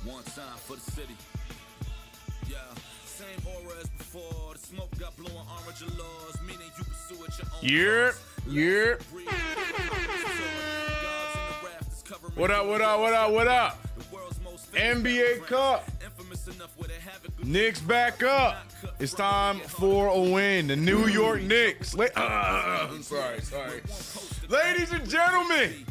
One time for the city. Yeah, same aura as before. The smoke got blowing orange laws, meaning you pursue it your own. Yeah. What up? NBA Cup. Knicks back up. It's time for a win. The New York Knicks. Sorry. Ladies and gentlemen,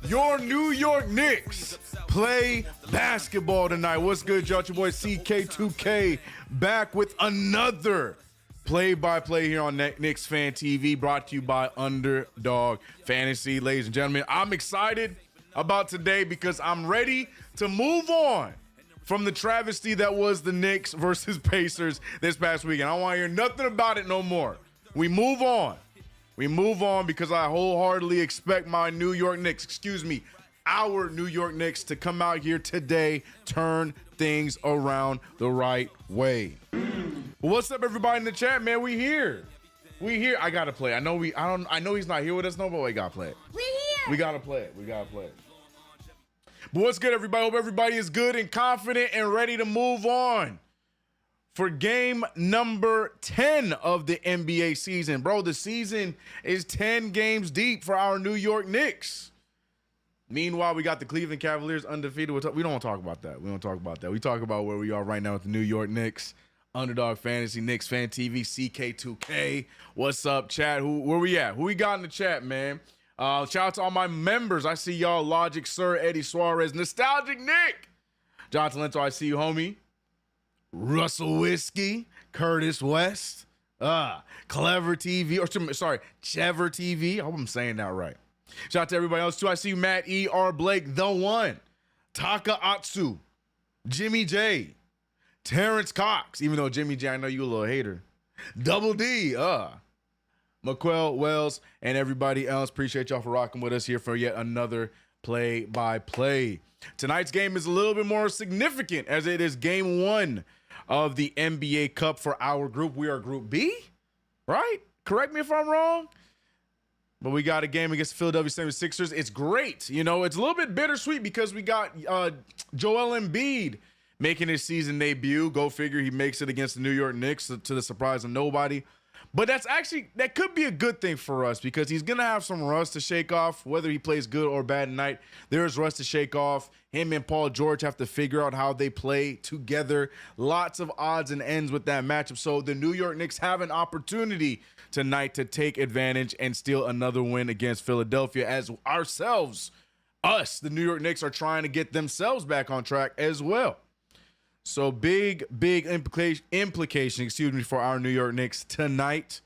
your New York Knicks play basketball tonight. What's good, y'all? It's your boy CK2K back with another play-by-play here on KnicksFanTV, brought to you by Underdog Fantasy. Ladies and gentlemen, I'm excited about today because I'm ready to move on from the travesty that was the Knicks versus Pacers this past weekend. I don't want to hear nothing about it no more. We move on. Because I wholeheartedly expect my New York Knicks, our New York Knicks to come out here today, turn things around the right way. Well, what's up, everybody in the chat, man? We here. I gotta play. I know he's not here with us, no, but we gotta play it. We're here. We gotta play it. But what's good, everybody? Hope everybody is good and confident and ready to move on for game number 10 of the NBA season. Bro, the season is 10 games deep for our New York Knicks. Meanwhile, we got the Cleveland Cavaliers undefeated. We don't want to talk about that. We talk about where we are right now with the New York Knicks. Underdog Fantasy, KnicksFanTV, CK2K. What's up, chat? Where we at? Who we got in the chat, man? Shout out to all my members. I see y'all. Logic Sir, Eddie Suarez, Nostalgic Nick, John Talento, I see you, homie. Russell Whiskey, Curtis West, Clever TV, Chever TV. I hope I'm saying that right. Shout out to everybody else too. I see you, Matt E. R. Blake, The One, Taka Atsu, Jimmy J, Terrence Cox, even though Jimmy J, I know you a little hater. Double D, McQuell Wells, and everybody else. Appreciate y'all for rocking with us here for yet another play-by-play. Tonight's game is a little bit more significant as it is game 1 of the NBA Cup for our group. We are Group B, right? Correct me if I'm wrong. But we got a game against the Philadelphia 76ers. It's great. You know, it's a little bit bittersweet because we got Joel Embiid making his season debut. Go figure, he makes it against the New York Knicks to the surprise of nobody. But that could be a good thing for us because he's going to have some rust to shake off, whether he plays good or bad tonight. There's rust to shake off. Him and Paul George have to figure out how they play together. Lots of odds and ends with that matchup. So the New York Knicks have an opportunity tonight to take advantage and steal another win against Philadelphia as the New York Knicks, are trying to get themselves back on track as well. So big implication, for our New York Knicks tonight.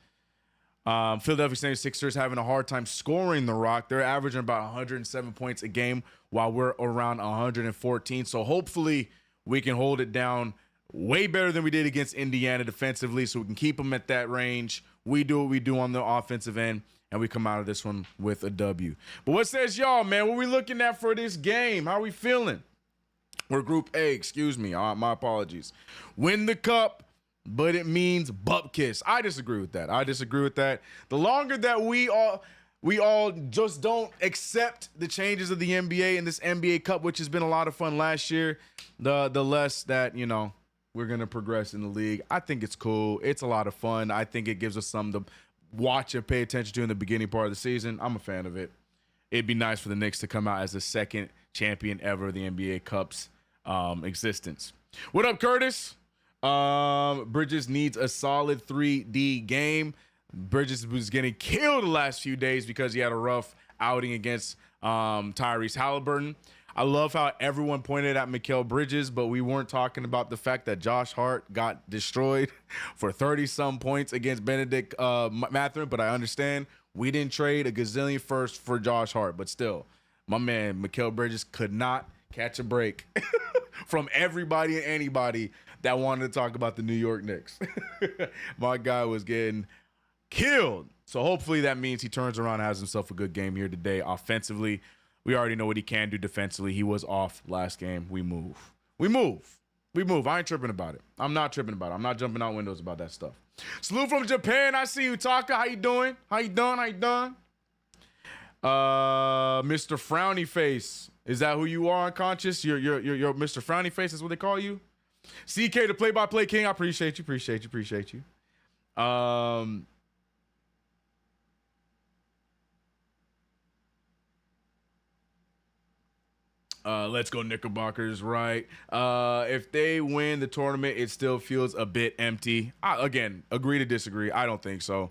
Philadelphia 76ers having a hard time scoring the rock. They're averaging about 107 points a game while we're around 114. So hopefully we can hold it down way better than we did against Indiana defensively so we can keep them at that range. We do what we do on the offensive end, and we come out of this one with a W. But what says y'all, man? What we looking at for this game? How we feeling? We're Group A, my apologies. Win the cup, but it means butt kiss. I disagree with that. The longer that we all just don't accept the changes of the NBA and this NBA Cup, which has been a lot of fun last year, the less that, we're going to progress in the league. I think it's cool. It's a lot of fun. I think it gives us something to watch and pay attention to in the beginning part of the season. I'm a fan of it. It'd be nice for the Knicks to come out as the second champion ever of the NBA Cup's existence. What up, Curtis? Bridges needs a solid 3D game. Bridges was getting killed the last few days because he had a rough outing against Tyrese Halliburton. I love how everyone pointed at Mikal Bridges, but we weren't talking about the fact that Josh Hart got destroyed for 30-some points against Benedict Mathurin, but I understand we didn't trade a gazillion firsts for Josh Hart, but still, my man Mikal Bridges could not catch a break from everybody and anybody that wanted to talk about the New York Knicks. My guy was getting killed. So hopefully that means he turns around and has himself a good game here today. Offensively, we already know what he can do defensively. He was off last game. We move. I ain't tripping about it. I'm not tripping about it. I'm not jumping out windows about that stuff. Salute from Japan. I see you, Taka. How you doing? Mr. Frowny Face. Is that who you are, Unconscious? You're Mr. Frowny Face. That's what they call you. CK, the play-by-play king. I appreciate you. Let's go Knickerbockers, right? If they win the tournament, it still feels a bit empty. Again, agree to disagree. I don't think so.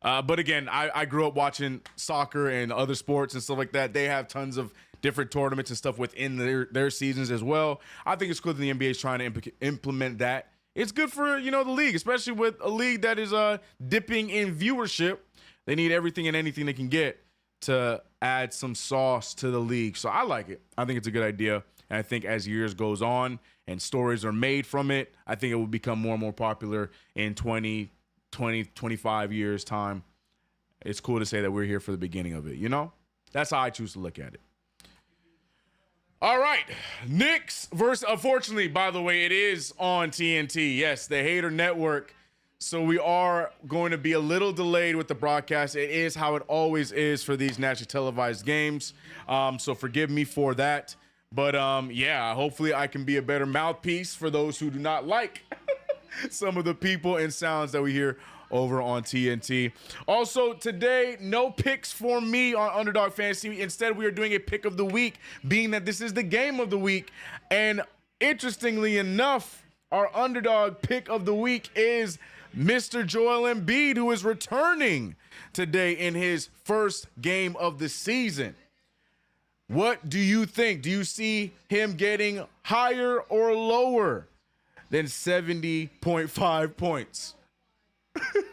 But again, I grew up watching soccer and other sports and stuff like that. They have tons of different tournaments and stuff within their seasons as well. I think it's cool that the NBA is trying to implement that. It's good for, the league, especially with a league that is dipping in viewership. They need everything and anything they can get to add some sauce to the league. So I like it. I think it's a good idea. And I think as years goes on and stories are made from it, I think it will become more and more popular in 20, 25 years time. It's cool to say that we're here for the beginning of it, That's how I choose to look at it. All right, Knicks versus, unfortunately, by the way, it is on TNT. Yes, the Hater Network. So we are going to be a little delayed with the broadcast. It is how it always is for these nationally televised games. So forgive me for that. But yeah, hopefully I can be a better mouthpiece for those who do not like some of the people and sounds that we hear over on TNT. Also, today, no picks for me on Underdog Fantasy. Instead, we are doing a pick of the week, being that this is the game of the week. And interestingly enough, our underdog pick of the week is Mr. Joel Embiid, who is returning today in his first game of the season. What do you think? Do you see him getting higher or lower than 70.5 points?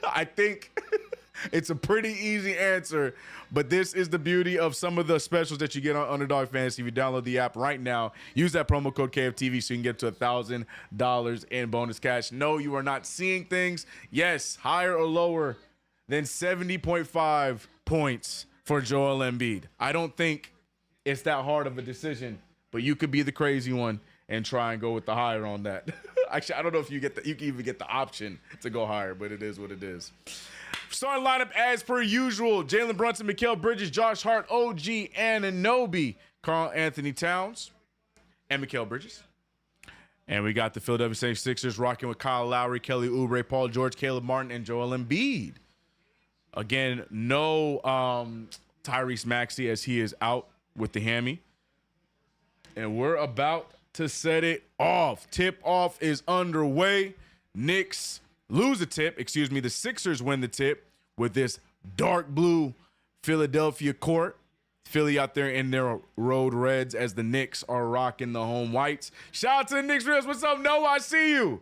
I think it's a pretty easy answer, but this is the beauty of some of the specials that you get on Underdog Fantasy. If you download the app right now, use that promo code KFTV so you can get to $1,000 in bonus cash. No, you are not seeing things. Yes, higher or lower than 70.5 points for Joel Embiid. I don't think it's that hard of a decision, but you could be the crazy one and try and go with the higher on that. Actually, I don't know if you can even get the option to go higher, but it is what it is. Starting lineup as per usual: Jalen Brunson, Mikal Bridges, Josh Hart, OG Anunoby, Karl Anthony Towns, and Mikal Bridges. And we got the Philadelphia 76ers rocking with Kyle Lowry, Kelly Oubre, Paul George, Caleb Martin, and Joel Embiid. Again, no Tyrese Maxey as he is out with the hammy. And we're about to set it off. Tip off is underway. Knicks lose the tip. The Sixers win the tip with this dark blue Philadelphia court. Philly out there in their road reds as the Knicks are rocking the home whites. Shout out to the Knicks Reels. What's up, Noah? I see you.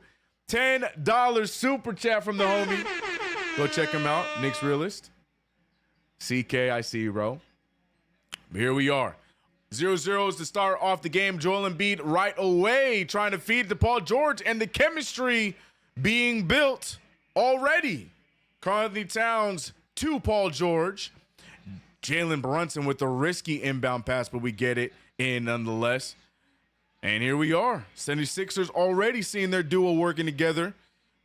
$10 super chat from the homie. Go check him out. Knicks Realist. CK, I see you, bro. But here we are. 0-0 is to start off the game. Joel Embiid right away trying to feed to Paul George, and the chemistry being built already. Karl Anthony Towns to Paul George. Jalen Brunson with the risky inbound pass, but we get it in nonetheless. And here we are. 76ers already seeing their duo working together.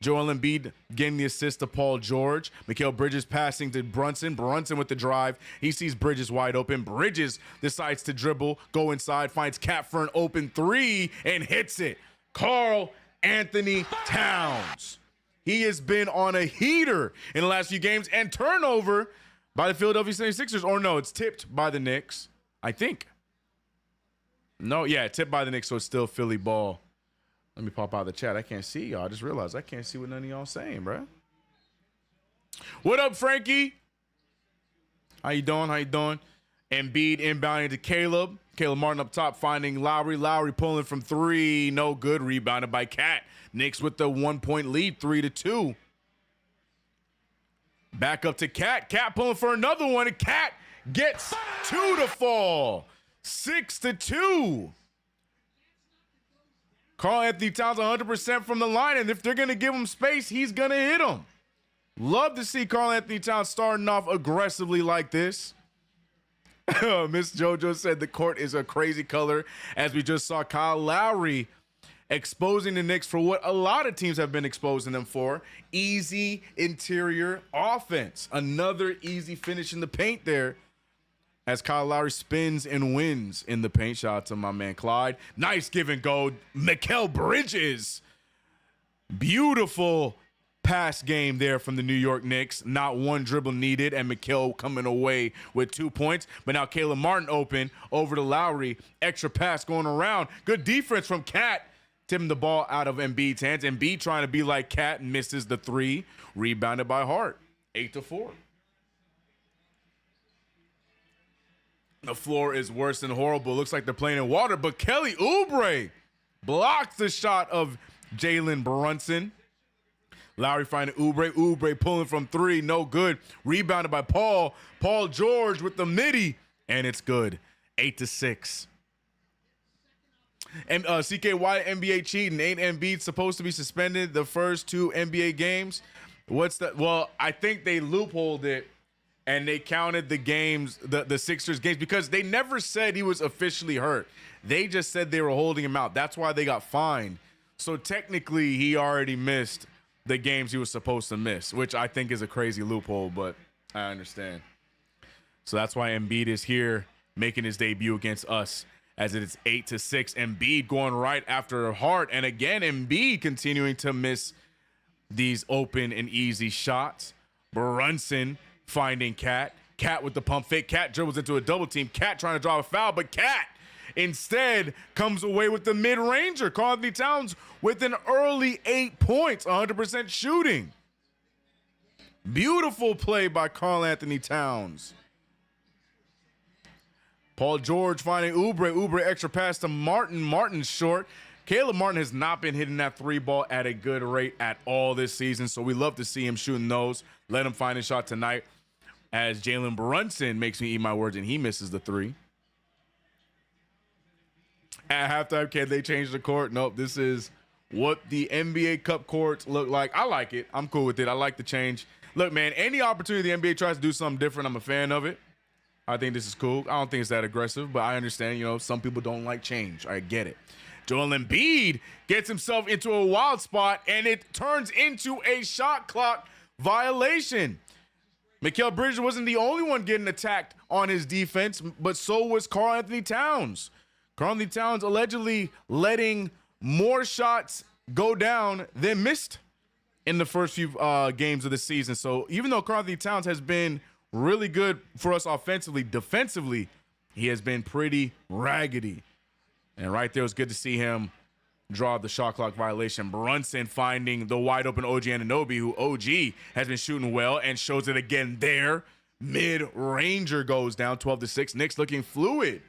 Joel Embiid getting the assist to Paul George. Mikal Bridges passing to Brunson. Brunson with the drive. He sees Bridges wide open. Bridges decides to dribble, go inside, finds Cat for an open three, and hits it. Karl Anthony Towns. He has been on a heater in the last few games, and turnover by the Philadelphia 76ers. Or no, it's tipped by the Knicks, I think. No, yeah, tipped by the Knicks, so it's still Philly ball. Let me pop out of the chat. I can't see y'all. I just realized I can't see what none of y'all saying, bro. What up, Frankie? How you doing? Embiid inbounding to Caleb. Caleb Martin up top finding Lowry. Lowry pulling from three. No good. Rebounded by Cat. Knicks with the 1-point lead, 3-2. Back up to Cat. Cat pulling for another one. And Cat gets two to fall. 6-2. Karl Anthony Towns 100% from the line, and if they're going to give him space, he's going to hit him. Love to see Karl Anthony Towns starting off aggressively like this. Miss JoJo said the court is a crazy color, as we just saw Kyle Lowry exposing the Knicks for what a lot of teams have been exposing them for. Easy interior offense. Another easy finish in the paint there as Kyle Lowry spins and wins in the paint. Shout out to my man Clyde. Nice give and go. Mikal Bridges. Beautiful pass game there from the New York Knicks. Not one dribble needed, and Mikal coming away with 2 points. But now Caleb Martin open over to Lowry. Extra pass going around. Good defense from Cat. Tipping the ball out of Embiid's hands. Embiid trying to be like Cat and misses the three. Rebounded by Hart. 8-4. The floor is worse than horrible. Looks like they're playing in water, but Kelly Oubre blocks the shot of Jalen Brunson. Lowry finding Oubre. Oubre pulling from three. No good. Rebounded by Paul. Paul George with the midi. And it's good. 8-6. And CK, why NBA cheating? Ain't Embiid supposed to be suspended the first 2 NBA games? What's that? Well, I think they loopholed it. And they counted the games, the Sixers games, because they never said he was officially hurt. They just said they were holding him out. That's why they got fined. So technically, he already missed the games he was supposed to miss, which I think is a crazy loophole, but I understand. So that's why Embiid is here making his debut against us, as it is 8-6. Embiid going right after Hart. And again, Embiid continuing to miss these open and easy shots. Brunson finding Cat. Cat with the pump fake. Cat dribbles into a double team. Cat trying to draw a foul, but Cat instead comes away with the mid-ranger. Karl-Anthony Towns with an early 8 points, 100% shooting. Beautiful play by Karl-Anthony Towns. Paul George finding Oubre. Oubre extra pass to Martin. Martin's short. Caleb Martin has not been hitting that 3 ball at a good rate at all this season, so we love to see him shooting those. Let him find a shot tonight, as Jalen Brunson makes me eat my words, and he misses the 3. At halftime, can they change the court? Nope, this is what the NBA Cup courts look like. I like it. I'm cool with it. I like the change. Look, man, any opportunity the NBA tries to do something different, I'm a fan of it. I think this is cool. I don't think it's that aggressive, but I understand, some people don't like change. I get it. Joel Embiid gets himself into a wild spot, and it turns into a shot clock violation. Mikal Bridges wasn't the only one getting attacked on his defense, but so was Karl-Anthony Towns. Karl-Anthony Towns allegedly letting more shots go down than missed in the first few games of the season. So even though Karl-Anthony Towns has been really good for us offensively, defensively, he has been pretty raggedy. And right there, it was good to see him draw the shot clock violation. Brunson finding the wide open OG Anunoby, who OG has been shooting well and shows it again there. Mid-ranger goes down 12-6. Knicks looking fluid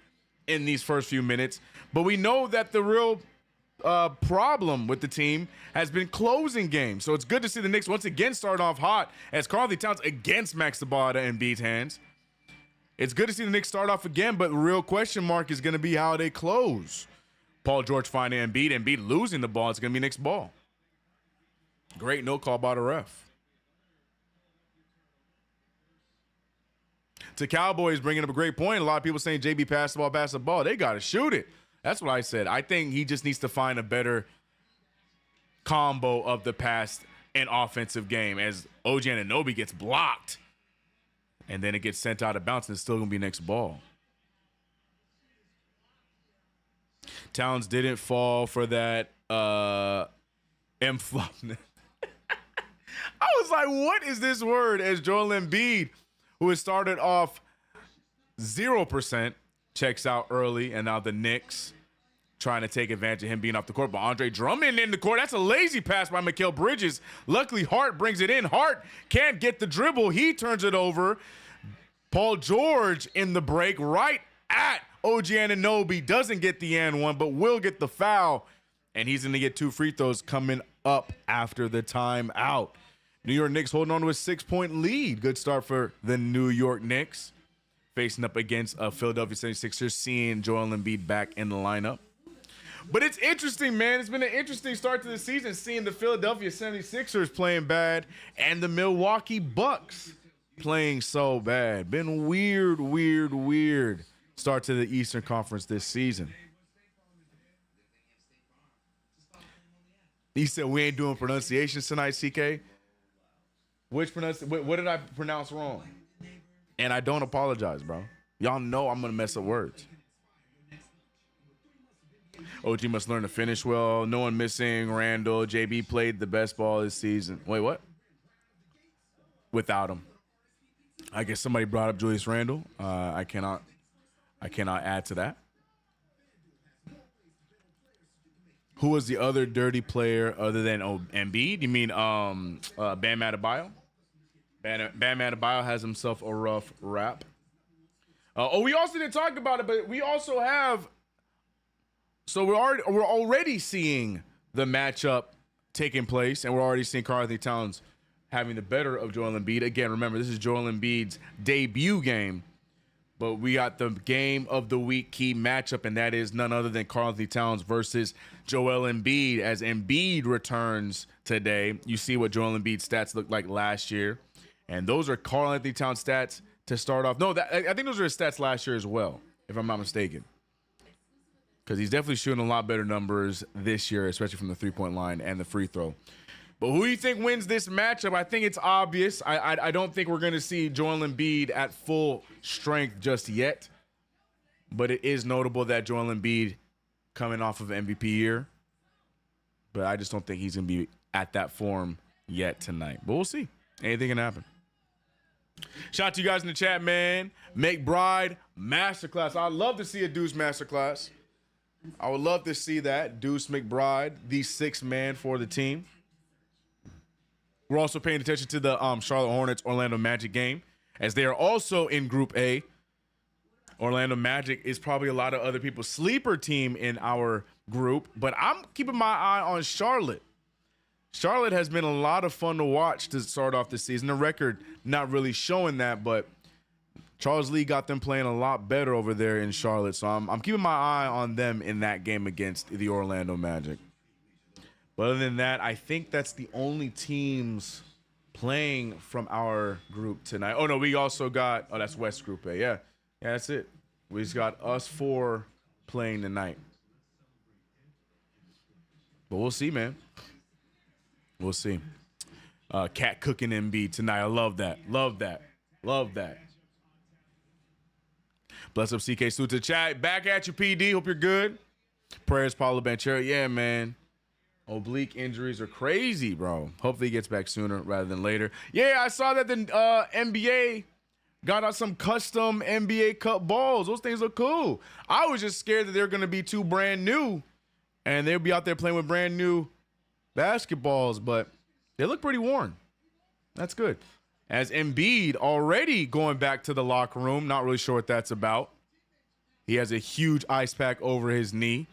in these first few minutes. But we know that the real problem with the team has been closing games. So it's good to see the Knicks once again start off hot, as Karl-Anthony Towns again smacks the ball out of Embiid's hands. It's good to see the Knicks start off again, but the real question mark is going to be how they close. Paul George finding Embiid. Embiid losing the ball. It's going to be Knicks ball. Great no call by the ref. To Cowboys bringing up a great point. A lot of people saying JB pass the ball. They got to shoot it. That's what I said. I think he just needs to find a better combo of the pass and offensive game, as OG Anunoby gets blocked. And then it gets sent out of bounds, and it's still going to be next ball. Towns didn't fall for that M-flop. I was like, what is this word? As Joel Embiid, who has started off 0%, checks out early, and now the Knicks trying to take advantage of him being off the court. But Andre Drummond in the court. That's a lazy pass by Mikal Bridges. Luckily, Hart brings it in. Hart can't get the dribble. He turns it over. Paul George in the break right at OG Anunoby. Doesn't get the and one, but will get the foul. And he's going to get 2 free throws coming up after the timeout. New York Knicks holding on to a 6-point lead. Good start for the New York Knicks. Facing up against Philadelphia 76ers, seeing Joel Embiid back in the lineup. But it's interesting, man. It's been an interesting start to the season, seeing the Philadelphia 76ers playing bad and the Milwaukee Bucks playing so bad. Been weird start to the Eastern Conference this season. He said we ain't doing pronunciations tonight, CK. What did I pronounce wrong? And I don't apologize, bro. Y'all know I'm going to mess up words. OG must learn to finish well. No one missing. Randall. JB played the best ball this season. Wait, what? Without him. I guess somebody brought up Julius Randle. I cannot add to that. Who was the other dirty player other than Embiid? You mean Bam Adebayo? Bam Adebayo has himself a rough rap. We also didn't talk about it, but we also have. So we're already seeing the matchup taking place, and we're already seeing Karl-Anthony Towns having the better of Joel Embiid. Again, remember, this is Joel Embiid's debut game, but we got the game of the week key matchup, and that is none other than Karl-Anthony Towns versus Joel Embiid. As Embiid returns today, you see what Joel Embiid's stats looked like last year, and those are Karl-Anthony Towns stats to start off. No, I think those are his stats last year as well, if I'm not mistaken. Because he's definitely shooting a lot better numbers this year, especially from the three-point line and the free throw. But who do you think wins this matchup? I think it's obvious. I don't think we're going to see Joel Embiid at full strength just yet. But it is notable that Joel Embiid coming off of MVP year. But I just don't think he's going to be at that form yet tonight. But we'll see. Anything can happen. Shout out to you guys in the chat, man. McBride Masterclass. I'd love to see a Deuce Masterclass. I would love to see that. Deuce McBride, the sixth man for the team. We're also paying attention to the Charlotte Hornets Orlando Magic game, as they are also in Group A. Orlando Magic is probably a lot of other people's sleeper team in our group, but I'm keeping my eye on Charlotte. Charlotte has been a lot of fun to watch to start off the season. The record not really showing that, but Charles Lee got them playing a lot better over there in Charlotte, so I'm keeping my eye on them in that game against the Orlando Magic. But other than that, I think that's the only teams playing from our group tonight. Oh, no, we also got – oh, that's West Group A. Yeah, that's it. We just got us four playing tonight. But we'll see, man. We'll see. Cat cooking Embiid tonight. I love that. Love that. Love that. Bless up CK Stu to chat. Back at you, PD. Hope you're good. Prayers, Paulo Banchero. Yeah, man. Oblique injuries are crazy, bro. Hopefully he gets back sooner rather than later. Yeah, I saw that the NBA got out some custom NBA Cup balls. Those things look cool. I was just scared that they're going to be too brand new, and they'll be out there playing with brand new basketballs, but they look pretty worn. That's good. As Embiid already going back to the locker room, not really sure what that's about. He has a huge ice pack over his knee.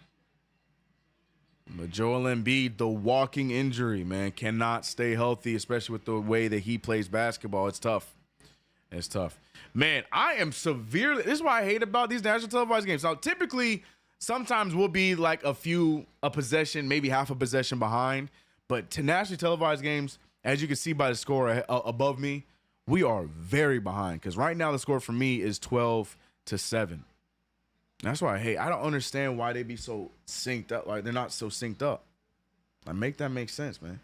But Joel Embiid, the walking injury, man, cannot stay healthy, especially with the way that he plays basketball. It's tough. It's tough. Man, I am severely – this is what I hate about these national televised games. Now, typically, sometimes we'll be like a possession, maybe half a possession behind. But to nationally televised games, as you can see by the score above me, we are very behind. Because right now the score for me is 12-7. That's why I don't understand why they be so synced up. Like, they're not so synced up. Like, make that make sense, man.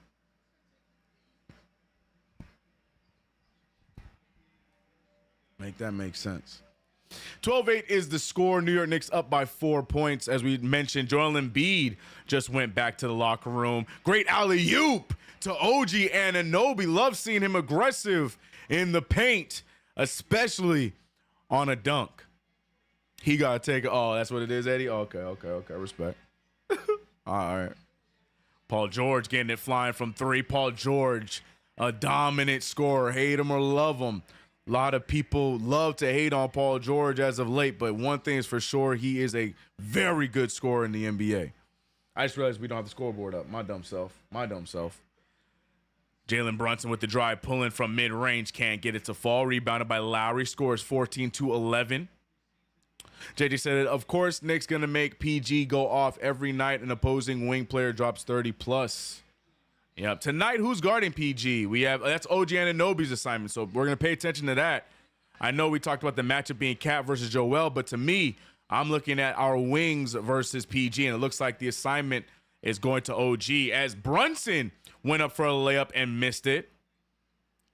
Make that make sense. 12-8 is the score. New York Knicks up by 4 points. As we mentioned, Joel Embiid just went back to the locker room. Great alley-oop to OG Anunoby. Love seeing him aggressive in the paint, especially on a dunk. He got to take it. Oh, that's what it is, Eddie? Okay. Respect. All right. Paul George getting it flying from three. Paul George, a dominant scorer. Hate him or love him. A lot of people love to hate on Paul George as of late, but one thing is for sure, he is a very good scorer in the NBA. I just realized we don't have the scoreboard up. My dumb self. Jalen Brunson with the drive, pulling from mid-range, can't get it to fall. Rebounded by Lowry, scores 14-11. JJ said, of course, Knicks going to make PG go off every night an opposing wing player drops 30+. Yep. Tonight, who's guarding PG? That's OG Anunoby's assignment, so we're going to pay attention to that. I know we talked about the matchup being Cat versus Joel, but to me, I'm looking at our wings versus PG, and it looks like the assignment is going to OG as Brunson went up for a layup and missed it.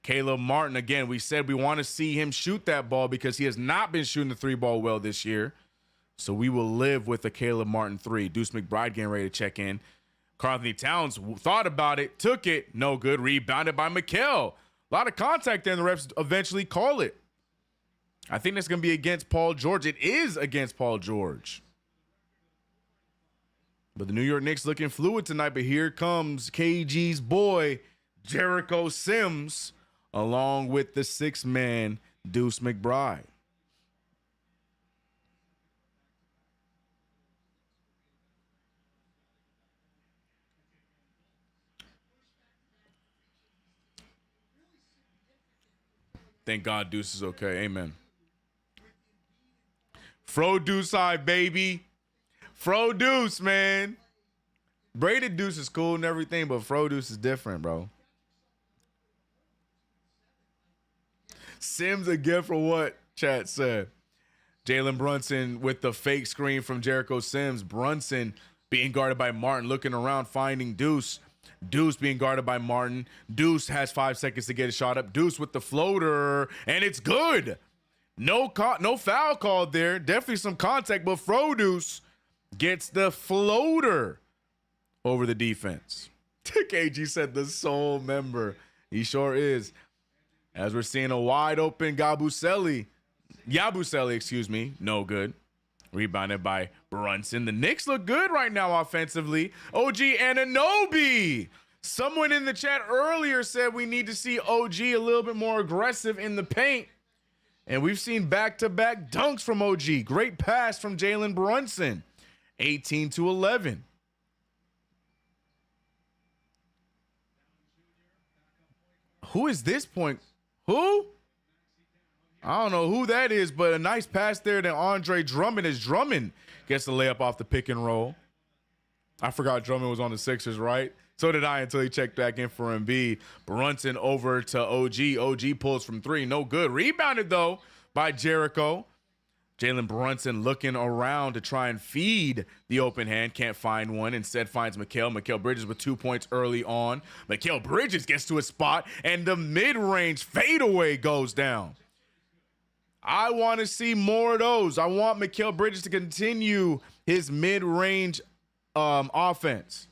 Caleb Martin, again, we said we want to see him shoot that ball because he has not been shooting the three ball well this year. So we will live with a Caleb Martin 3. Deuce McBride getting ready to check in. Karl-Anthony Towns thought about it, took it, no good, rebounded by Mikal. A lot of contact there, and the refs eventually call it. I think that's going to be against Paul George. It is against Paul George. But the New York Knicks looking fluid tonight, but here comes KG's boy, Jericho Sims, along with the six-man Deuce McBride. Thank God Deuce is okay. Amen. Fro Deuce high, baby. Fro Deuce, man. Braided Deuce is cool and everything, but Fro Deuce is different, bro. Sims again for what chat said. Jalen Brunson with the fake screen from Jericho Sims. Brunson being guarded by Martin, looking around, finding Deuce. Deuce being guarded by Martin. Deuce has 5 seconds to get a shot up. Deuce with the floater, and it's good. No foul called there. Definitely some contact, but Fro Deuce gets the floater over the defense. KG said the sole member. He sure is. As we're seeing a wide open Yabusele, no good. Rebounded by Brunson. The Knicks look good right now offensively. OG Anunoby. Someone in the chat earlier said we need to see OG a little bit more aggressive in the paint. And we've seen back-to-back dunks from OG. Great pass from Jalen Brunson. 18-11. Who is this point? Who? I don't know who that is, but a nice pass there to Andre Drummond as Drummond gets the layup off the pick and roll. I forgot Drummond was on the Sixers, right? So did I until he checked back in for Embiid. Brunson over to OG. OG pulls from three. No good. Rebounded, though, by Jericho. Jalen Brunson looking around to try and feed the open hand. Can't find one. Instead finds Mikal. Mikal Bridges with 2 points early on. Mikal Bridges gets to a spot, and the mid-range fadeaway goes down. I want to see more of those. I want Mikal Bridges to continue his mid-range offense.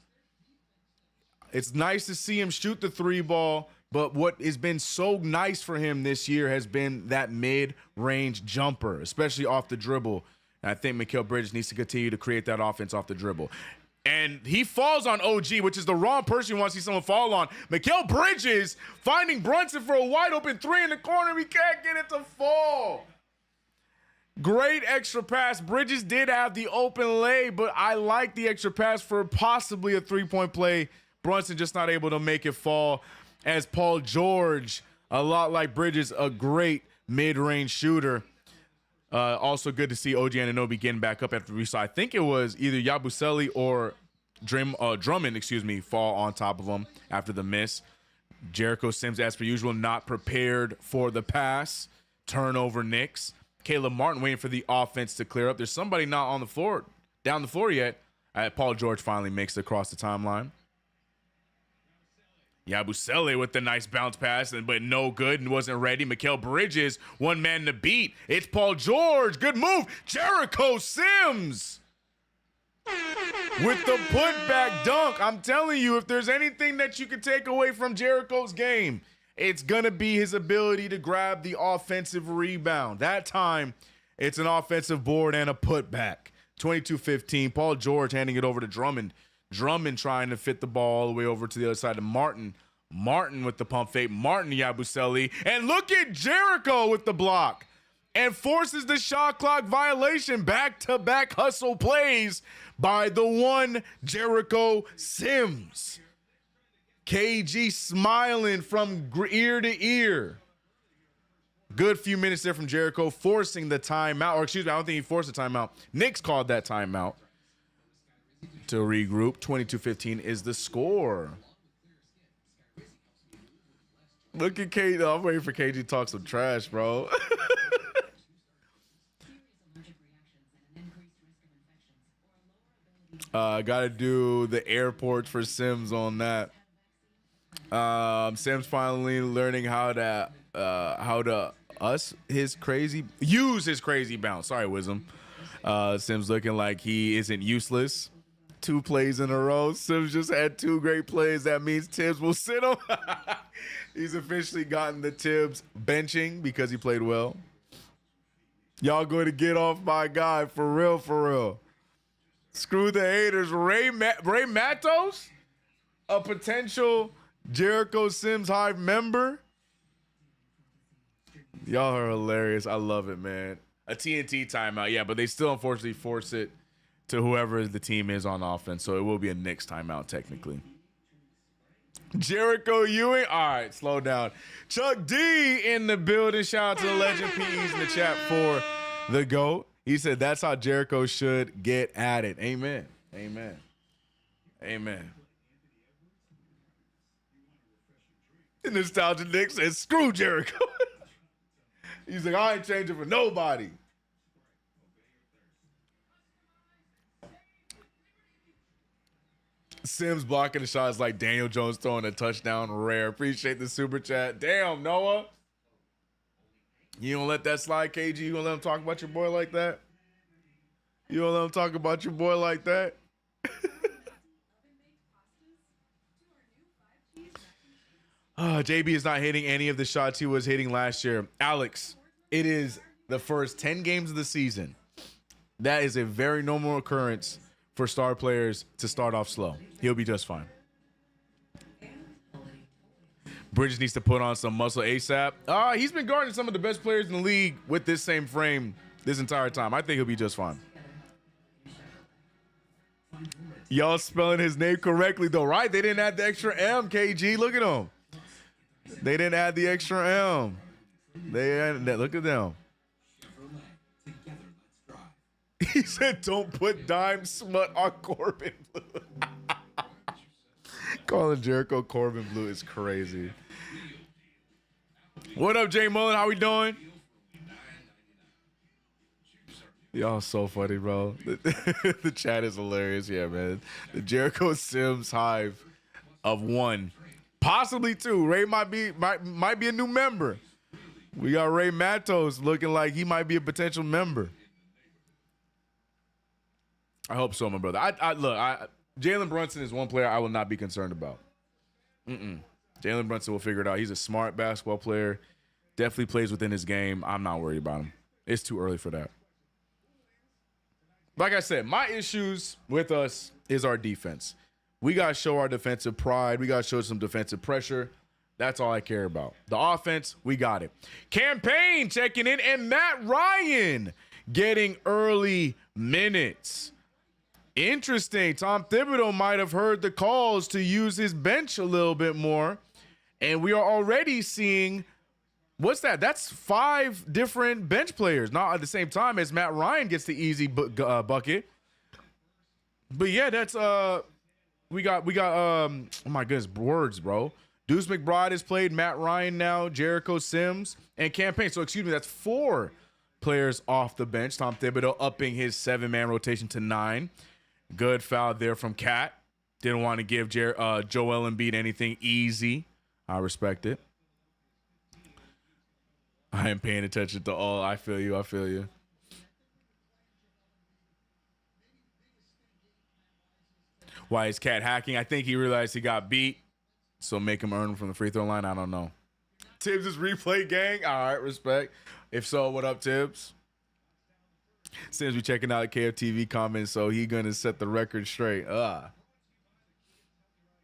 It's nice to see him shoot the three ball, but what has been so nice for him this year has been that mid-range jumper, especially off the dribble. And I think Mikal Bridges needs to continue to create that offense off the dribble. And he falls on OG, which is the wrong person you want to see someone fall on. Mikal Bridges finding Brunson for a wide open three in the corner. We can't get it to fall. Great extra pass. Bridges did have the open lay, but I like the extra pass for possibly a three-point play. Brunson just not able to make it fall. As Paul George, a lot like Bridges, a great mid-range shooter. Also good to see OG Anunoby getting back up after we saw, I think it was either Yabusele or Drummond, fall on top of him after the miss. Jericho Sims, as per usual, not prepared for the pass. Turnover Knicks. Caleb Martin waiting for the offense to clear up. There's somebody not on the floor, down the floor yet. Paul George finally makes it across the timeline. Yabusele with the nice bounce pass, but no good and wasn't ready. Mikal Bridges, one man to beat. It's Paul George. Good move. Jericho Sims with the putback dunk. I'm telling you, if there's anything that you could take away from Jericho's game, it's going to be his ability to grab the offensive rebound. That time, it's an offensive board and a putback. 22-15. Paul George handing it over to Drummond. Drummond trying to fit the ball all the way over to the other side of Martin. Martin with the pump fake. Martin Yabusele. And look at Jericho with the block. And forces the shot clock violation. Back-to-back hustle plays by the one Jericho Sims. KG smiling from ear to ear. Good few minutes there from Jericho forcing the timeout. Or excuse me, I don't think he forced the timeout. Knicks called that timeout. To regroup. 22-15 is the score. Look at KG. I'm waiting for KG to talk some trash, bro. Got to do the airports for Sims on that. Sam's finally learning how to use his crazy bounce. Sorry, Wisdom. Sims looking like he isn't useless. 2 plays in a row. Sims just had 2 great plays. That means Tibbs will sit him. He's officially gotten the Tibbs benching because he played well. Y'all going to get off my guy for real, for real. Screw the haters. Ray Matos, a potential Jericho Sims Hive member. Y'all are hilarious. I love it, man. A TNT timeout, yeah, but they still unfortunately force it to whoever the team is on offense, so it will be a Knicks timeout technically. Jericho Ewing. All right, slow down. Chuck D in the building. Shout out to the legend PEs in the chat for the GOAT. He said that's how Jericho should get at it. Amen. Amen. Amen. The Nostalgia Nick says, screw Jericho. He's like, I ain't changing for nobody. Sims blocking the shots like Daniel Jones throwing a touchdown. Rare. Appreciate the super chat. Damn, Noah. You don't let that slide, KG? You gonna let him talk about your boy like that? You don't let him talk about your boy like that? JB is not hitting any of the shots he was hitting last year. Alex, it is the first 10 games of the season. That is a very normal occurrence for star players to start off slow. He'll be just fine. Bridges needs to put on some muscle ASAP. He's been guarding some of the best players in the league with this same frame this entire time. I think he'll be just fine. Y'all spelling his name correctly, though, right? They didn't add the extra M, KG. Look at them. They didn't add the extra M. They added that. Look at them. He said, don't put dime smut on Corbin Blue. Calling Jericho Corbin Blue is crazy. What up, Jay Mullen? How we doing? Y'all so funny, bro. The chat is hilarious. Yeah, man. The Jericho Sims Hive of 1. Possibly 2. Ray might be a new member. We got Ray Matos looking like he might be a potential member. I hope so, my brother. Jalen Brunson is one player I will not be concerned about. Jalen Brunson will figure it out. He's a smart basketball player. Definitely plays within his game. I'm not worried about him. It's too early for that. Like I said, my issues with us is our defense. We got to show our defensive pride. We got to show some defensive pressure. That's all I care about. The offense, we got it. Campaign checking in, and Matt Ryan getting early minutes. Interesting. Tom Thibodeau might have heard the calls to use his bench a little bit more. And we are already seeing, what's that? That's 5 different bench players, not at the same time as Matt Ryan gets the easy bucket. But yeah, that's, we got, oh my goodness, words, bro. Deuce McBride has played, Matt Ryan now, Jericho Sims, and Campaign. So, excuse me, that's 4 players off the bench. Tom Thibodeau upping his 7-man rotation to 9. Good foul there from Cat. Didn't want to give Joel Embiid anything easy. I respect it. I am paying attention to all. I feel you. I feel you. Why is Cat hacking? I think he realized he got beat. So make him earn from the free throw line. I don't know. Tibbs is replay gang. All right, respect. If so, what up, Tibbs? Since we checking out KFTV comments, so he gonna set the record straight.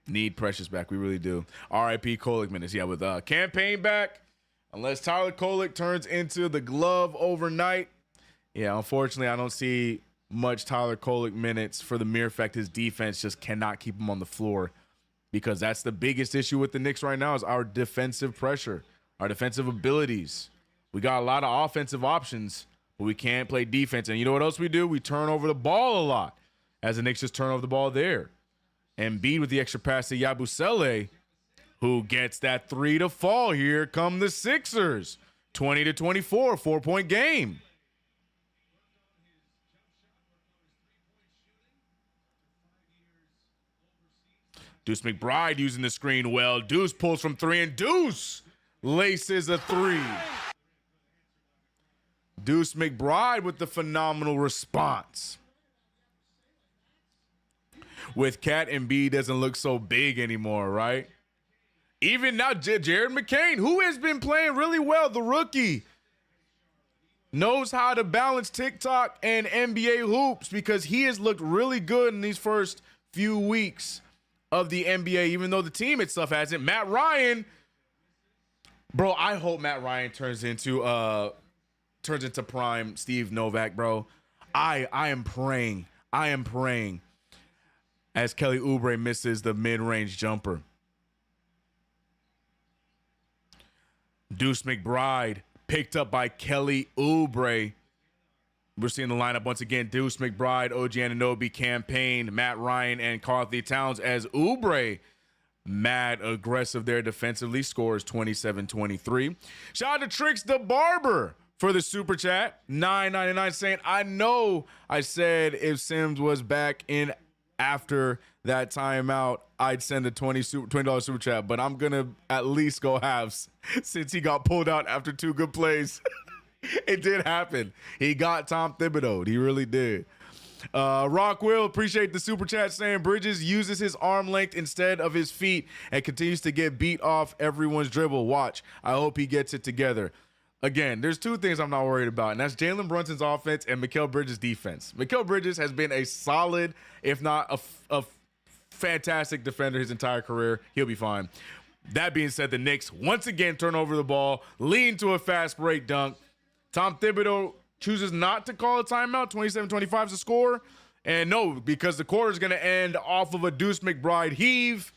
Need Precious back. We really do. R.I.P. Kolek minutes. Yeah, with Campaign back. Unless Tyler Kolek turns into the glove overnight. Yeah, unfortunately, I don't see much Tyler Kolek minutes for the mere fact his defense just cannot keep him on the floor. Because that's the biggest issue with the Knicks right now is our defensive pressure, our defensive abilities. We got a lot of offensive options, but we can't play defense. And you know what else we do? We turn over the ball a lot, as the Knicks just turn over the ball there. And Embiid with the extra pass to Yabusele, who gets that 3 to fall. Here come the Sixers. 20-24, 4-point game. Deuce McBride using the screen well. Deuce pulls from three, and Deuce laces a three. Deuce McBride with the phenomenal response. With Cat and B doesn't look so big anymore, right? Even now, Jared McCain, who has been playing really well, the rookie, knows how to balance TikTok and NBA hoops because he has looked really good in these first few weeks of the NBA, even though the team itself hasn't. Matt Ryan, bro, I hope Matt Ryan turns into prime Steve Novak, bro. I am praying as Kelly Oubre misses the mid-range jumper. Deuce McBride picked up by Kelly Oubre. We're seeing the lineup once again. Deuce McBride, OG Anunoby, Campaign, Matt Ryan, and Karl-Anthony Towns as Oubre, mad aggressive there defensively, scores 27-23. Shout out to Tricks the Barber for the super chat, $9.99, saying, I know I said if Sims was back in after that timeout, I'd send a $20 super chat, but I'm going to at least go halves since he got pulled out after two good plays. It did happen. He got Tom Thibodeau. He really did. Rock Will, appreciate the super chat, saying Bridges uses his arm length instead of his feet and continues to get beat off everyone's dribble. Watch. I hope he gets it together. Again, there's two things I'm not worried about, and that's Jalen Brunson's offense and Mikal Bridges' defense. Mikal Bridges has been a solid, if not a fantastic defender his entire career. He'll be fine. That being said, the Knicks once again turn over the ball, lead to a fast break dunk. Tom Thibodeau chooses not to call a timeout. 27-25 is the score. And no, because the quarter is going to end off of a Deuce McBride heave.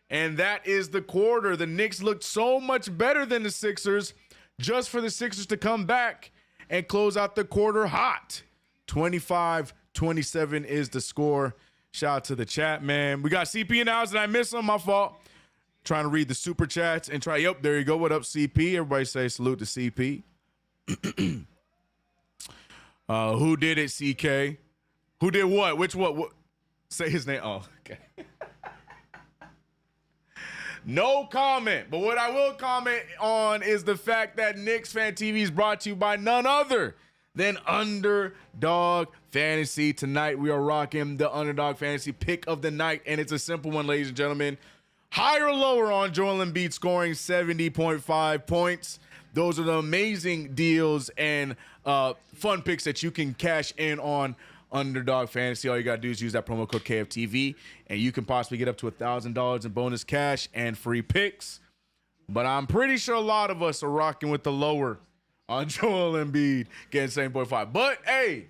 And that is the quarter. The Knicks looked so much better than the Sixers just for the Sixers to come back and close out the quarter hot. 25-27 is the score. Shout out to the chat, man. We got CP in the house. Did I miss him? My fault. Trying to read the super chats and try. Yep, there you go. What up, CP? Everybody say salute to CP. Who did it, CK? Who did what? Which what? Say his name. Oh, okay. No comment. But what I will comment on is the fact that KnicksFanTV is brought to you by none other than Underdog Fantasy. Tonight we are rocking the Underdog Fantasy pick of the night, and it's a simple one, ladies and gentlemen. Higher or lower on Joel Embiid scoring 70.5 points. Those are the amazing deals and fun picks that you can cash in on Underdog Fantasy. All you got to do is use that promo code KFTV, and you can possibly get up to $1,000 in bonus cash and free picks. But I'm pretty sure a lot of us are rocking with the lower on Joel Embiid getting 7.5. But, hey,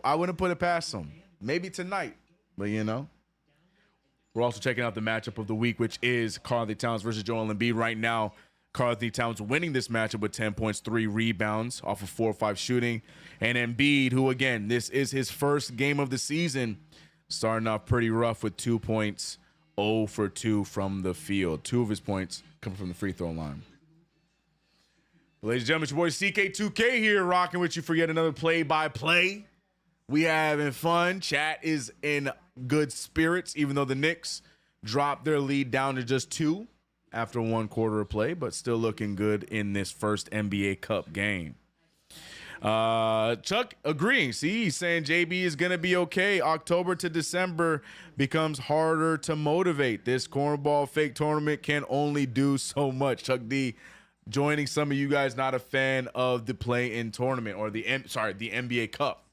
I wouldn't put it past him. Maybe tonight, but you know. We're also checking out the matchup of the week, which is Karl-Anthony Towns versus Joel Embiid. Right now, Karl-Anthony Towns winning this matchup with 10 points, 3 rebounds off of 4 or 5 shooting. And Embiid, who, again, this is his first game of the season, starting off pretty rough with 2 points, 0 for 2 from the field. 2 of his points coming from the free throw line. Ladies and gentlemen, it's your boy CK2K here, rocking with you for yet another play-by-play. We having fun. Chat is in good spirits, even though the Knicks dropped their lead down to just 2 after 1 quarter of play, but still looking good in this first NBA Cup game. Chuck agreeing. See, he's saying JB is going to be okay. October to December becomes harder to motivate. This cornball fake tournament can only do so much. Chuck D joining some of you guys not a fan of the play-in tournament or the NBA Cup.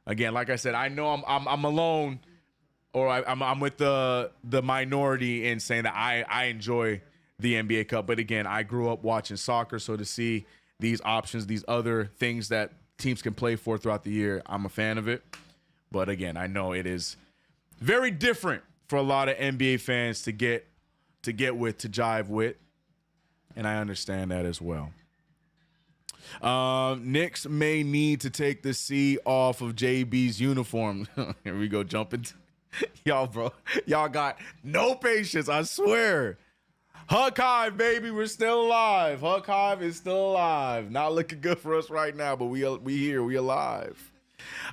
Again, like I said, I know I'm alone, or I'm with the minority in saying that I enjoy the NBA Cup. But again, I grew up watching soccer, so to see these options, these other things that teams can play for throughout the year, I'm a fan of it. But again, I know it is very different for a lot of NBA fans to get with, to jive with, and I understand that as well. Knicks may need to take the C off of JB's uniform. Here we go, jumping. Y'all, bro. Y'all got no patience, I swear. Huck Hive, baby. We're still alive. Huck Hive is still alive. Not looking good for us right now, but we here. We alive.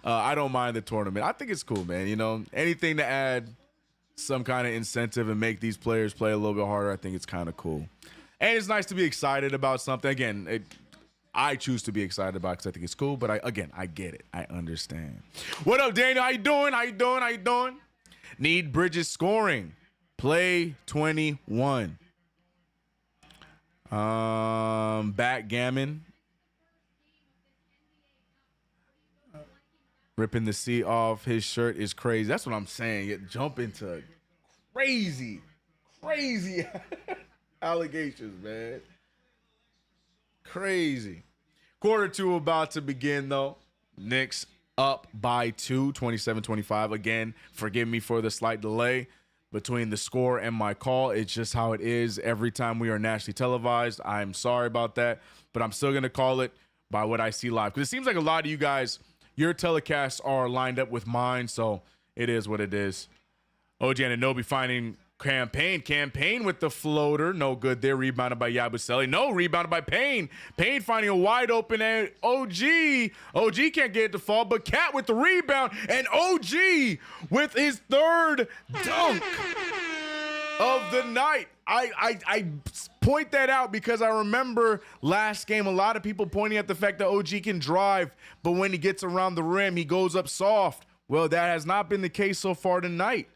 I don't mind the tournament. I think it's cool, man. You know, anything to add some kind of incentive and make these players play a little bit harder, I think it's kind of cool. And it's nice to be excited about something. Again, I choose to be excited about it because I think it's cool, but I get it. I understand. What up, Daniel? How you doing? Need Bridges scoring. Play 21. Backgammon. Ripping the C off his shirt is crazy. That's what I'm saying. It jump into crazy allegations, man. Crazy. Quarter two about to begin, though. Knicks up by 2, 27-25. Again, forgive me for the slight delay between the score and my call. It's just how it is every time we are nationally televised. I'm sorry about that, but I'm still going to call it by what I see live. Because it seems like a lot of you guys, your telecasts are lined up with mine, so it is what it is. OG Anunoby finding Campaign with the floater. No good there. Rebounded by Yabusele. No, rebounded by Payne. Payne finding a wide open and OG. OG can't get it to fall, but Cat with the rebound. And OG with his third dunk of the night. I point that out because I remember last game, a lot of people pointing at the fact that OG can drive, but when he gets around the rim, he goes up soft. Well, that has not been the case so far tonight.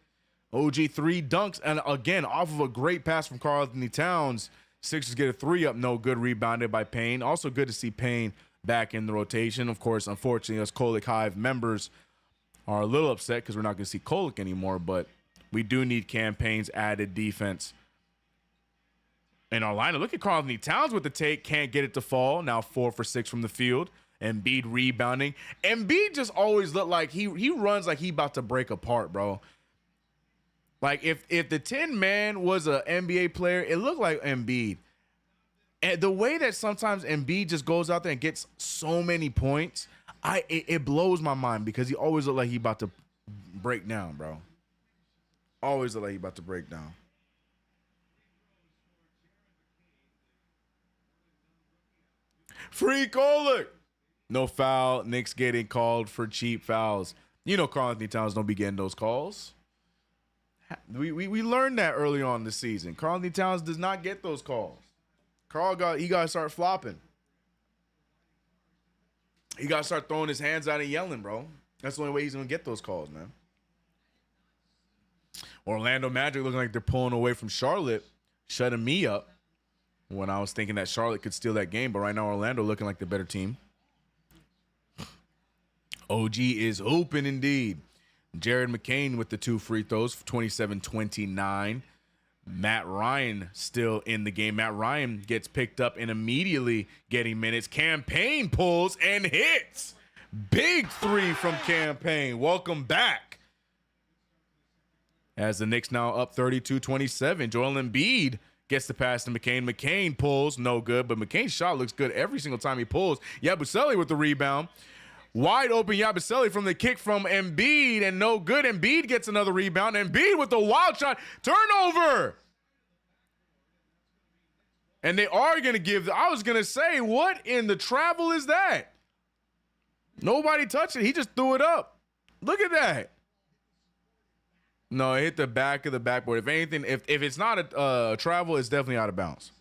OG 3 dunks, and again, off of a great pass from Karl-Anthony Towns. Sixers get a 3 up, no good, rebounded by Payne. Also good to see Payne back in the rotation. Of course, unfortunately, us Kolick Hive members are a little upset because we're not going to see Kolick anymore, but we do need Campaign's added defense in our lineup. Look at Karl-Anthony Towns with the take, can't get it to fall. Now 4 for 6 from the field. Embiid rebounding. Embiid just always looked like he runs like he about to break apart, bro. Like, if the 10-man was an NBA player, it looked like Embiid. And the way that sometimes Embiid just goes out there and gets so many points, it blows my mind because he always looked like he about to break down, bro. Always look like he about to break down. Free Kolick. No foul. Knicks getting called for cheap fouls. You know Karl-Anthony Towns don't be getting those calls. We learned that early on this season. Karl-Anthony Towns does not get those calls. He got to start flopping. He got to start throwing his hands out and yelling, bro. That's the only way he's going to get those calls, man. Orlando Magic looking like they're pulling away from Charlotte, shutting me up when I was thinking that Charlotte could steal that game. But right now, Orlando looking like the better team. OG is open indeed. Jared McCain with the 2 free throws, 27-29. Matt Ryan still in the game. Matt Ryan gets picked up and immediately getting minutes. Campaign pulls and hits. Big 3 from Campaign. Welcome back. As the Knicks now up 32-27. Joel Embiid gets the pass to McCain. McCain pulls, no good, but McCain's shot looks good every single time he pulls. Yabusele with the rebound. Wide open Yabusele from the kick from Embiid, and no good. Embiid gets another rebound. Embiid with the wild shot. Turnover. And they are going to give, I was going to say, what in the travel is that? Nobody touched it. He just threw it up. Look at that. No, it hit the back of the backboard. If anything, if it's not a travel, it's definitely out of bounds.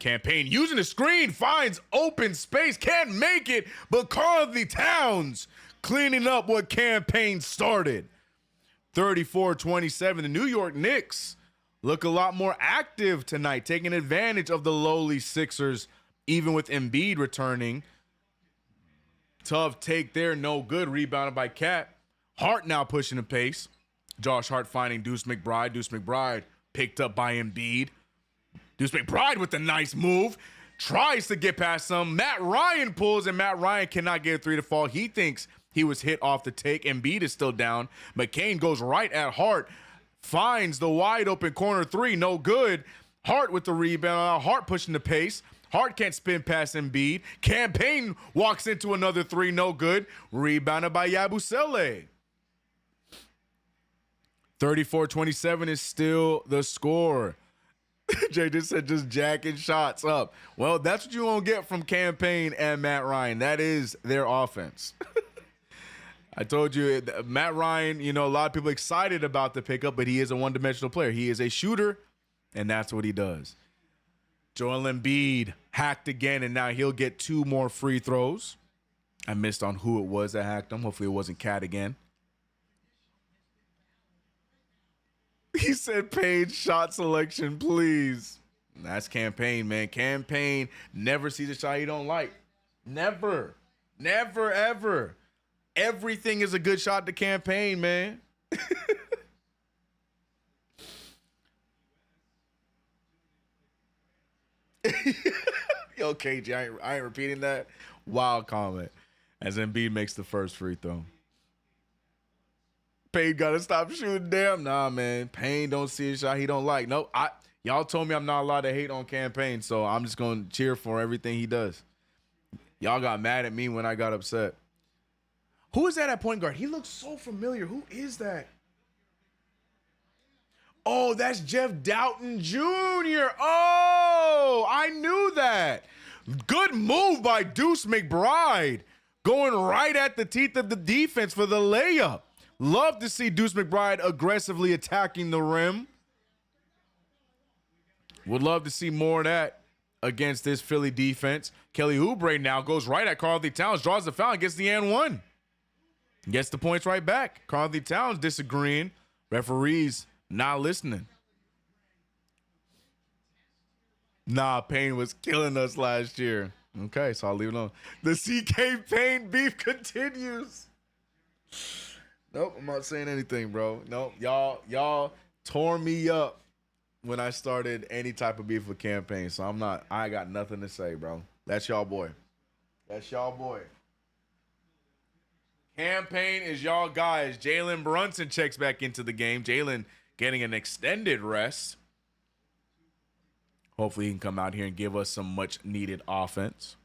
Campaign using the screen, finds open space, can't make it, but Karl-Anthony Towns cleaning up what Campaign started. 34-27. The New York Knicks look a lot more active tonight, taking advantage of the lowly Sixers, even with Embiid returning. Tough take there, no good. Rebounded by Cat. Hart now pushing the pace. Josh Hart finding Deuce McBride. Deuce McBride picked up by Embiid. Deuce McBride with a nice move. Tries to get past some. Matt Ryan pulls, and Matt Ryan cannot get a 3 to fall. He thinks he was hit off the take. Embiid is still down. McCain goes right at Hart. Finds the wide open corner 3. No good. Hart with the rebound. Hart pushing the pace. Hart can't spin past Embiid. Campaign walks into another 3. No good. Rebounded by Yabusele. 34-27 is still the score. Jay just said just jacking shots up. Well, that's what you won't get from Campaign and Matt Ryan. That is their offense. I told you, Matt Ryan, you know, a lot of people excited about the pickup, but he is a one-dimensional player. He is a shooter, and that's what he does. Joel Embiid hacked again, and now he'll get 2 more free throws. I missed on who it was that hacked him. Hopefully it wasn't Cat again. He said, Page, shot selection, please. That's Campaign, man. Campaign never sees a shot he don't like. Never. Never, ever. Everything is a good shot to Campaign, man. Yo, KJ, I ain't repeating that. Wild comment. As Embiid makes the first free throw. Payne gotta stop shooting. Damn, nah, man. Payne don't see a shot he don't like. Nope. Y'all told me I'm not allowed to hate on Campaign, so I'm just gonna cheer for everything he does. Y'all got mad at me when I got upset. Who is that at point guard? He looks so familiar. Who is that? Oh, that's Jeff Doughton Jr. Oh, I knew that. Good move by Deuce McBride. Going right at the teeth of the defense for the layup. Love to see Deuce McBride aggressively attacking the rim. Would love to see more of that against this Philly defense. Kelly Oubre now goes right at Karl-Anthony Towns, draws the foul, and gets the and one. Gets the points right back. Karl-Anthony Towns disagreeing. Referees not listening. Nah, Payne was killing us last year. Okay, so I'll leave it alone. The CK Payne beef continues. Nope, I'm not saying anything, bro. Nope, y'all tore me up when I started any type of beef with Campaign, so I got nothing to say, bro. That's y'all boy. That's y'all boy. Campaign is y'all guys. Jalen Brunson checks back into the game. Jalen getting an extended rest. Hopefully he can come out here and give us some much needed offense.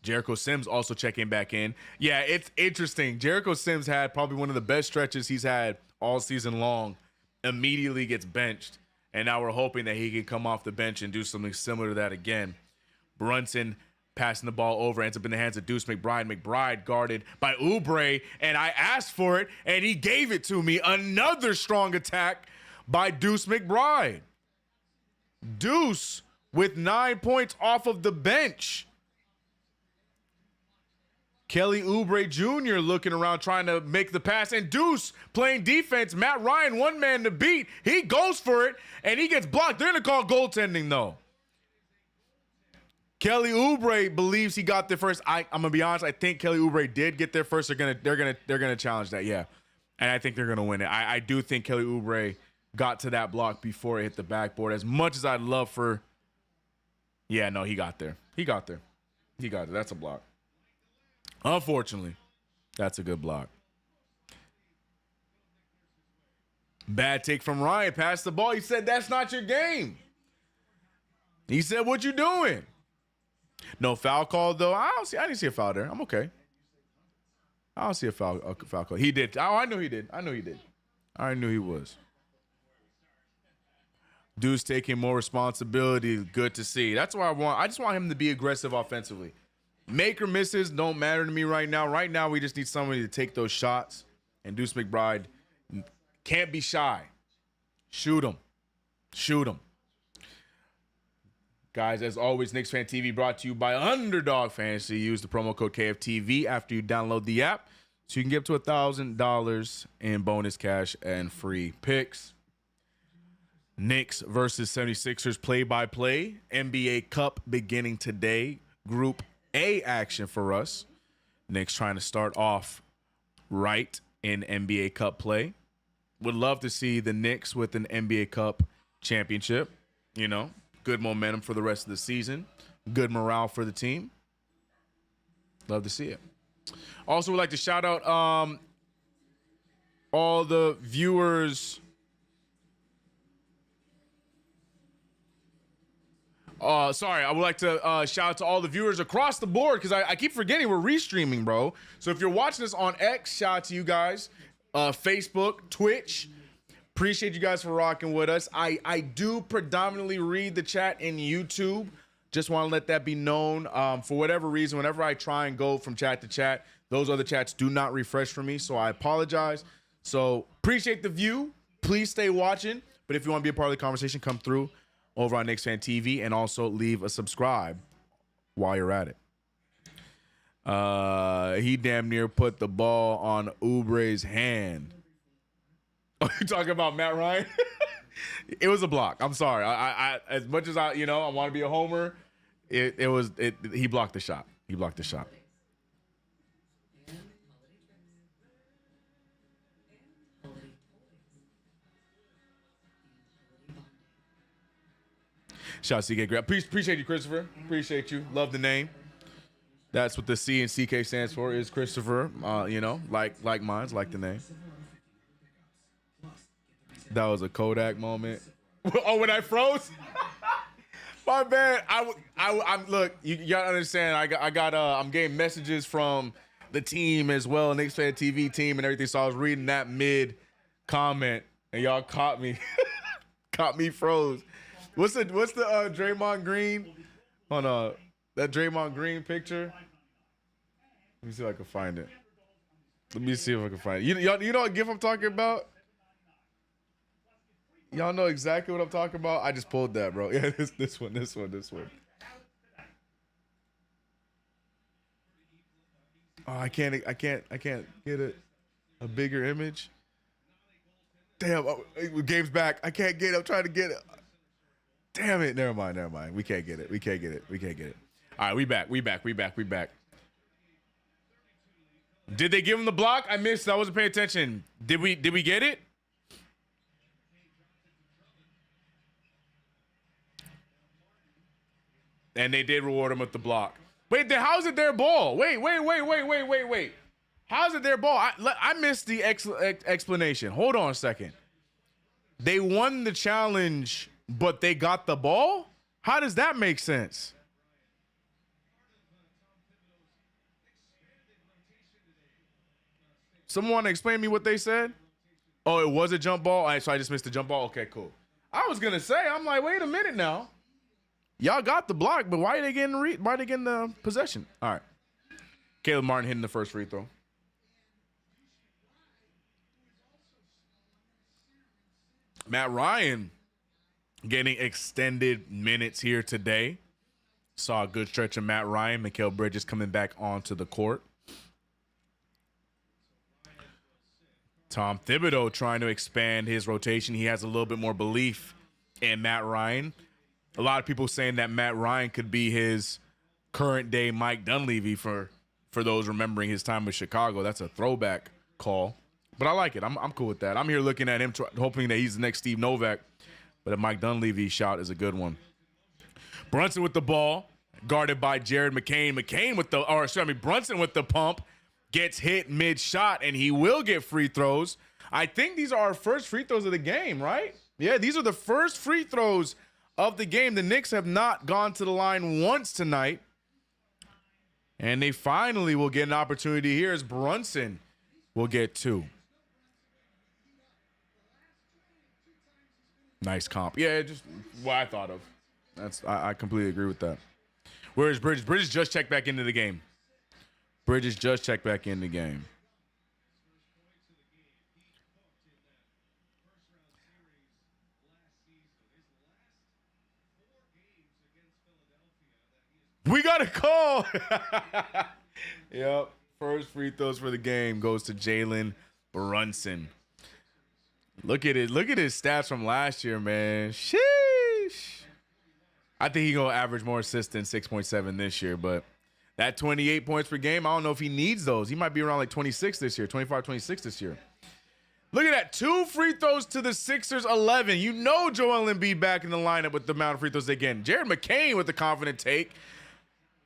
Jericho Sims also checking back in. Yeah, it's interesting. Jericho Sims had probably one of the best stretches he's had all season long. Immediately gets benched. And now we're hoping that he can come off the bench and do something similar to that again. Brunson passing the ball over, ends up in the hands of Deuce McBride. McBride guarded by Oubre, and I asked for it, and he gave it to me. Another strong attack by Deuce McBride. Deuce with 9 points off of the bench. Kelly Oubre Jr. looking around trying to make the pass, and Deuce playing defense. Matt Ryan, one man to beat. He goes for it, and he gets blocked. They're going to call goaltending, though. Kelly Oubre believes he got there first. I'm gonna be honest. I think Kelly Oubre did get there first. They're gonna challenge that, yeah, and I think they're gonna win it. I do think Kelly Oubre got to that block before it hit the backboard. As much as I'd love for, yeah, no, he got there. He got there. That's a block. Unfortunately, that's a good block. Bad take from Ryan. Passed the ball. He said, "That's not your game." He said, "What you doing?" No foul call though. I didn't see a foul there. I'm okay. I don't see a foul call. He did. Oh, I knew he did. I knew he was. Deuce taking more responsibility. Good to see. That's what I want. I just want him to be aggressive offensively. Make or misses don't matter to me right now. Right now, we just need somebody to take those shots. And Deuce McBride can't be shy. Shoot him. Guys, as always, KnicksFanTV brought to you by Underdog Fantasy. Use the promo code KFTV after you download the app so you can get up to $1,000 in bonus cash and free picks. Knicks versus 76ers play-by-play. NBA Cup beginning today. Group A action for us. Knicks trying to start off right in NBA Cup play. Would love to see the Knicks with an NBA Cup championship, you know. Good momentum for the rest of the season. Good morale for the team. Love to see it. Also, would like to shout out all the viewers. I would like to shout out to all the viewers across the board because I keep forgetting we're restreaming, bro. So if you're watching this on X, shout out to you guys. Facebook, Twitch, Appreciate you guys for rocking with us. I do predominantly read the chat in YouTube. Just want to let that be known. For whatever reason, whenever I try and go from chat to chat, those other chats do not refresh for me, so I apologize. So appreciate the view. Please stay watching. But if you want to be a part of the conversation, come through over on KnicksFanTV and also leave a subscribe while you're at it. He damn near put the ball on Oubre's hand. Oh, you talking about Matt Ryan? It was a block. I'm sorry. I as much as I want to be a homer, he blocked the shot. He blocked the shot. Shout out to CK Grab. Appreciate you, Christopher. Appreciate you. Love the name. That's what the C and CK stands for, is Christopher. Like mine's, like the name. That was a Kodak moment. Oh, when I froze? My bad. I'm look, you gotta understand, I'm getting messages from the team as well, KnicksFanTV team and everything. So I was reading that mid comment and y'all caught me. Caught me froze. What's the Draymond Green on that Draymond Green picture? Let me see if I can find it. Let me see if I can find it. You know what GIF I'm talking about? Y'all know exactly what I'm talking about. I just pulled that, bro. Yeah, this one. Oh, I can't get a bigger image. Damn, game's back. I can't get it. I'm trying to get it. Damn it. Never mind. We can't get it. All right, we back. Did they give him the block? I missed. I wasn't paying attention. Did we get it? And they did reward him with the block. Wait, how's it their ball? Wait. How's it their ball? I missed the explanation. Hold on a second. They won the challenge, but they got the ball? How does that make sense? Someone want to explain to me what they said? Oh, it was a jump ball? All right, so I just missed the jump ball? Okay, cool. I was going to say, I'm like, wait a minute now. Y'all got the block, but why are they getting the possession? All right. Caleb Martin hitting the first free throw. Matt Ryan getting extended minutes here today. Saw a good stretch of Matt Ryan. Mikal Bridges coming back onto the court. Tom Thibodeau trying to expand his rotation. He has a little bit more belief in Matt Ryan. A lot of people saying that Matt Ryan could be his current day Mike Dunleavy for those remembering his time with Chicago. That's a throwback call, but I like it. I'm cool with that. I'm here looking at him, hoping that he's the next Steve Novak, but a Mike Dunleavy shot is a good one. Brunson with the ball, guarded by Jared McCain. Brunson with the pump, gets hit mid-shot, and he will get free throws. I think these are our first free throws of the game, right? Yeah, these are the first free throws of the game. The Knicks have not gone to the line once tonight. And they finally will get an opportunity here as Brunson will get two. Nice comp. Yeah, just what I thought of. I completely agree with that. Where is Bridges? Bridges just checked back into the game. We got a call. Yep. First free throws for the game goes to Jalen Brunson. Look at it. Look at his stats from last year, man. Sheesh. I think he's going to average more assists than 6.7 this year, but that 28 points per game, I don't know if he needs those. He might be around like 26 this year, 25, 26 this year. Look at that. 2 free throws to the Sixers, 11. You know Joel Embiid back in the lineup with the amount of free throws again. Jared McCain with the confident take.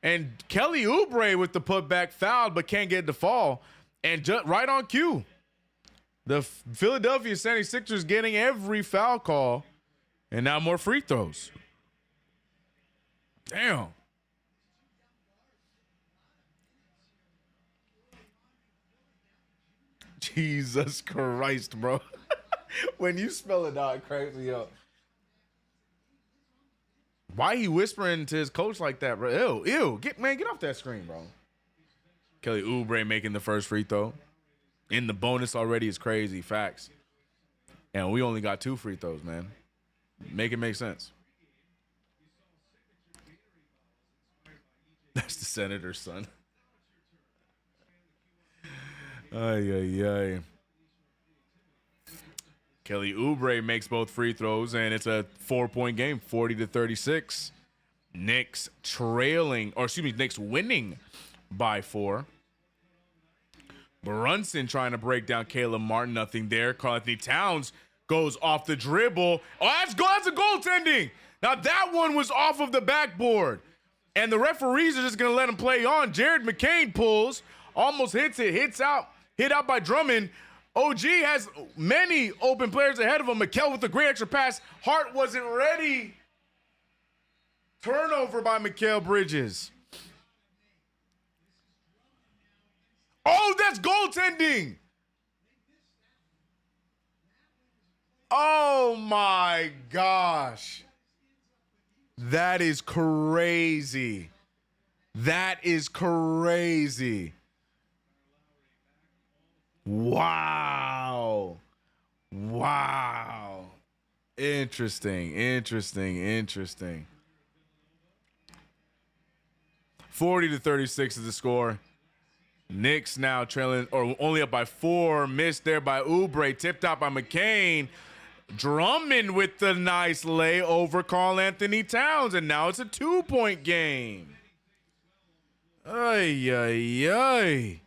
And Kelly Oubre with the putback, fouled but can't get the fall. And just right on cue. The Philadelphia 76ers getting every foul call. And now more free throws. Damn. Jesus Christ, bro. When you spell it out, it cracks me up. Why he whispering to his coach like that, bro? Ew. Get off that screen, bro. Kelly Oubre making the first free throw. In the bonus already is crazy. Facts. And we only got 2 free throws, man. Make it make sense. That's the senator's son. Ay. Kelly Oubre makes both free throws, and it's a 4-point game, 40-36. Knicks Knicks winning by 4. Brunson trying to break down Caleb Martin, nothing there. Karl-Anthony Towns goes off the dribble. Oh, that's a goaltending. Now that one was off of the backboard, and the referees are just going to let him play on. Jared McCain pulls, almost hit out by Drummond. OG has many open players ahead of him. Mikal with a great extra pass. Hart wasn't ready. Turnover by Mikal Bridges. Oh, that's goaltending. Oh my gosh. That is crazy. That is crazy. Wow. Interesting. 40-36 is the score. Knicks now trailing, or only up by 4. Missed there by Oubre. Tipped out by McCain. Drummond with the nice lay over Karl-Anthony Towns. And now it's a 2-point game. Ay.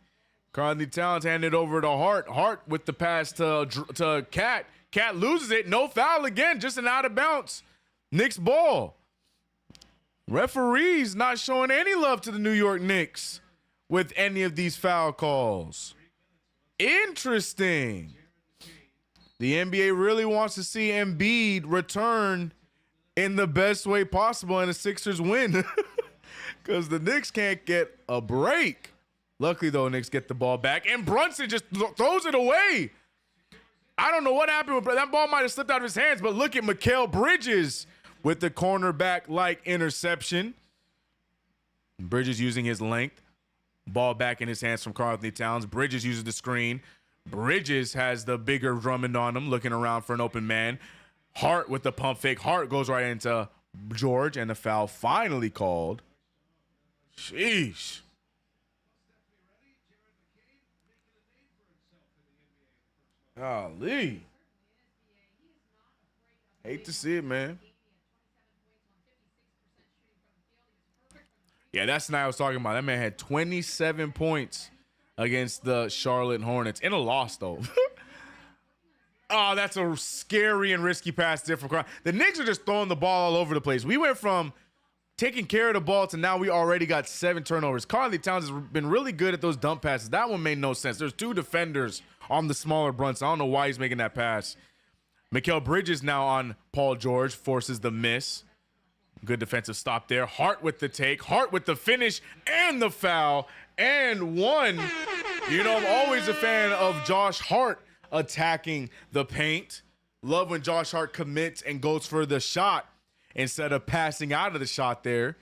Karl-Anthony Towns handed over to Hart. Hart with the pass to Cat. Cat loses it. No foul again. Just an out of bounds. Knicks ball. Referees not showing any love to the New York Knicks with any of these foul calls. Interesting. The NBA really wants to see Embiid return in the best way possible and the Sixers win because the Knicks can't get a break. Luckily, though, Knicks get the ball back, and Brunson just throws it away. I don't know what happened with that ball. Might have slipped out of his hands, but look at Mikal Bridges with the cornerback-like interception. Bridges using his length. Ball back in his hands from Karl-Anthony Towns. Bridges uses the screen. Bridges has the bigger Drummond on him, looking around for an open man. Hart with the pump fake. Hart goes right into George, and the foul finally called. Sheesh. Golly. Hate to see it, man. Yeah, that's the night I was talking about. That man had 27 points against the Charlotte Hornets in a loss, though. Oh, that's a scary and risky pass there from Karl. The Knicks are just throwing the ball all over the place. We went from taking care of the ball to now we already got 7 turnovers. Karl-Anthony Towns has been really good at those dump passes. That one made no sense. There's 2 defenders on the smaller Brunson. I don't know why he's making that pass. Mikal Bridges now on Paul George, forces the miss. Good defensive stop there. Hart with the take. Hart with the finish and the foul. And one. You know, I'm always a fan of Josh Hart attacking the paint. Love when Josh Hart commits and goes for the shot instead of passing out of the shot there.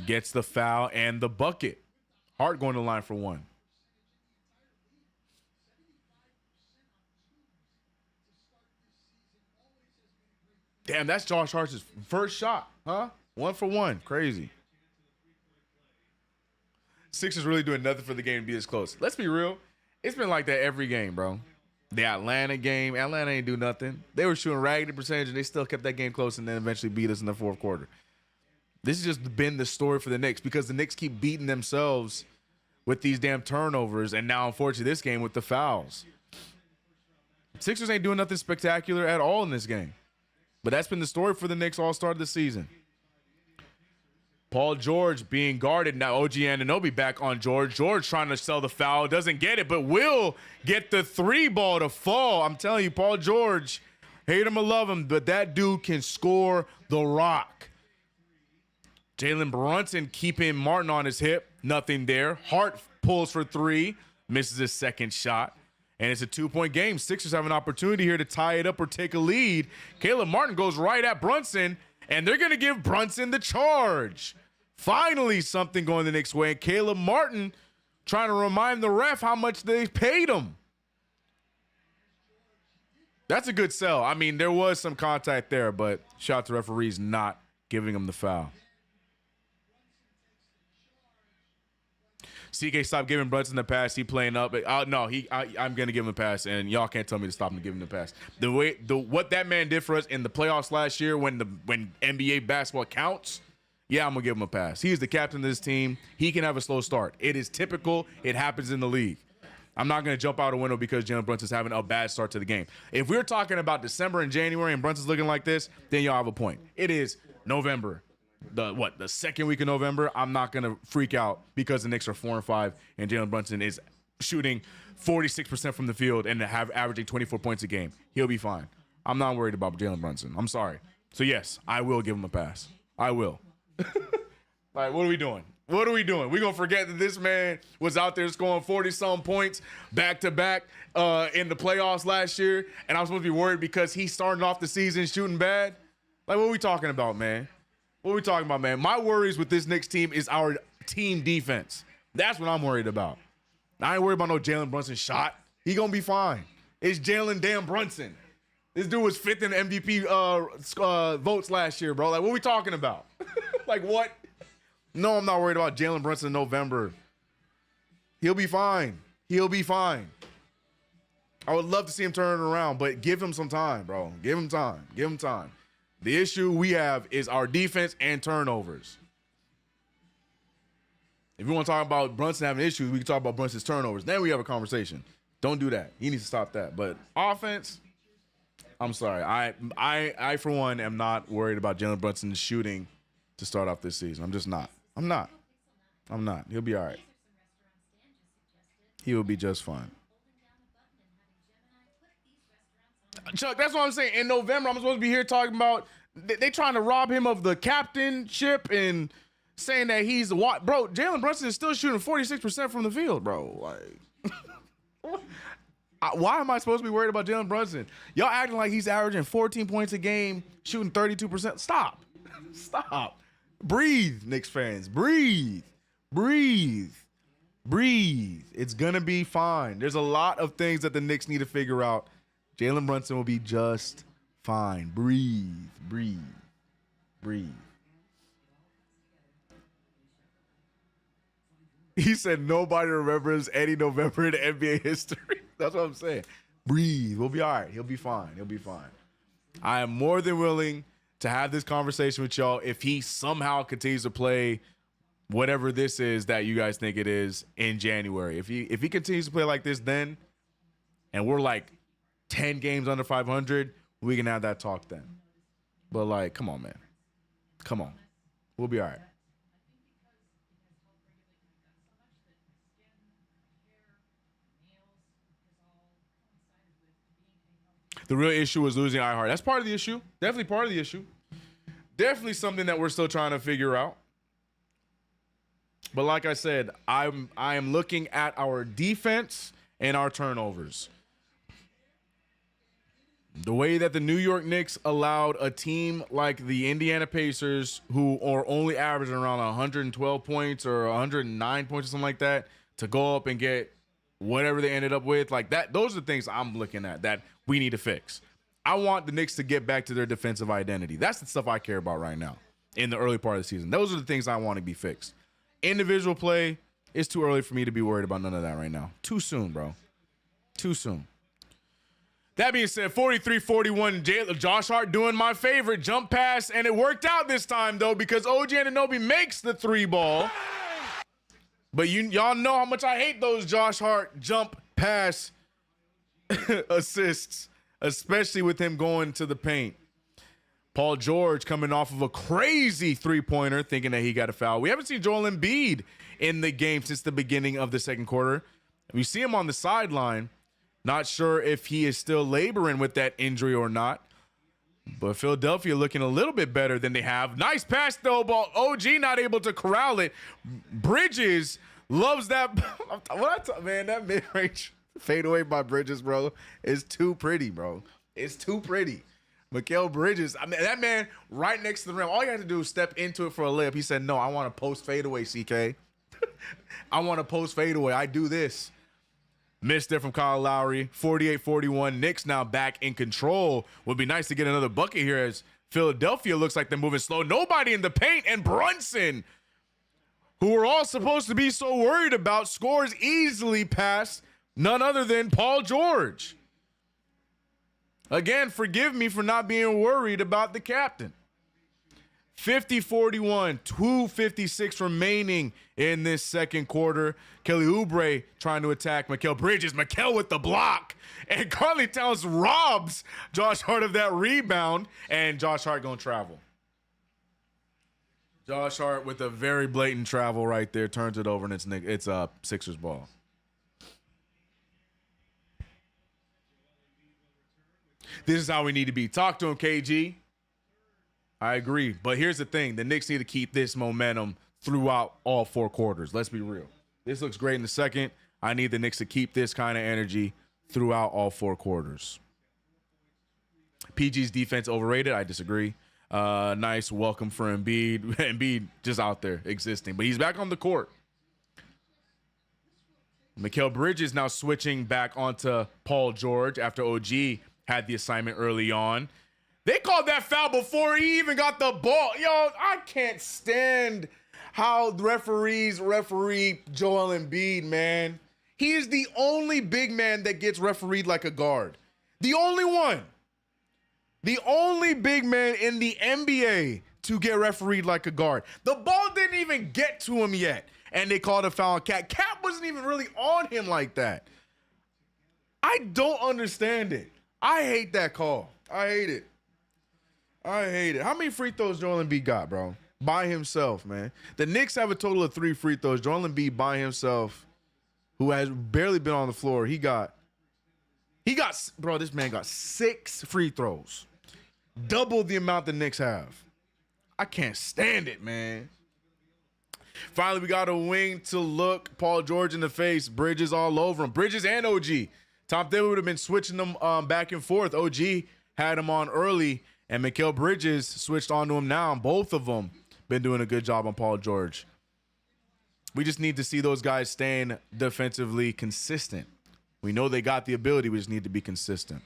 Gets the foul and the bucket. Hart going to the line for 1. Damn, that's Josh Hart's first shot, huh? 1 for 1. Crazy. Sixers really doing nothing for the game to be this close. Let's be real. It's been like that every game, bro. The Atlanta game, Atlanta ain't do nothing. They were shooting raggedy percentage, and they still kept that game close and then eventually beat us in the 4th quarter. This has just been the story for the Knicks because the Knicks keep beating themselves with these damn turnovers, and now, unfortunately, this game with the fouls. Sixers ain't doing nothing spectacular at all in this game. But that's been the story for the Knicks all start of the season. Paul George being guarded. Now OG Anunoby back on George. George trying to sell the foul. Doesn't get it, but will get the 3 ball to fall. I'm telling you, Paul George, hate him or love him, but that dude can score the rock. Jalen Brunson keeping Martin on his hip. Nothing there. Hart pulls for 3. Misses his second shot. And it's a 2-point game. Sixers have an opportunity here to tie it up or take a lead. Caleb Martin goes right at Brunson, and they're going to give Brunson the charge. Finally, something going the Knicks' way. And Caleb Martin trying to remind the ref how much they paid him. That's a good sell. I mean, there was some contact there, but shout out to referees not giving him the foul. CK, stop giving Brunson the pass. He playing up. No, I'm gonna give him a pass, and y'all can't tell me to stop him giving him the pass. What that man did for us in the playoffs last year, when NBA basketball counts, yeah, I'm gonna give him a pass. He is the captain of this team. He can have a slow start. It is typical. It happens in the league. I'm not gonna jump out a window because Jalen Brunson's having a bad start to the game. If we're talking about December and January and Brunson's looking like this, then y'all have a point. It is November. The second week of November, I'm not going to freak out because the Knicks are 4-5 and Jalen Brunson is shooting 46% from the field and averaging 24 points a game. He'll be fine. I'm not worried about Jalen Brunson. I'm sorry. So, yes, I will give him a pass. I will. All right, what are we doing? What are we doing? We're going to forget that this man was out there scoring 40-some points back-to-back in the playoffs last year, and I'm supposed to be worried because he started off the season shooting bad? Like, what are we talking about, man? What are we talking about, man? My worries with this Knicks team is our team defense. That's what I'm worried about. I ain't worried about no Jalen Brunson shot. He gonna be fine. It's Jalen damn Brunson. This dude was 5th in the MVP votes last year, bro. Like, what are we talking about? Like, what? No, I'm not worried about Jalen Brunson in November. He'll be fine. He'll be fine. I would love to see him turn it around, but give him some time, bro. Give him time. Give him time. The issue we have is our defense and turnovers. If you want to talk about Brunson having issues, we can talk about Brunson's turnovers. Then we have a conversation. Don't do that. He needs to stop that. But offense, I'm sorry. I for one, am not worried about Jalen Brunson shooting to start off this season. I'm just not. I'm not. He'll be all right. He will be just fine. Chuck, that's what I'm saying. In November, I'm supposed to be here talking about they trying to rob him of the captainship and saying that he's the what, bro. Jalen Brunson is still shooting 46% from the field, bro. Like, why am I supposed to be worried about Jalen Brunson? Y'all acting like he's averaging 14 points a game, shooting 32%. Stop. Breathe, Knicks fans. Breathe. It's gonna be fine. There's a lot of things that the Knicks need to figure out. Jalen Brunson will be just fine. Breathe. He said nobody remembers any November in NBA history. That's what I'm saying. Breathe. We'll be all right. He'll be fine. I am more than willing to have this conversation with y'all if he somehow continues to play whatever this is that you guys think it is in January. If he continues to play like this then, and we're like 10 games under 500, we can have that talk then. But, like, come on, man. Come on. We'll be all right. The real issue is losing iHeart. That's part of the issue. Definitely part of the issue. Definitely something that we're still trying to figure out. But like I said, I am looking at our defense and our turnovers. The way that the New York Knicks allowed a team like the Indiana Pacers, who are only averaging around 112 points or 109 points or something like that, to go up and get whatever they ended up with, like that. Those are the things I'm looking at that we need to fix. I want the Knicks to get back to their defensive identity. That's the stuff I care about right now in the early part of the season. Those are the things I want to be fixed. Individual play, it's too early for me to be worried about none of that right now. Too soon, bro. Too soon. That being said, 43-41, Josh Hart doing my favorite jump pass, and it worked out this time, though, because OG Anunoby makes the 3-ball. But y'all know how much I hate those Josh Hart jump pass assists, especially with him going to the paint. Paul George coming off of a crazy three-pointer, thinking that he got a foul. We haven't seen Joel Embiid in the game since the beginning of the second quarter. We see him on the sideline. Not sure if he is still laboring with that injury or not. But Philadelphia looking a little bit better than they have. Nice pass, though, but OG not able to corral it. Bridges loves that. Man, that mid-range. Fadeaway by Bridges, bro, is too pretty, bro. It's too pretty. Mikal Bridges, I mean, that man right next to the rim. All you have to do is step into it for a layup. He said, no, I want to post fadeaway, CK. I want to post fadeaway. I do this. Missed it from Kyle Lowry. 48-41. Knicks now back in control. Would be nice to get another bucket here as Philadelphia looks like they're moving slow. Nobody in the paint, and Brunson, who we're all supposed to be so worried about, scores easily past none other than Paul George. Again, forgive me for not being worried about the captain. 50-41, 2:56 remaining in this second quarter. Kelly Oubre trying to attack Mikal Bridges. Mikal with the block. And Karl Towns robs Josh Hart of that rebound. And Josh Hart going to travel. Josh Hart with a very blatant travel right there. Turns it over, and it's Sixers ball. This is how we need to be. Talk to him, KG. I agree. But here's the thing. The Knicks need to keep this momentum throughout all four quarters. Let's be real. This looks great in the second. I need the Knicks to keep this kind of energy throughout all four quarters. PG's defense overrated. I disagree. Nice welcome for Embiid. Embiid just out there existing. But he's back on the court. Mikal Bridges now switching back onto Paul George after OG had the assignment early on. They called that foul before he even got the ball. Yo, I can't stand how the referees referee Joel Embiid, man. He is the only big man that gets refereed like a guard. The only one. The only big man in the NBA to get refereed like a guard. The ball didn't even get to him yet, and they called a foul on Cat. Cat wasn't even really on him like that. I don't understand it. I hate that call. I hate it. I hate it. How many free throws Joel Embiid got, bro? By himself, man. The Knicks have a total of 3 free throws. Joel Embiid by himself, who has barely been on the floor, he got, bro, this man got 6 free throws. Double the amount the Knicks have. I can't stand it, man. Finally, we got a wing to look Paul George in the face. Bridges all over him. Bridges and OG. Tom Thibodeau would have been switching them back and forth. OG had him on early, and Mikal Bridges switched onto him now. Both of them been doing a good job on Paul George. We just need to see those guys staying defensively consistent. We know they got the ability. We just need to be consistent.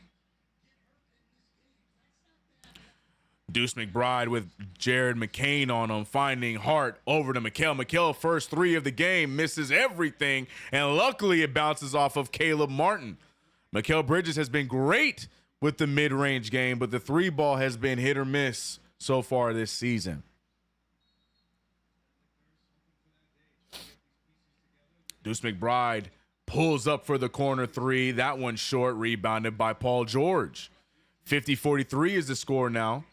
Deuce McBride with Jared McCain on him, finding Hart over to Mikal. Mikal, first 3 of the game, misses everything, and luckily it bounces off of Caleb Martin. Mikal Bridges has been great with the mid-range game, but the 3 ball has been hit or miss so far this season. Deuce McBride pulls up for the corner 3. That one short, rebounded by Paul George. 50-43 is the score now.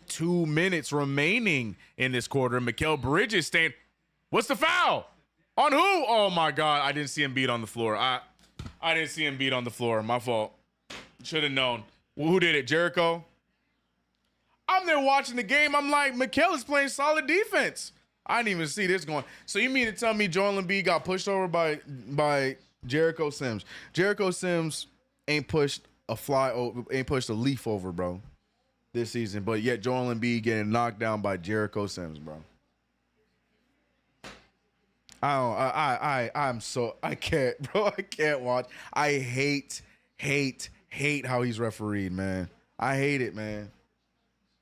2 minutes remaining in this quarter. Mikal Bridges staying. What's the foul? On who? Oh my God. I didn't see him beat on the floor. I didn't see him beat on the floor. My fault. Should have known. Who did it? Jericho? I'm there watching the game. I'm like, Mikal is playing solid defense. I didn't even see this going. So you mean to tell me Joel Embiid got pushed over by Jericho Sims? Jericho Sims ain't pushed a leaf over, bro, this season. But yet Joel Embiid getting knocked down by Jericho Sims, bro. I can't, bro. I can't watch. I hate how he's refereed, man. I hate it, man.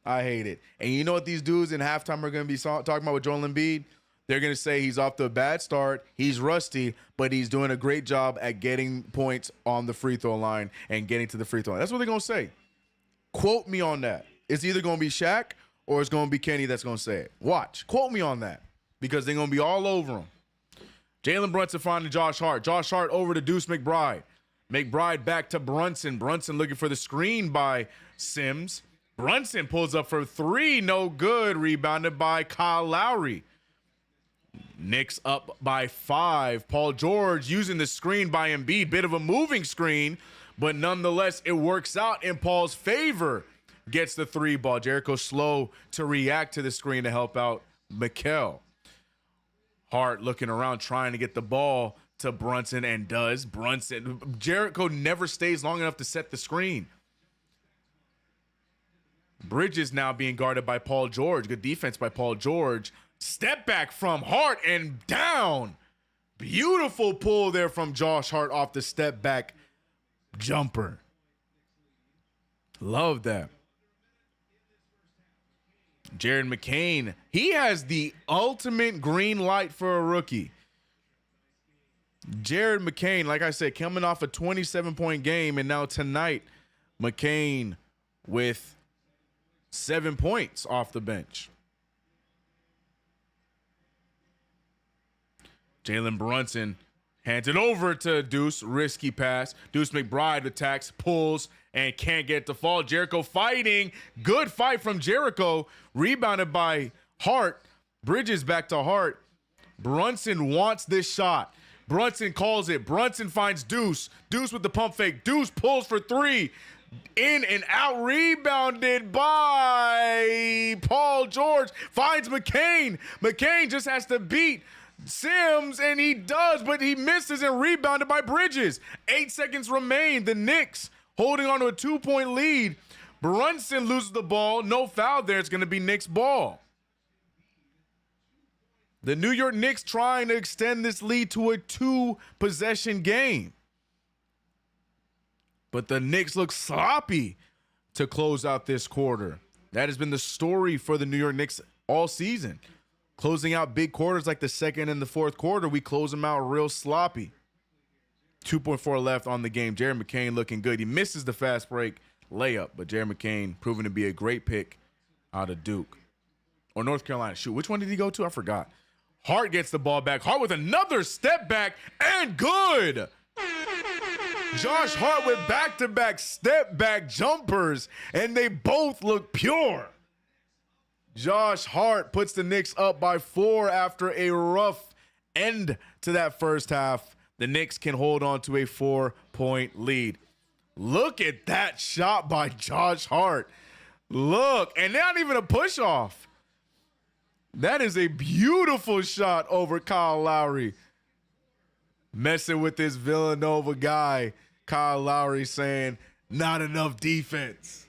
I hate it. And you know what these dudes in halftime are going to be talking about with Joel Embiid? They're going to say he's off to a bad start, he's rusty, but he's doing a great job at getting points on the free throw line and getting to the free throw line. That's what they're going to say. Quote me on that. It's either going to be Shaq or it's going to be Kenny that's going to say it. Watch. Quote me on that because they're going to be all over him. Jalen Brunson finding Josh Hart. Josh Hart over to Deuce McBride. McBride back to Brunson. Brunson looking for the screen by Sims. Brunson pulls up for 3. No good. Rebounded by Kyle Lowry. Knicks up by 5. Paul George using the screen by Embiid. Bit of a moving screen, but nonetheless, it works out in Paul's favor. Gets the 3 ball. Jericho slow to react to the screen to help out Mikal. Hart looking around, trying to get the ball to Brunson and does. Jericho never stays long enough to set the screen. Bridges now being guarded by Paul George. Good defense by Paul George. Step back from Hart and down. Beautiful pull there from Josh Hart off the step back jumper. Love that. Jared McCain, he has the ultimate green light for a rookie. Jared McCain, like I said, coming off a 27-point game, and now tonight, McCain with 7 points off the bench. Jalen Brunson hands it over to Deuce. Risky pass. Deuce McBride attacks, pulls, and can't get the fall. Jericho fighting. Good fight from Jericho. Rebounded by Hart. Bridges back to Hart. Brunson wants this shot. Brunson calls it. Brunson finds Deuce. Deuce with the pump fake. Deuce pulls for three. In and out, rebounded by Paul George. Finds McCain. McCain just has to beat Sims, and he does, but he misses and rebounded by Bridges. 8 seconds remain. The Knicks holding on to a 2-point lead. Brunson loses the ball. No foul there. It's going to be Knicks ball. The New York Knicks trying to extend this lead to a 2-possession game. But the Knicks look sloppy to close out this quarter. That has been the story for the New York Knicks all season. Closing out big quarters like the second and the fourth quarter, we close them out real sloppy. 2.4 left on the game. Jared McCain looking good. He misses the fast break layup, but Jared McCain proving to be a great pick out of Duke. Or North Carolina. Shoot, which one did he go to? I forgot. Hart gets the ball back. Hart with another step back and good. Josh Hart with back-to-back step back jumpers, and they both look pure. Josh Hart puts the Knicks up by 4 after a rough end to that first half. The Knicks can hold on to a 4-point lead. Look at that shot by Josh Hart. Look, and not even a push-off. That is a beautiful shot over Kyle Lowry. Messing with this Villanova guy, Kyle Lowry saying, not enough defense.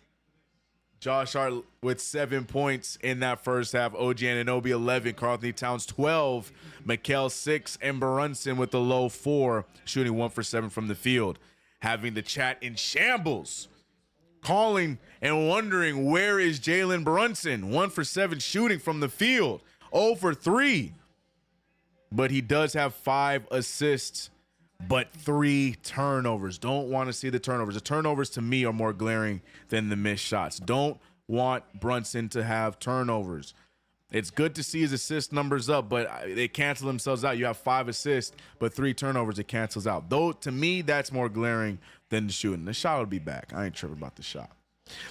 Josh Hart with 7 points in that first half. OG Anunoby 11, Karl-Anthony Towns 12, Mikal 6, and Brunson with the low 4, shooting 1 for 7 from the field. Having the chat in shambles, calling and wondering where is Jalen Brunson. 1 for 7 shooting from the field, 0 for 3. But he does have 5 assists, but 3 turnovers. Don't want to see the turnovers. The turnovers to me are more glaring than the missed shots. Don't want Brunson to have turnovers. It's good to see his assist numbers up, but they cancel themselves out. You have 5 assists, but 3 turnovers, it cancels out. Though, to me, that's more glaring than the shooting. The shot will be back. I ain't tripping about the shot.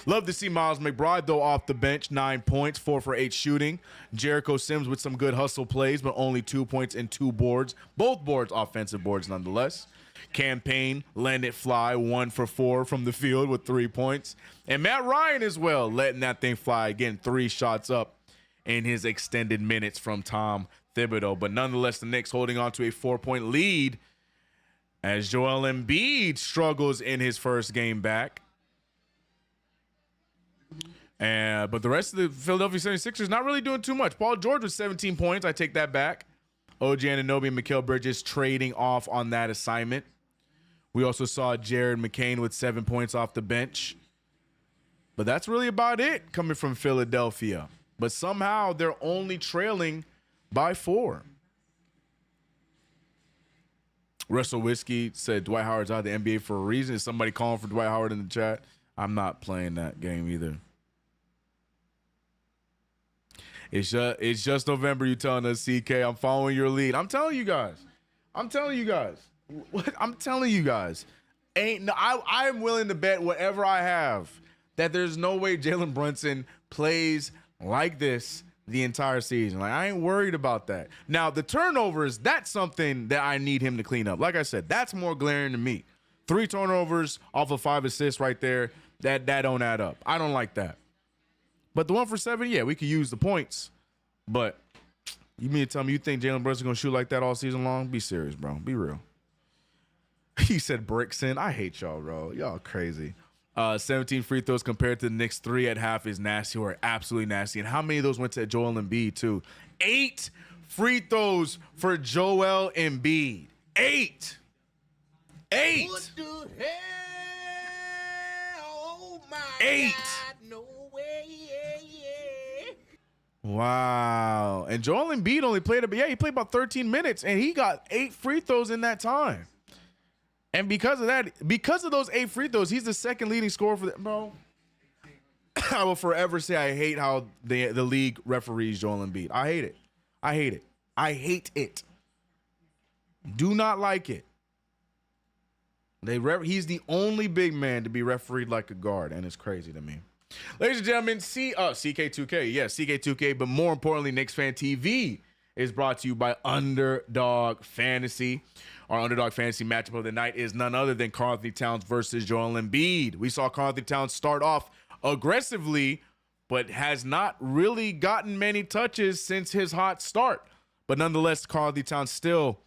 Love to see Miles McBride, though, off the bench. 9 points, 4 for 8 shooting. Jericho Sims with some good hustle plays, but only 2 points and 2 boards. Both boards offensive boards nonetheless. Campaign, let it fly, 1 for 4 from the field with 3 points. And Matt Ryan as well, letting that thing fly. Again, 3 shots up in his extended minutes from Tom Thibodeau. But nonetheless, the Knicks holding on to a 4-point lead as Joel Embiid struggles in his first game back. But the rest of the Philadelphia 76ers not really doing too much. Paul George with 17 points. I take that back. OG Anunoby and Mikal Bridges trading off on that assignment. We also saw Jared McCain with 7 points off the bench. But that's really about it coming from Philadelphia. But somehow they're only trailing by 4. Russell Whiskey said Dwight Howard's out of the NBA for a reason. Is somebody calling for Dwight Howard in the chat? I'm not playing that game either. It's just November. You telling us, CK? I'm following your lead. I'm telling you guys. I'm telling you guys. I'm willing to bet whatever I have that there's no way Jalen Brunson plays like this the entire season. Like, I ain't worried about that. Now, the turnovers, that's something that I need him to clean up. Like I said, that's more glaring to me. 3 turnovers off of 5 assists right there. That don't add up. I don't like that. But the 1 for 7, yeah, we could use the points. But you mean to tell me you think Jalen Brunson going to shoot like that all season long? Be serious, bro. Be real. He said Brickson. I hate y'all, bro. Y'all crazy. 17 free throws compared to the Knicks 3 at half is nasty, or absolutely nasty. And how many of those went to Joel Embiid, too? 8 free throws for Joel Embiid. 8. What the hell? Oh my 8. God, no way. Yeah. Wow. And Joel Embiid only played he played about 13 minutes, and he got 8 free throws in that time. And because of those 8 free throws, he's the second leading scorer for the bro. I will forever say I hate how the league referees Joel Embiid. I hate it. I hate it. I hate it. Do not like it. He's the only big man to be refereed like a guard, and it's crazy to me. Ladies and gentlemen, CK2K. Yes, CK2K, but more importantly, KnicksFanTV is brought to you by Underdog Fantasy. Our Underdog Fantasy matchup of the night is none other than Karl-Anthony Towns versus Joel Embiid. We saw Karl-Anthony Towns start off aggressively, but has not really gotten many touches since his hot start. But nonetheless, Karl-Anthony Towns still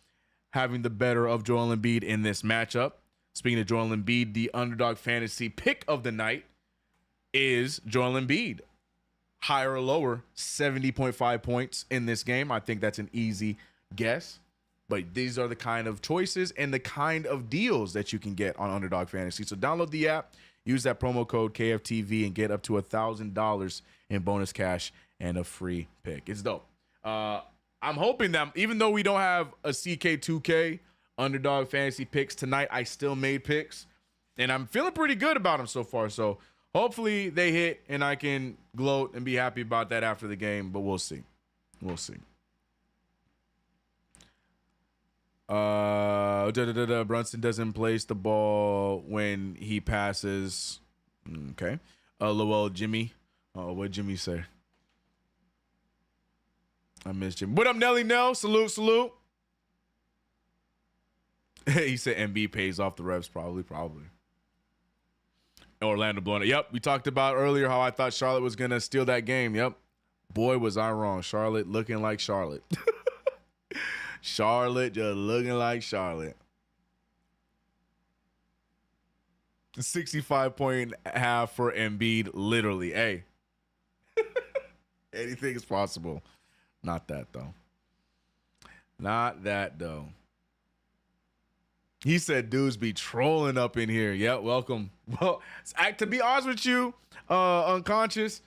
having the better of Joel Embiid in this matchup. Speaking of Joel Embiid, the Underdog Fantasy pick of the night is Joel Embiid. Higher or lower, 70.5 points in this game. I think that's an easy guess. But these are the kind of choices and the kind of deals that you can get on Underdog Fantasy. So download the app, use that promo code KFTV, and get up to $1,000 in bonus cash and a free pick. It's dope. I'm hoping that even though we don't have a CK2K Underdog Fantasy picks tonight, I still made picks. And I'm feeling pretty good about them so far. So hopefully they hit and I can gloat and be happy about that after the game. But we'll see. We'll see. Brunson doesn't place the ball when he passes. Okay. Lowell, Jimmy. What'd Jimmy say? I missed Jimmy. What up, Nelly Nell? Salute, salute. He said MB pays off the refs. Probably. Orlando blowing it. Yep. We talked about earlier how I thought Charlotte was going to steal that game. Yep. Boy, was I wrong. Charlotte looking like Charlotte. Charlotte just looking like Charlotte. 65-point half for Embiid. Literally. Hey. Anything is possible. Not that, though. Not that, though. He said dudes be trolling up in here. Yeah, welcome. Well, to be honest with you, unconscious,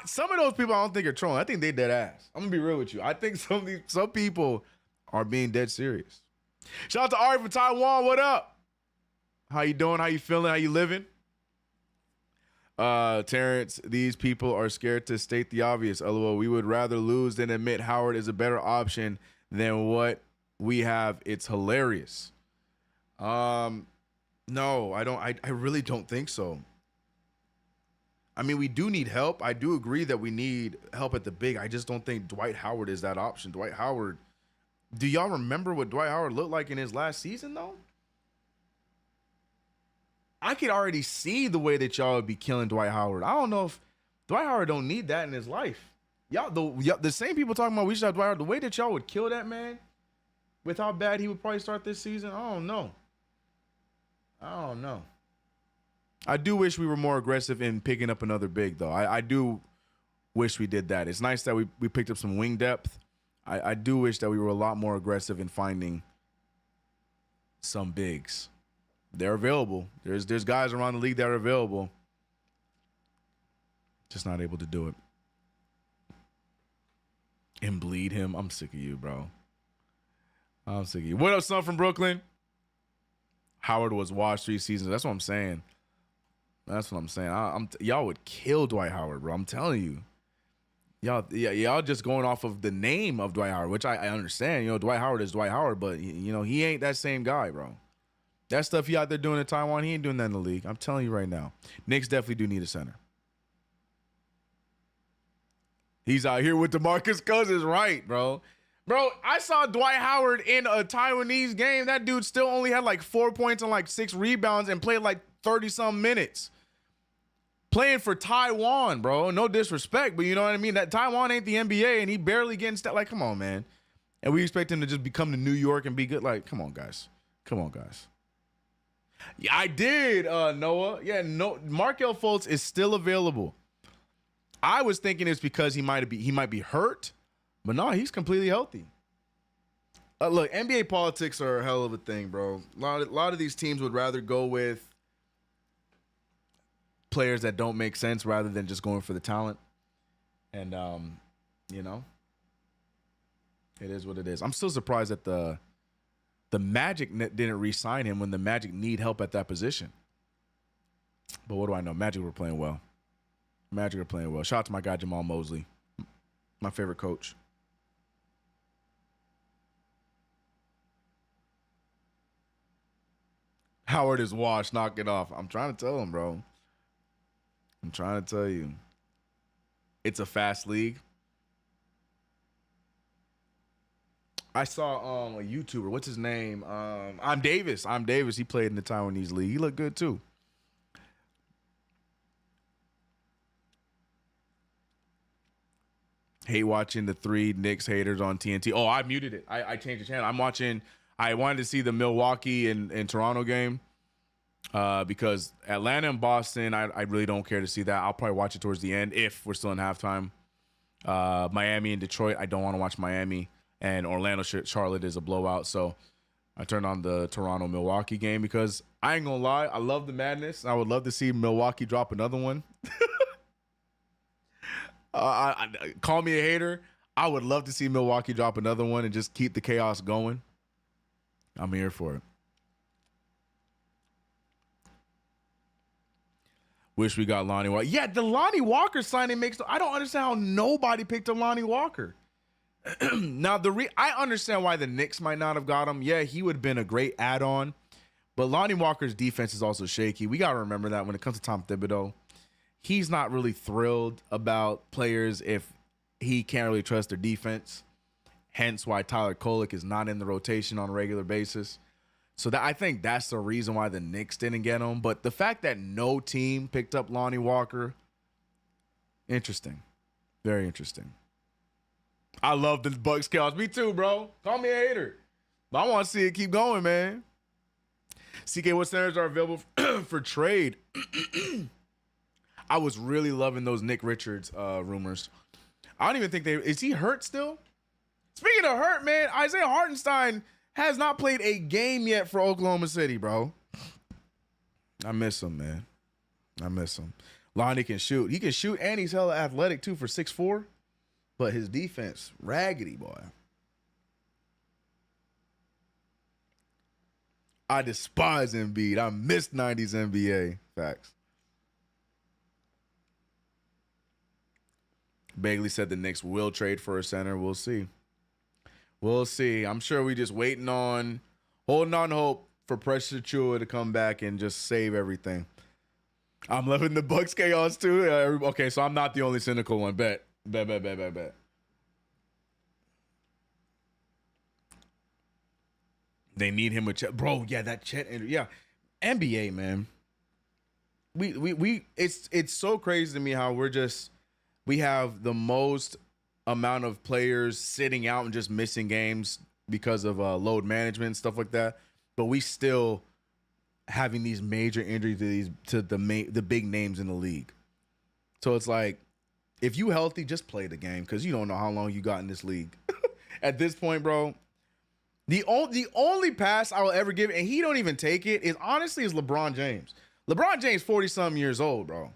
some of those people I don't think are trolling. I think they dead ass. I'm gonna be real with you. I think some people are being dead serious. Shout out to Ari from Taiwan. What up? How you doing? How you feeling? How you living? Terrence, these people are scared to state the obvious. LOL, we would rather lose than admit Howard is a better option than what we have. It's hilarious. No, I don't. I really don't think so. I mean, we do need help. I do agree that we need help at the big. I just don't think Dwight Howard is that option. Dwight Howard. Do y'all remember what Dwight Howard looked like in his last season, though? I could already see the way that y'all would be killing Dwight Howard. I don't know if Dwight Howard don't need that in his life. Y'all, the same people talking about we should have Dwight Howard. The way that y'all would kill that man with how bad he would probably start this season, I don't know. I do wish we were more aggressive in picking up another big, though. I do wish we did that. It's nice that we picked up some wing depth. I do wish that we were a lot more aggressive in finding some bigs. They're available. There's guys around the league that are available. Just not able to do it. And bleed him. I'm sick of you, bro. I'm sick of you. What up, son from Brooklyn? Howard was washed 3 seasons. That's what I'm saying. Y'all would kill Dwight Howard, bro. I'm telling you. Y'all just going off of the name of Dwight Howard, which I understand. You know, Dwight Howard is Dwight Howard, but, you know, he ain't that same guy, bro. That stuff he out there doing in Taiwan, he ain't doing that in the league. I'm telling you right now. Knicks definitely do need a center. He's out here with DeMarcus Cousins, right, bro. Bro, I saw Dwight Howard in a Taiwanese game. That dude still only had like 4 points and like 6 rebounds and played like 30-some minutes. Playing for Taiwan, bro. No disrespect, but you know what I mean? That Taiwan ain't the NBA, and he barely getting like, come on, man. And we expect him to just become to New York and be good. Like, come on, guys. Yeah, I did, Noah. Yeah, no, Markel Fultz is still available. I was thinking it's because he might be hurt, but no, he's completely healthy. Look, NBA politics are a hell of a thing, bro. A lot of these teams would rather go with players that don't make sense rather than just going for the talent. And you know, it is what it is. I'm still surprised that the Magic didn't re-sign him when the Magic need help at that position. But what do I know? Magic were playing well. Magic are playing well. Shout out to my guy Jamal Mosley, my favorite coach. Howard is washed. Knock it off. I'm trying to tell him, bro. I'm trying to tell you. It's a fast league. I saw a YouTuber. What's his name? I'm Davis. He played in the Taiwanese league. He looked good too. Hate watching the 3 Knicks haters on TNT. Oh, I muted it. I changed the channel. I wanted to see the Milwaukee and Toronto game because Atlanta and Boston, I really don't care to see that. I'll probably watch it towards the end if we're still in halftime. Miami and Detroit, I don't want to watch Miami. And Orlando, Charlotte is a blowout. So I turned on the Toronto-Milwaukee game because I ain't going to lie. I love the madness. I would love to see Milwaukee drop another one. Call me a hater. I would love to see Milwaukee drop another one and just keep the chaos going. I'm here for it. Wish we got Lonnie Walker. Yeah, the Lonnie Walker signing makes. I don't understand how nobody picked up Lonnie Walker. Now I understand why the Knicks might not have got him. Yeah, he would have been a great add-on, but Lonnie Walker's defense is also shaky. We got to remember that when it comes to Tom Thibodeau, he's not really thrilled about players if he can't really trust their defense. Hence why Tyler Kolek is not in the rotation on a regular basis. So I think that's the reason why the Knicks didn't get him. But the fact that no team picked up Lonnie Walker, interesting. Very interesting. I love the Bucks chaos. Me too, bro. Call me a hater. But I want to see it keep going, man. CK, what centers are available for trade? I was really loving those Nick Richards rumors. I don't even think is he hurt still? Speaking of hurt, man, Isaiah Hartenstein has not played a game yet for Oklahoma City, bro. I miss him, man. I miss him. Lonnie can shoot. He can shoot, and he's hella athletic, too, for 6'4". But his defense, raggedy, boy. I despise Embiid. I miss 90s NBA. Facts. Bagley said the Knicks will trade for a center. We'll see. We'll see. I'm sure we just holding on hope for Precious Achiuwa to come back and just save everything. I'm loving the Bucks chaos too. Okay, so I'm not the only cynical one. Bet. They need him with Chet. Bro, yeah, that Chet. Yeah, NBA, man. It's so crazy to me how we have the most amount of players sitting out and just missing games because of load management and stuff like that, but we still having these major injuries to the big names in the league. So it's like, if you healthy, just play the game because you don't know how long you got in this league. At this point, bro, the only pass I will ever give, and he don't even take it, is LeBron James. LeBron James 40-something years old, bro.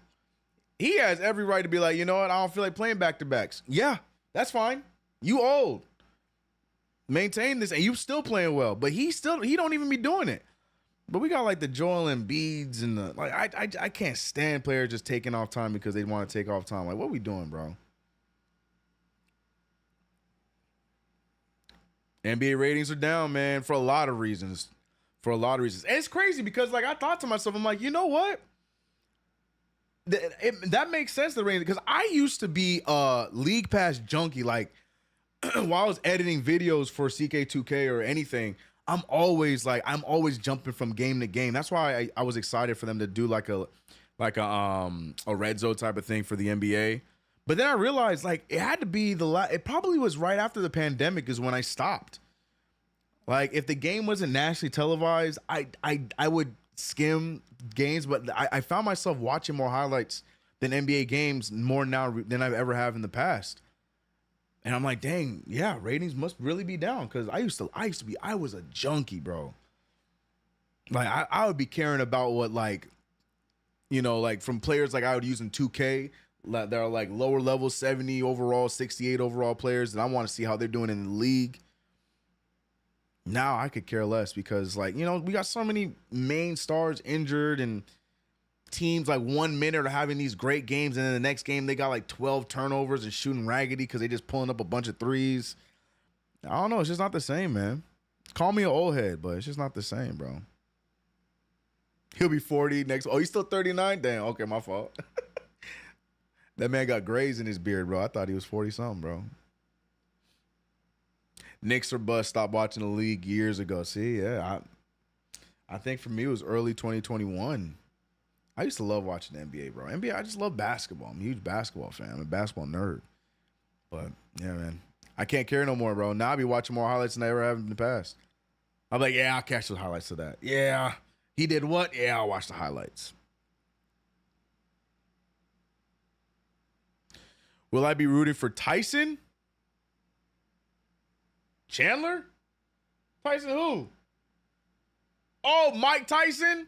He has every right to be like, you know what, I don't feel like playing back-to-backs. Yeah, that's fine. You old. Maintain this, and you still playing well. But he don't even be doing it. But we got like the Joel Embiids and the I can't stand players just taking off time because they want to take off time. Like, what we doing, bro? NBA ratings are down, man, for a lot of reasons. And it's crazy because like I thought to myself, I'm like, you know what? That makes sense, the rating, because I used to be a League Pass junkie. Like while I was editing videos for CK2K or anything, I'm always jumping from game to game. That's why I was excited for them to do like a red zone type of thing for the NBA. But then I realized like it had to be it probably was right after the pandemic is when I stopped. Like if the game wasn't nationally televised, I would skim games, but I found myself watching more highlights than NBA games more now than I've ever have in the past. And I'm like, dang, yeah, ratings must really be down because I was a junkie, bro. Like I would be caring about what like, you know, like from players like I would use in 2K that are like lower level 70 overall, 68 overall players, and I want to see how they're doing in the league. Now I could care less because like, you know, we got so many main stars injured and teams like 1 minute are having these great games and then the next game they got like 12 turnovers and shooting raggedy because they just pulling up a bunch of threes. I don't know. It's just not the same, man. Call me an old head, but it's just not the same, bro. He'll be 40 next. Oh, he's still 39? Damn. Okay, my fault. That man got grays in his beard, bro. I thought he was 40-something, bro. Knicks or bust. Stopped watching the league years ago. See, yeah. I think for me, it was early 2021. I used to love watching the NBA, bro. NBA, I just love basketball. I'm a huge basketball fan. I'm a basketball nerd. But, yeah, man. I can't care no more, bro. Now I be watching more highlights than I ever have in the past. I'm like, yeah, I'll catch the highlights of that. Yeah. He did what? Yeah, I'll watch the highlights. Will I be rooting for Tyson? Chandler? Tyson who? Oh, Mike Tyson?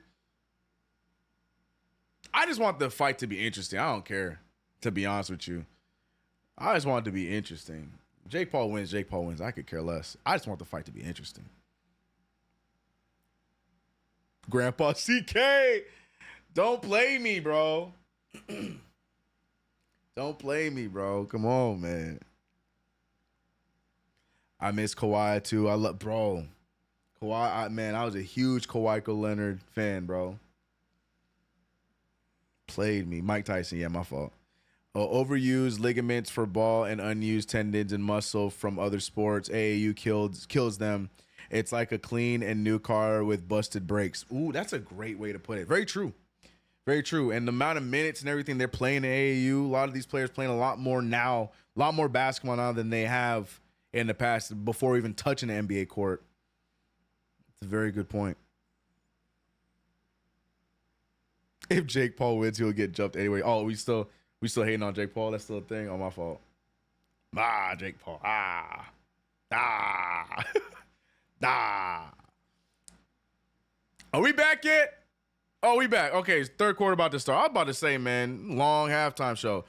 I just want the fight to be interesting. I don't care, to be honest with you. I just want it to be interesting. Jake Paul wins, Jake Paul wins. I could care less. I just want the fight to be interesting. Grandpa CK, don't play me, bro. Don't play me, bro. Come on, man. I miss Kawhi too. I love, bro. Kawhi, man, I was a huge Kawhi Leonard fan, bro. Played me. Mike Tyson, yeah, my fault. Overused ligaments for ball and unused tendons and muscle from other sports. AAU kills them. It's like a clean and new car with busted brakes. Ooh, that's a great way to put it. Very true. Very true. And the amount of minutes and everything they're playing in AAU, a lot of these players playing a lot more now, a lot more basketball now than they have in the past before even touching the NBA court. It's a very good point. If Jake Paul wins, he'll get jumped anyway. Oh, we still hating on Jake Paul. That's still a thing. Oh, my fault. Jake Paul. Are we back yet? Oh, we back. Okay, third quarter about to start. I was about to say, man, long halftime show.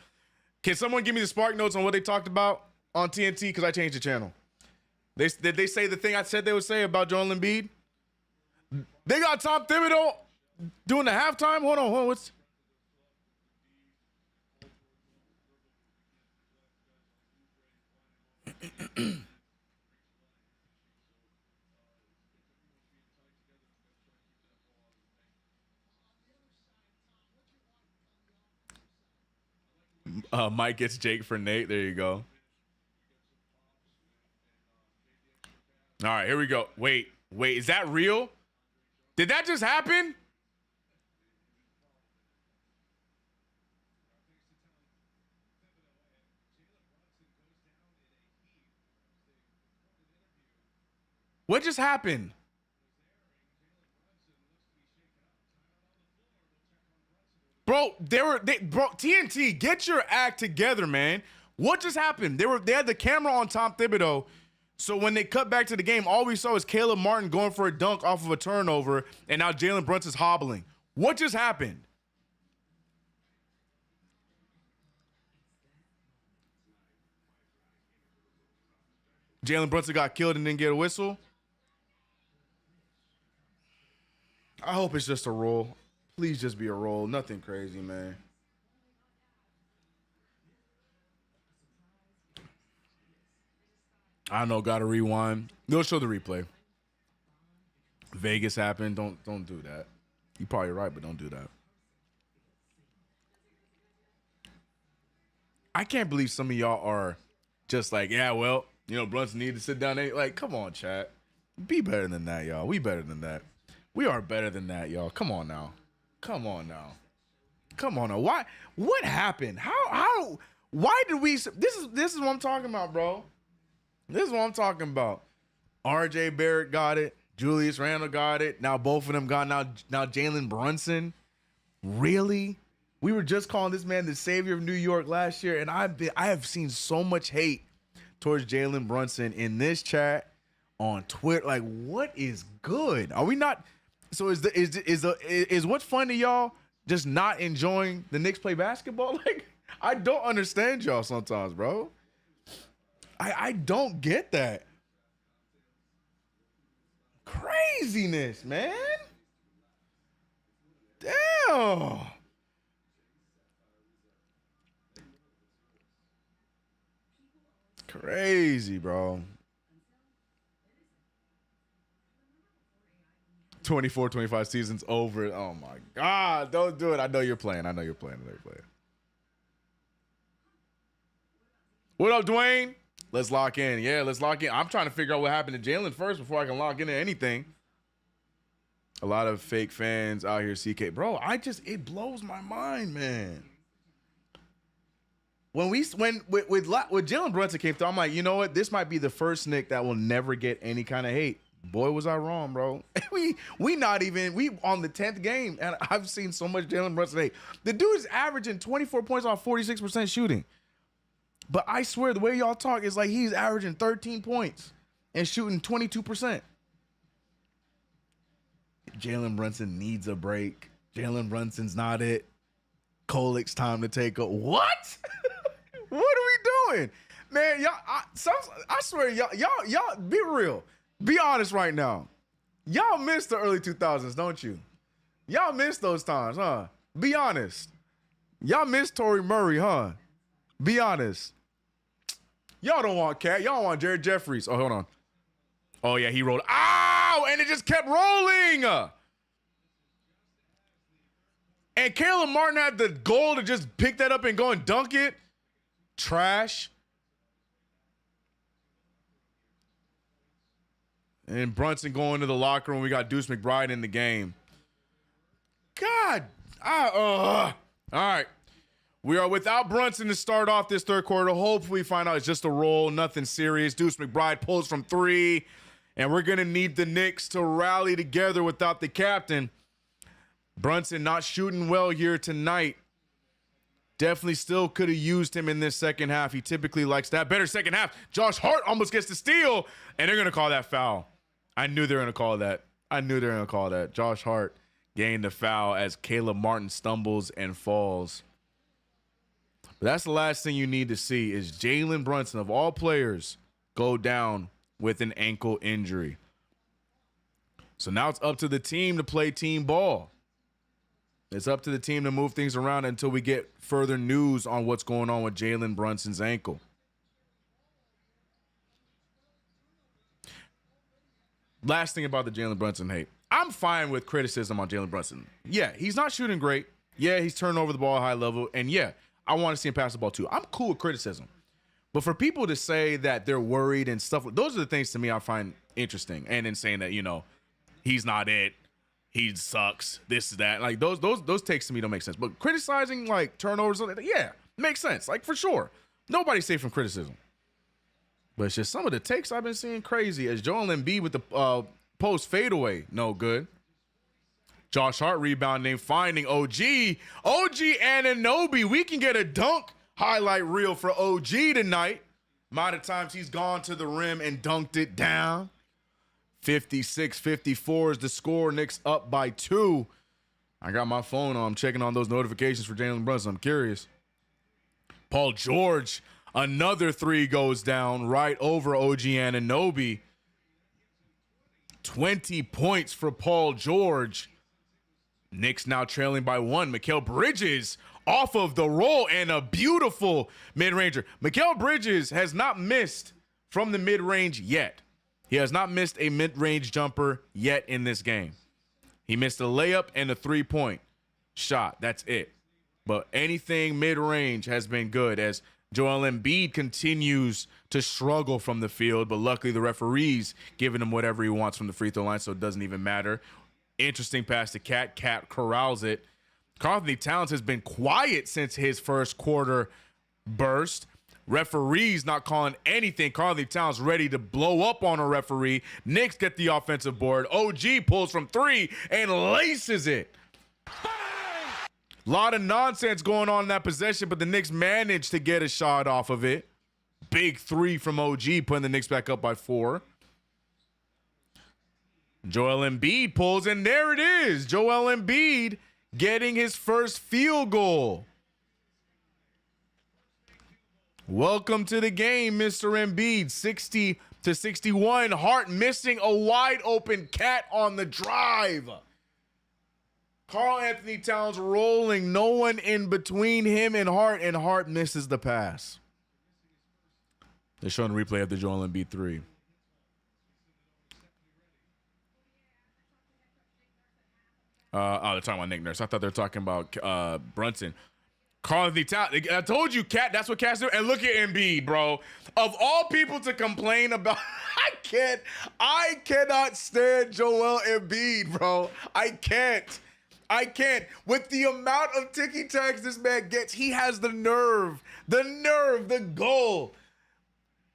Can someone give me the spark notes on what they talked about on TNT? Because I changed the channel. Did they say the thing I said they would say about Joel Embiid? They got Tom Thibodeau doing the halftime? Hold on. What's... Mike gets Jake for Nate. There you go. All right, here we go. Wait, is that real? Did that just happen? What just happened? Bro, TNT, get your act together, man. What just happened? They had the camera on Tom Thibodeau. So when they cut back to the game, all we saw was Caleb Martin going for a dunk off of a turnover, and now Jalen Brunson's hobbling. What just happened? Jalen Brunson got killed and didn't get a whistle? I hope it's just a roll. Please just be a roll. Nothing crazy, man. I don't know. Got to rewind. They'll show the replay. Vegas happened. Don't do that. You're probably right, but don't do that. I can't believe some of y'all are just like, yeah, well, you know, Brunson needed to sit down. Like, come on, chat. Be better than that, y'all. We better than that. We are better than that, y'all. Come on now. Why? What happened? How? Why did we? This is what I'm talking about, bro. This is what I'm talking about. RJ Barrett got it. Julius Randle got it. Now both of them got now Jalen Brunson. Really? We were just calling this man the savior of New York last year, and I have seen so much hate towards Jalen Brunson in this chat, on Twitter. Like, what is good? Are we not? So is what's fun to y'all just not enjoying the Knicks play basketball? Like, I don't understand y'all sometimes, bro. I don't get that. Craziness, man. Damn. Crazy, bro. 24, 25 seasons over. Oh my God. Don't do it. I know you're playing. What up, Dwayne? Let's lock in. Yeah, let's lock in. I'm trying to figure out what happened to Jalen first before I can lock into anything. A lot of fake fans out here, CK. Bro, it blows my mind, man. With Jalen Brunson came through, I'm like, you know what? This might be the first Knick that will never get any kind of hate. Boy, was I wrong, bro. we on the 10th game, and I've seen so much Jalen Brunson hate. The dude is averaging 24 points on 46% shooting. But I swear, the way y'all talk is like he's averaging 13 points and shooting 22%. Jalen Brunson needs a break. Jalen Brunson's not it. Kolik's time to take a what? What are we doing, man? Y'all, I swear, y'all, be real, be honest right now. Y'all missed the early 2000s, don't you? Y'all missed those times, huh? Be honest. Y'all missed Torrey Murray, huh? Be honest. Y'all don't want Cat. Y'all want Jared Jeffries. Oh, hold on. Oh yeah, he rolled. Ow! And it just kept rolling. And Caleb Martin had the goal to just pick that up and go and dunk it. Trash. And Brunson going to the locker room. We got Deuce McBride in the game. God. All right. We are without Brunson to start off this third quarter. Hopefully we find out it's just a roll, nothing serious. Deuce McBride pulls from three. And we're going to need the Knicks to rally together without the captain. Brunson not shooting well here tonight. Definitely still could have used him in this second half. He typically likes that. Better second half. Josh Hart almost gets the steal, and they're going to call that foul. I knew they were going to call that. Josh Hart gained the foul as Caleb Martin stumbles and falls. But that's the last thing you need to see is Jalen Brunson, of all players, go down with an ankle injury. So now it's up to the team to play team ball. It's up to the team to move things around until we get further news on what's going on with Jalen Brunson's ankle. Last thing about the Jalen Brunson hate. I'm fine with criticism on Jalen Brunson. Yeah, he's not shooting great. Yeah, he's turning over the ball at a high level. And yeah, I want to see him pass the ball too. I'm cool with criticism. But for people to say that they're worried and stuff, those are the things to me I find interesting. And then saying that, you know, he's not it. He sucks. This is that. Like those takes to me don't make sense. But criticizing like turnovers, yeah, makes sense. Like for sure. Nobody's safe from criticism. But it's just some of the takes I've been seeing crazy. As Joel Embiid with the post fadeaway, no good. Josh Hart rebounding, finding OG. OG Anunoby. We can get a dunk highlight reel for OG tonight. Amount of times he's gone to the rim and dunked it down. 56-54 is the score. Knicks up by 2. I got my phone on. I'm checking on those notifications for Jalen Brunson. I'm curious. Paul George, another 3 goes down right over OG Anunoby. 20 points for Paul George. Knicks now trailing by 1. Mikal Bridges off of the roll and a beautiful mid-ranger. Mikal Bridges has not missed from the mid-range yet. He has not missed a mid-range jumper yet in this game. He missed a layup and a 3-point shot. That's it. But anything mid-range has been good as Joel Embiid continues to struggle from the field, but luckily the referee's giving him whatever he wants from the free throw line, so it doesn't even matter. Interesting pass to Cat. Cat corrals it. Karl-Anthony Towns has been quiet since his first quarter burst. Referee's not calling anything. Karl-Anthony Towns ready to blow up on a referee. Knicks get the offensive board. OG pulls from 3 and laces it. A lot of nonsense going on in that possession, but the Knicks managed to get a shot off of it. Big 3 from OG, putting the Knicks back up by 4. Joel Embiid pulls, and there it is. Joel Embiid getting his first field goal. Welcome to the game, Mr. Embiid. 60-61. Hart missing a wide open cat on the drive. Karl-Anthony Towns rolling. No one in between him and Hart misses the pass. They're showing a replay of the Joel Embiid 3. They're talking about Nick Nurse. I thought they were talking about Brunson. Karl-Anthony Towns. I told you, Cat. That's what Cat's doing. And look at Embiid, bro. Of all people to complain about, I cannot stand Joel Embiid, bro. I can't. With the amount of ticky tags this man gets, he has the nerve, the goal,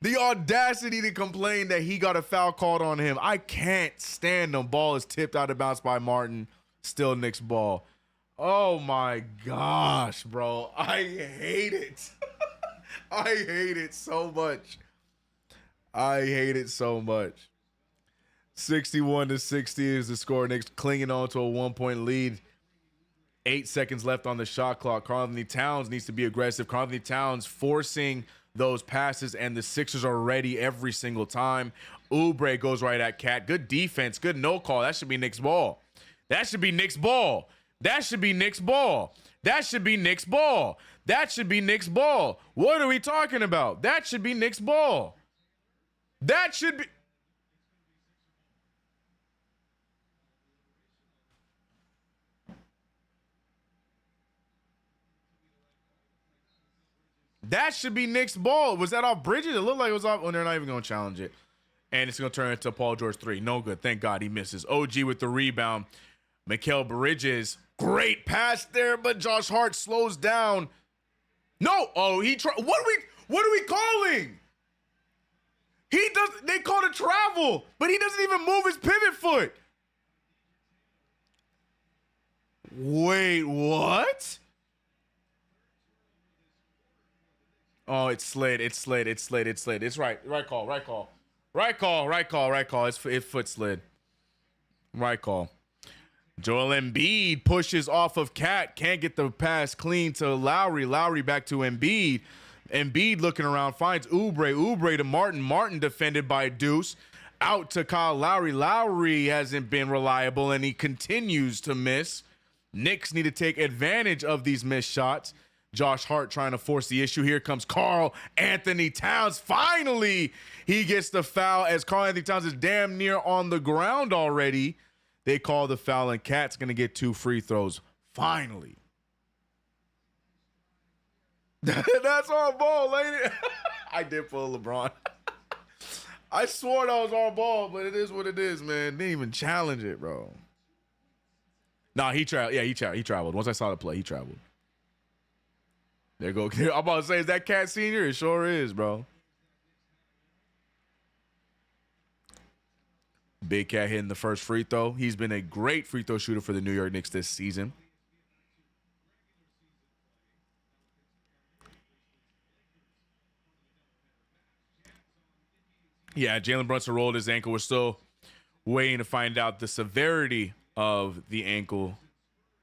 the audacity to complain that he got a foul called on him. I can't stand him. Ball is tipped out of bounds by Martin. Still Knicks ball. Oh my gosh, bro. I hate it. I hate it so much. 61-60 is the score. Knicks clinging on to a 1-point lead. 8 seconds left on the shot clock. Karl-Anthony Towns needs to be aggressive. Karl-Anthony Towns forcing those passes, and the Sixers are ready every single time. Oubre goes right at Cat. Good defense. Good no call. That should be Knicks ball. That should be Knicks ball. That should be Knicks ball. That should be Knicks ball. That should be Knicks ball. What are we talking about? That should be Knicks ball. That should be. That should be Knicks ball. Was that off Bridges? It looked like it was off. Oh, they're not even going to challenge it. And it's going to turn into Paul George 3. No good. Thank God he misses. OG with the rebound. Mikal Bridges. Great pass there, but Josh Hart slows down. No. Oh, he tried. What are we calling? He does. They called a travel, but he doesn't even move his pivot foot. Wait, what? Oh, it slid. It's right. Right call. It's foot slid. Right call. Joel Embiid pushes off of Cat. Can't get the pass clean to Lowry. Lowry back to Embiid. Embiid looking around, finds Oubre. Oubre to Martin. Martin defended by Deuce. Out to Kyle Lowry. Lowry hasn't been reliable, and he continues to miss. Knicks need to take advantage of these missed shots. Josh Hart trying to force the issue. Here comes Karl-Anthony Towns. Finally, he gets the foul as Karl-Anthony Towns is damn near on the ground already. They call the foul, and Cat's going to get 2 free throws. Finally. That's on ball, lady. I did pull LeBron. I swore that was on ball, but it is what it is, man. Didn't even challenge it, bro. Nah, he traveled. Yeah, he traveled. Once I saw the play, he traveled. There you go. I'm about to say, is that Cat Senior? It sure is, bro. Big Cat hitting the first free throw. He's been a great free throw shooter for the New York Knicks this season. Yeah, Jalen Brunson rolled his ankle. We're still waiting to find out the severity of the ankle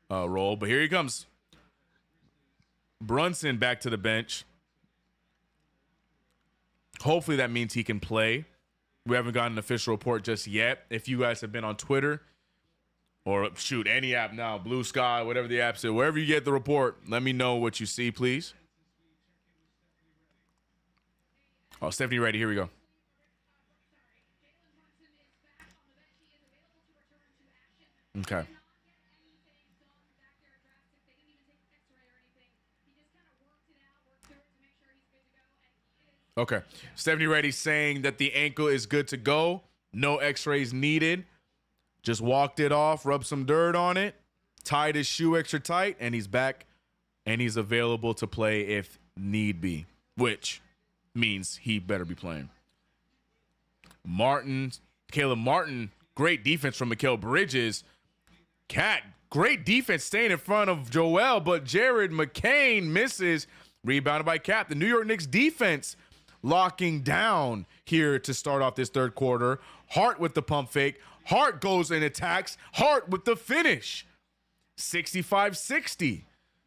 roll. But here he comes. Brunson back to the bench. Hopefully that means he can play. We haven't gotten an official report just yet. If you guys have been on Twitter or shoot any app now, Blue Sky, whatever the app is, wherever you get the report, let me know what you see, please. Oh, Stephanie ready. Here we go. Okay. Okay. Stephanie Reddy saying that the ankle is good to go. No x-rays needed. Just walked it off, rubbed some dirt on it, tied his shoe extra tight, and he's back, and he's available to play if need be, which means he better be playing. Caleb Martin, great defense from Mikal Bridges. Cat, great defense staying in front of Joel, but Jared McCain misses. Rebounded by Cap. The New York Knicks defense locking down here to start off this third quarter. Hart with the pump fake. Hart goes and attacks. Hart with the finish. 65-60.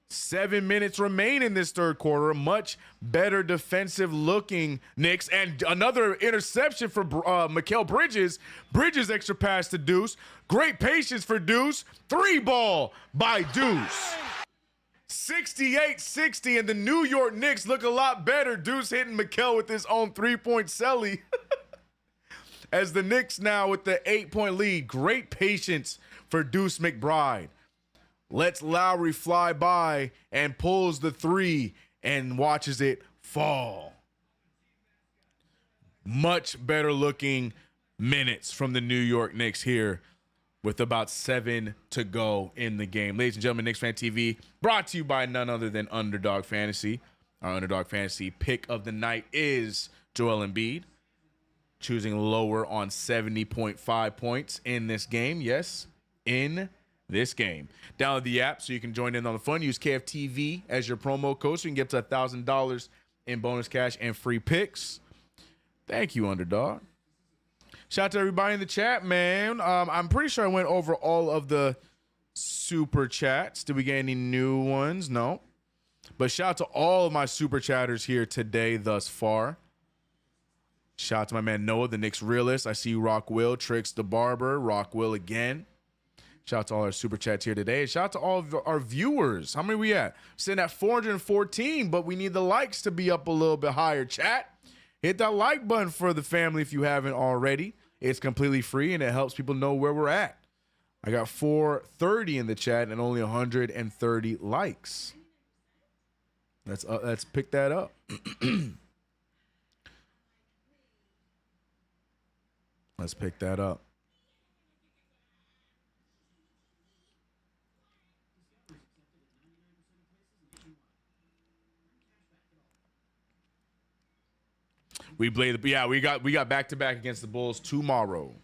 7 minutes remain in this third quarter. Much better defensive looking Knicks. And another interception for Mikal Bridges. Bridges extra pass to Deuce. Great patience for Deuce. 3-ball by Deuce. 68-60, and the New York Knicks look a lot better. Deuce hitting Mikal with his own 3-point celly. As the Knicks now with the 8-point lead. Great patience for Deuce McBride. Lets Lowry fly by and pulls the 3 and watches it fall. Much better looking minutes from the New York Knicks here with about 7 to go in the game. Ladies and gentlemen, KnicksFanTV brought to you by none other than Underdog Fantasy. Our Underdog Fantasy pick of the night is Joel Embiid, choosing lower on 70.5 points in this game. Yes, in this game. Download the app so you can join in on the fun. Use KFTV as your promo code so you can get up to $1,000 in bonus cash and free picks. Thank you, Underdog. Shout out to everybody in the chat, man. I'm pretty sure I went over all of the super chats. Did we get any new ones? No. But shout out to all of my super chatters here today thus far. Shout out to my man Noah, the Knicks realist. I see you, Rock Will, Tricks the Barber, Rock Will again. Shout out to all our super chats here today. Shout out to all of our viewers. How many we at? Sitting at 414, but we need the likes to be up a little bit higher. Chat, hit that like button for the family if you haven't already. It's completely free, and it helps people know where we're at. I got 430 in the chat and only 130 likes. Let's pick that up. Let's pick that up. We got back to back against the Bulls tomorrow.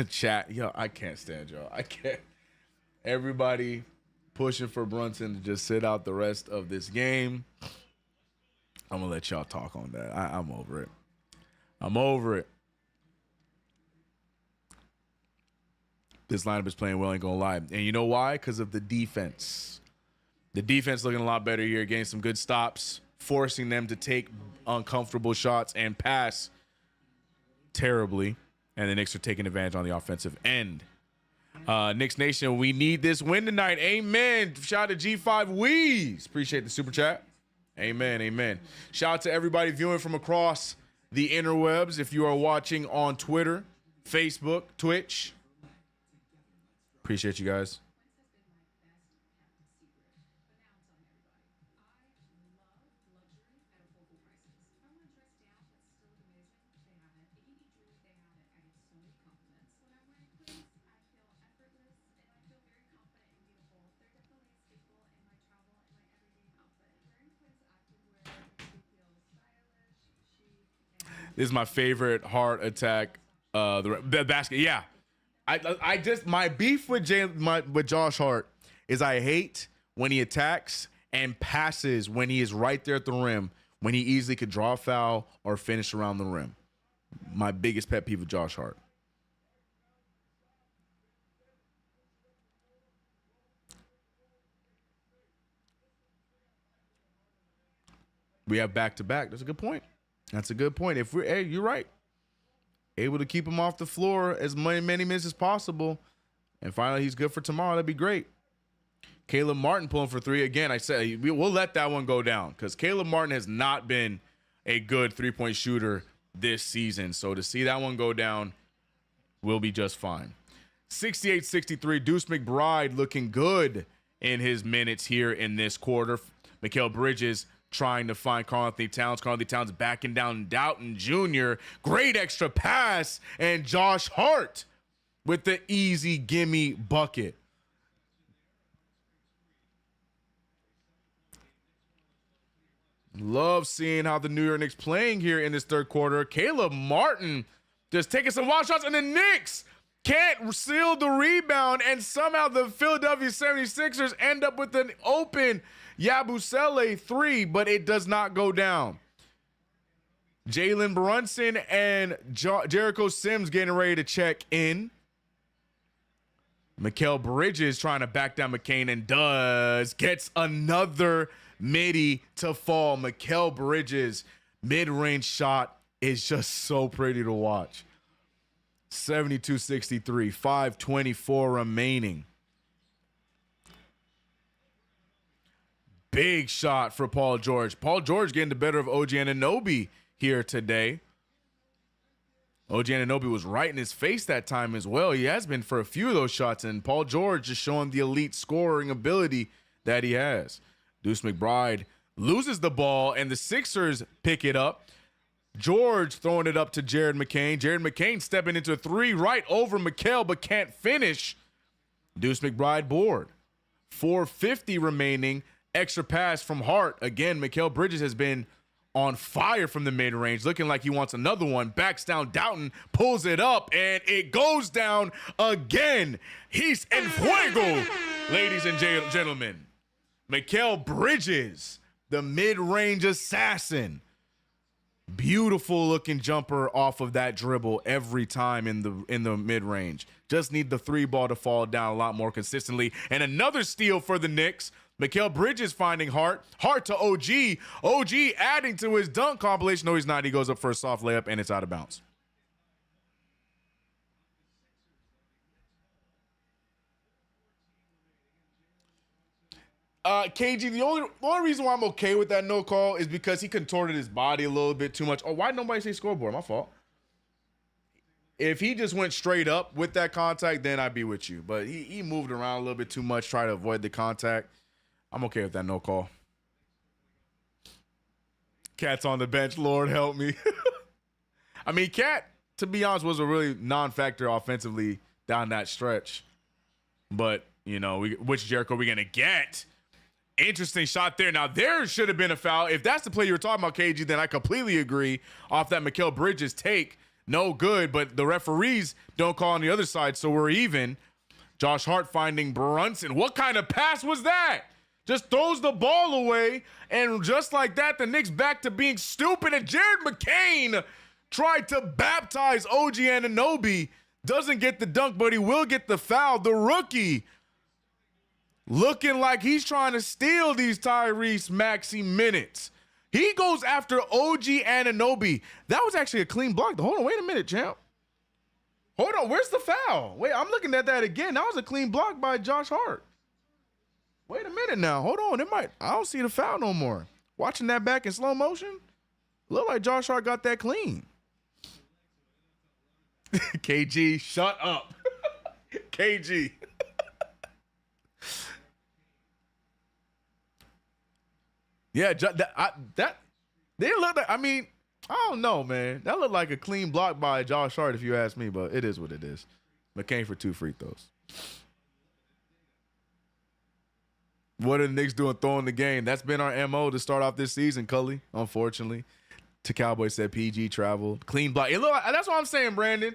Chat, yo, I can't stand y'all. I can't. Everybody pushing for Brunson to just sit out the rest of this game. I'm gonna let y'all talk on that. I'm over it. I'm over it. This lineup is playing well, ain't gonna lie. And you know why? Because of the defense. The defense looking a lot better here, getting some good stops, forcing them to take uncomfortable shots and pass terribly. And the Knicks are taking advantage on the offensive end. Knicks Nation, we need this win tonight. Amen. Shout out to G5 Weez. Appreciate the super chat. Amen, amen. Shout out to everybody viewing from across the interwebs. If you are watching on Twitter, Facebook, Twitch, appreciate you guys. This is my favorite heart attack. The basket, yeah. I just my beef with Josh Hart is I hate when he attacks and passes when he is right there at the rim when he easily could draw a foul or finish around the rim. My biggest pet peeve with Josh Hart. We have back-to-back. That's a good point. That's a good point. Hey, you're right. Able to keep him off the floor as many minutes as possible and finally he's good for tomorrow, that'd be great. Caleb Martin pulling for 3 again. I said we'll let that one go down because Caleb Martin has not been a good three-point shooter this season. So to see that one go down, we'll be just fine. 68-63, Deuce McBride looking good in his minutes here in this quarter. Mikal Bridges trying to find Karl-Anthony Towns. Karl-Anthony Towns backing down Doughton Jr. Great extra pass, and Josh Hart with the easy gimme bucket. Love seeing how the New York Knicks playing here in this third quarter. Caleb Martin just taking some wild shots, and the Knicks can't seal the rebound, and somehow the Philadelphia 76ers end up with an open Yabusele 3, but it does not go down. Jalen Brunson and Jericho Sims getting ready to check in. Mikal Bridges trying to back down McCain and gets another midi to fall. Mikal Bridges mid-range shot is just so pretty to watch. 72-63, 5:24 remaining. Big shot for Paul George. Paul George getting the better of OG Anunoby here today. OG Anunoby was right in his face that time as well. He has been for a few of those shots, and Paul George just showing the elite scoring ability that he has. Deuce McBride loses the ball, and the Sixers pick it up. George throwing it up to Jared McCain. Jared McCain stepping into a 3 right over Mikal, but can't finish. Deuce McBride board. 4:50 remaining. Extra pass from Hart. Again, Mikal Bridges has been on fire from the mid-range, looking like he wants another one. Backs down Doughton, pulls it up, and it goes down again. He's en fuego, ladies and gentlemen. Mikal Bridges, the mid-range assassin. Beautiful looking jumper off of that dribble every time in the mid-range. Just need the 3 ball to fall down a lot more consistently. And another steal for the Knicks. Mikal Bridges finding Hart. Hart to OG. OG adding to his dunk compilation. No, he's not. He goes up for a soft layup, and it's out of bounds. KG, the only reason why I'm okay with that no call is because he contorted his body a little bit too much. Oh, why did nobody say scoreboard? My fault. If he just went straight up with that contact, then I'd be with you. But he moved around a little bit too much, try to avoid the contact. I'm okay with that no call. Cat's on the bench. Lord help me. I mean, Cat, to be honest, was a really non-factor offensively down that stretch. But, you know, which Jericho are we going to get? Interesting shot there. Now, there should have been a foul. If that's the play you were talking about, KG, then I completely agree. Off that Mikal Bridges take, no good, but the referees don't call on the other side, so we're even. Josh Hart finding Brunson. What kind of pass was that? Just throws the ball away, and just like that, the Knicks back to being stupid, and Jared McCain tried to baptize OG Anunoby. Doesn't get the dunk, but he will get the foul. The rookie looking like he's trying to steal these Tyrese Maxey minutes. He goes after OG Anunoby. That was actually a clean block. Hold on, wait a minute, champ. Hold on, where's the foul? Wait, I'm looking at that again. That was a clean block by Josh Hart. Wait a minute now. Hold on. I don't see the foul no more. Watching that back in slow motion, look like Josh Hart got that clean. KG, shut up. KG. Yeah, that they look like, I mean, I don't know, man. That looked like a clean block by Josh Hart if you ask me, but it is what it is. McCain for 2 free throws. What are the Knicks doing throwing the game? That's been our MO to start off this season, Cully, unfortunately. To Cowboy said PG traveled. Clean block. That's what I'm saying, Brandon.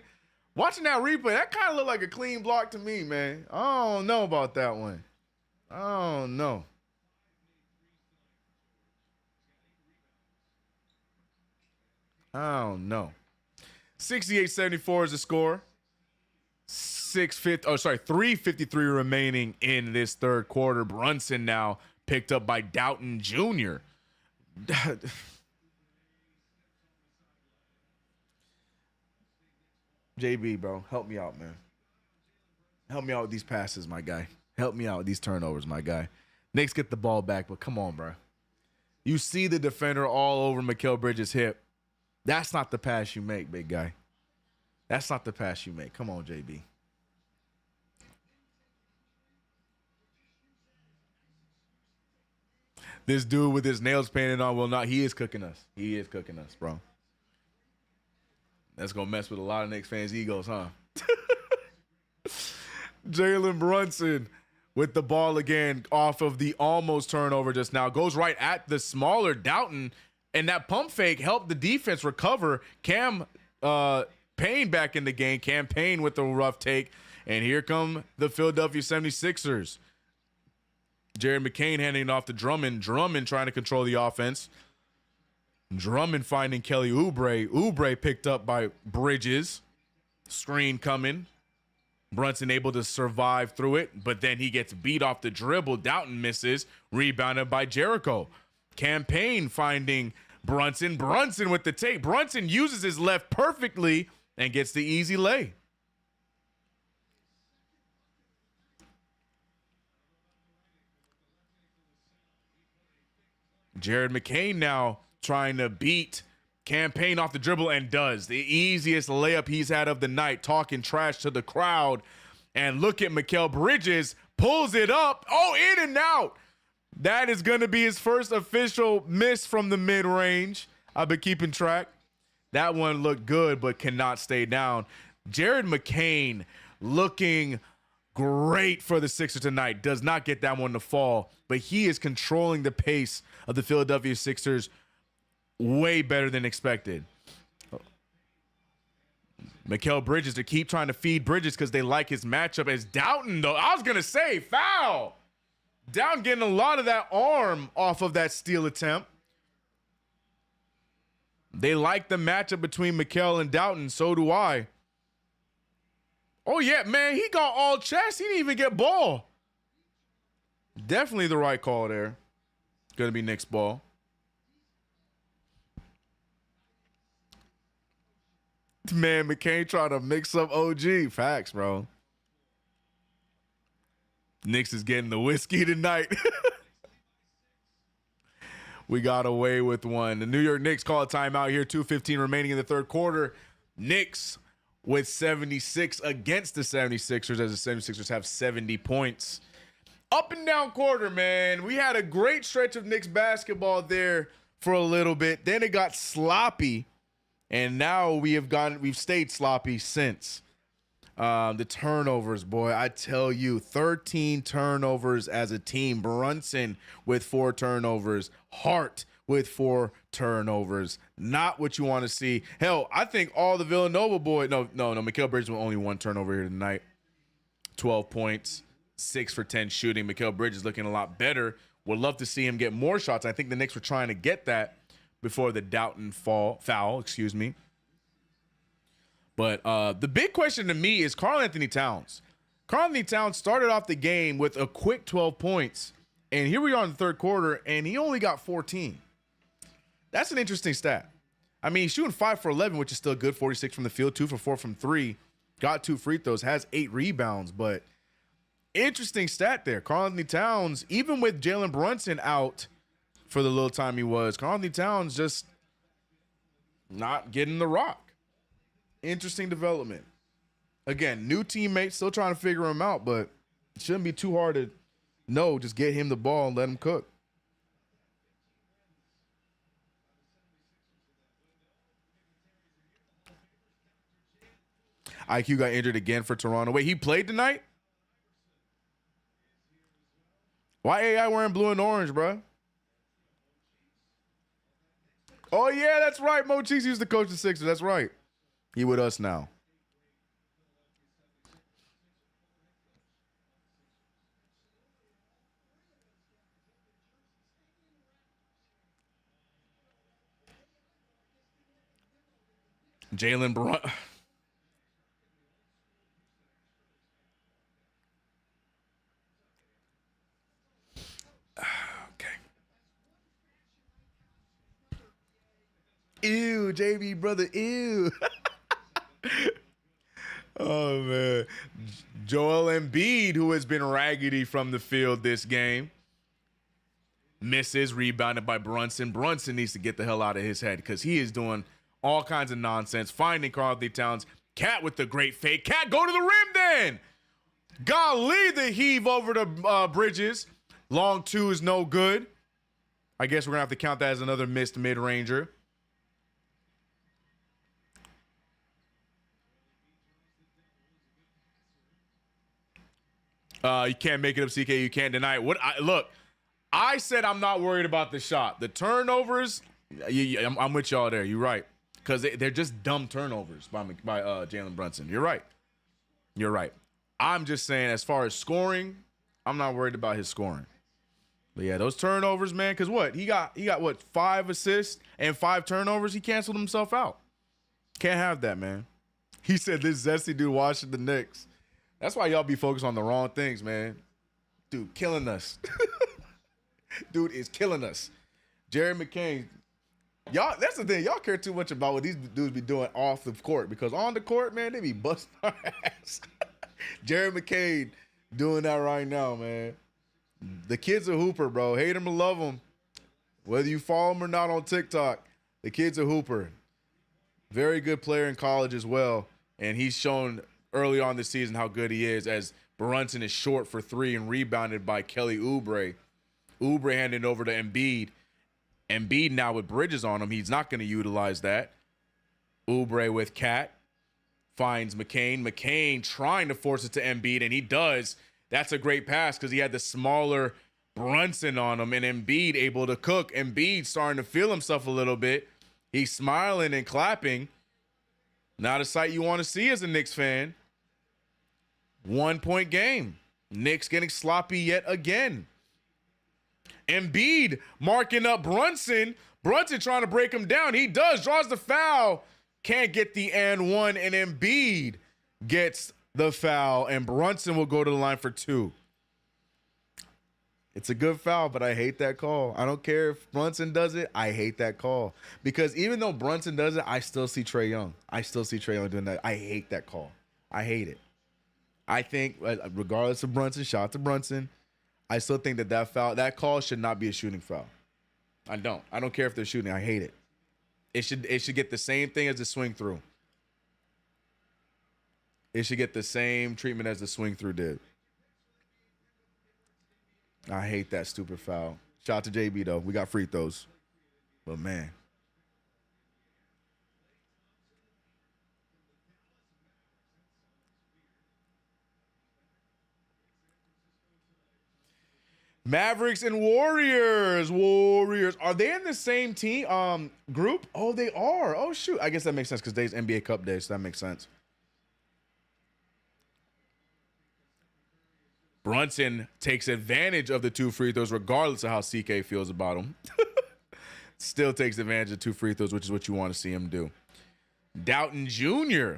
Watching that replay, that kind of looked like a clean block to me, man. I don't know about that one. I don't know. I don't know. 68-74 is the score. 3:53 remaining in this third quarter. Brunson now picked up by Doughton Jr. JB, bro, help me out, man. Help me out with these passes, my guy. Help me out with these turnovers, my guy. Knicks get the ball back, but come on, bro. You see the defender all over Mikal Bridges' hip. That's not the pass you make, big guy. That's not the pass you make. Come on, JB. This dude with his nails painted on will not. He is cooking us. He is cooking us, bro. That's going to mess with a lot of Knicks fans' egos, huh? Jalen Brunson with the ball again off of the almost turnover just now. Goes right at the smaller Doughton, and that pump fake helped the defense recover. Cam Payne back in the game. Cam Payne with the rough take. And here come the Philadelphia 76ers. Jared McCain handing it off to Drummond. Drummond trying to control the offense. Drummond finding Kelly Oubre. Oubre picked up by Bridges. Screen coming. Brunson able to survive through it, but then he gets beat off the dribble. Doughton misses. Rebounded by Jericho. Cam Payne finding Brunson. Brunson with the take. Brunson uses his left perfectly and gets the easy lay. Jared McCain now trying to beat Cam Payne off the dribble and does. The easiest layup he's had of the night, talking trash to the crowd. And look at Mikal Bridges, pulls it up. Oh, in and out. That is going to be his first official miss from the mid-range. I've been keeping track. That one looked good, but cannot stay down. Jared McCain looking great for the Sixers tonight. Does not get that one to fall, but he is controlling the pace of the Philadelphia Sixers way better than expected. Mikal Bridges to keep trying to feed Bridges because they like his matchup as Doughton, though. I was going to say foul. Doughton getting a lot of that arm off of that steal attempt. They like the matchup between Mikal and Doughton. So do I. Oh, yeah, man. He got all chest. He didn't even get ball. Definitely the right call there. Going to be Knicks ball. Man, McCain trying to mix up OG. Facts, bro. Knicks is getting the whiskey tonight. We got away with one. The New York Knicks call a timeout here. 2:15 remaining in the third quarter. Knicks with 76 against the 76ers as the 76ers have 70 points. Up and down quarter, man. We had a great stretch of Knicks basketball there for a little bit. Then it got sloppy. And now we've stayed sloppy since. The turnovers, boy, I tell you, 13 turnovers as a team. Brunson with 4 turnovers. Hart with 4 turnovers. Not what you want to see. Hell, I think all the Villanova boys, no, Mikal Bridges with only 1 turnover here tonight. 12 points, 6 for 10 shooting. Mikal Bridges looking a lot better. Would love to see him get more shots. I think the Knicks were trying to get that before the Doughton foul. But the big question to me is Karl-Anthony Towns. Karl-Anthony Towns started off the game with a quick 12 points, and here we are in the third quarter, and he only got 14. That's an interesting stat. I mean, he's shooting 5 for 11, which is still good, 46 from the field, 2 for 4 from 3, got 2 free throws, has 8 rebounds, but interesting stat there. Karl-Anthony Towns, even with Jalen Brunson out for the little time he was, Karl-Anthony Towns just not getting the rock. Interesting development. Again, new teammates, still trying to figure him out, but it shouldn't be too hard to know. Just get him the ball and let him cook. IQ got injured again for Toronto. Wait, he played tonight? Why AI wearing blue and orange, bro? Oh, yeah, that's right. Mo Cheeks used to coach the Sixers. That's right. He with us now. Jalen Brunson. Ew, JB, brother, ew. Oh, man. Joel Embiid, who has been raggedy from the field this game, misses, rebounded by Brunson. Brunson needs to get the hell out of his head because he is doing all kinds of nonsense. Finding Karl-Anthony Towns. Cat with the great fake. Cat, go to the rim then. Golly, the heave over to Bridges. Long 2 is no good. I guess we're going to have to count that as another missed mid-ranger. You can't make it up, CK. You can't deny it. Look, I said I'm not worried about the shot. The turnovers, I'm with y'all there. You're right. Because they're just dumb turnovers by Jalen Brunson. You're right. You're right. I'm just saying, as far as scoring, I'm not worried about his scoring. But yeah, those turnovers, man, because what? He got what, 5 assists and 5 turnovers? He canceled himself out. Can't have that, man. He said this zesty dude watching the Knicks. That's why y'all be focused on the wrong things, man. Dude, killing us. Dude is killing us. Jerry McCain. Y'all, that's the thing. Y'all care too much about what these dudes be doing off the court, because on the court, man, they be busting our ass. Jerry McCain doing that right now, man. The kid's a hooper, bro. Hate him or love him. Whether you follow him or not on TikTok, the kid's a hooper. Very good player in college as well. And he's shown early on this season how good he is, as Brunson is short for 3 and rebounded by Kelly Oubre. Oubre handed over to Embiid. Embiid now with Bridges on him. He's not going to utilize that. Oubre with Cat. Finds McCain. McCain trying to force it to Embiid, and he does. That's a great pass because he had the smaller Brunson on him, and Embiid able to cook. Embiid starting to feel himself a little bit. He's smiling and clapping. Not a sight you want to see as a Knicks fan. 1-point game. Knicks getting sloppy yet again. Embiid marking up Brunson. Brunson trying to break him down. He does. Draws the foul. Can't get the and one, and Embiid gets the foul, and Brunson will go to the line for 2. It's a good foul, but I hate that call. I don't care if Brunson does it. I hate that call. Because even though Brunson does it, I still see Trae Young. I still see Trae Young doing that. I hate that call. I hate it. I think, regardless of Brunson, shout out to Brunson, I still think that call should not be a shooting foul. I don't care if they're shooting. I hate it. It should get the same thing as the swing through. It should get the same treatment as the swing through did. I hate that stupid foul. Shout out to JB, though. We got free throws. But, man. Mavericks and Warriors. Are they in the same team group? Oh, they are. Oh, shoot. I guess that makes sense because today's NBA Cup Day, so that makes sense. Brunson takes advantage of the 2 free throws regardless of how CK feels about him. Still takes advantage of 2 free throws, which is what you want to see him do. Doughton Jr.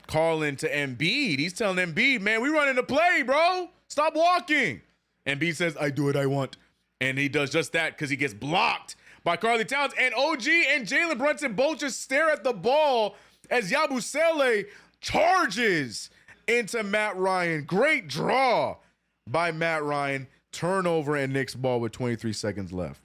calling to Embiid. He's telling Embiid, man, we running the play, bro. Stop walking. Embiid says, I do what I want. And he does just that because he gets blocked by Karl Towns. And OG and Jalen Brunson both just stare at the ball as Yabusele charges into Matt Ryan. Great draw by Matt Ryan. Turnover and Knicks ball with 23 seconds left.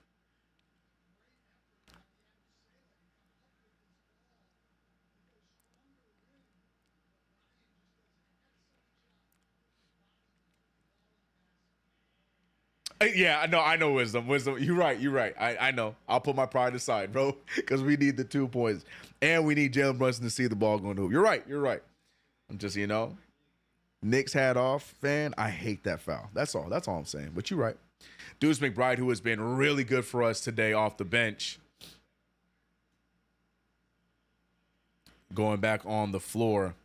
Yeah, I know Wisdom. You're right. I know. I'll put my pride aside, bro, because we need the 2 points. And we need Jalen Brunson to see the ball going to hoop. You're right. I'm just, Knicks hat off fan. I hate that foul. That's all I'm saying. But you're right. Deuce McBride, who has been really good for us today off the bench, going back on the floor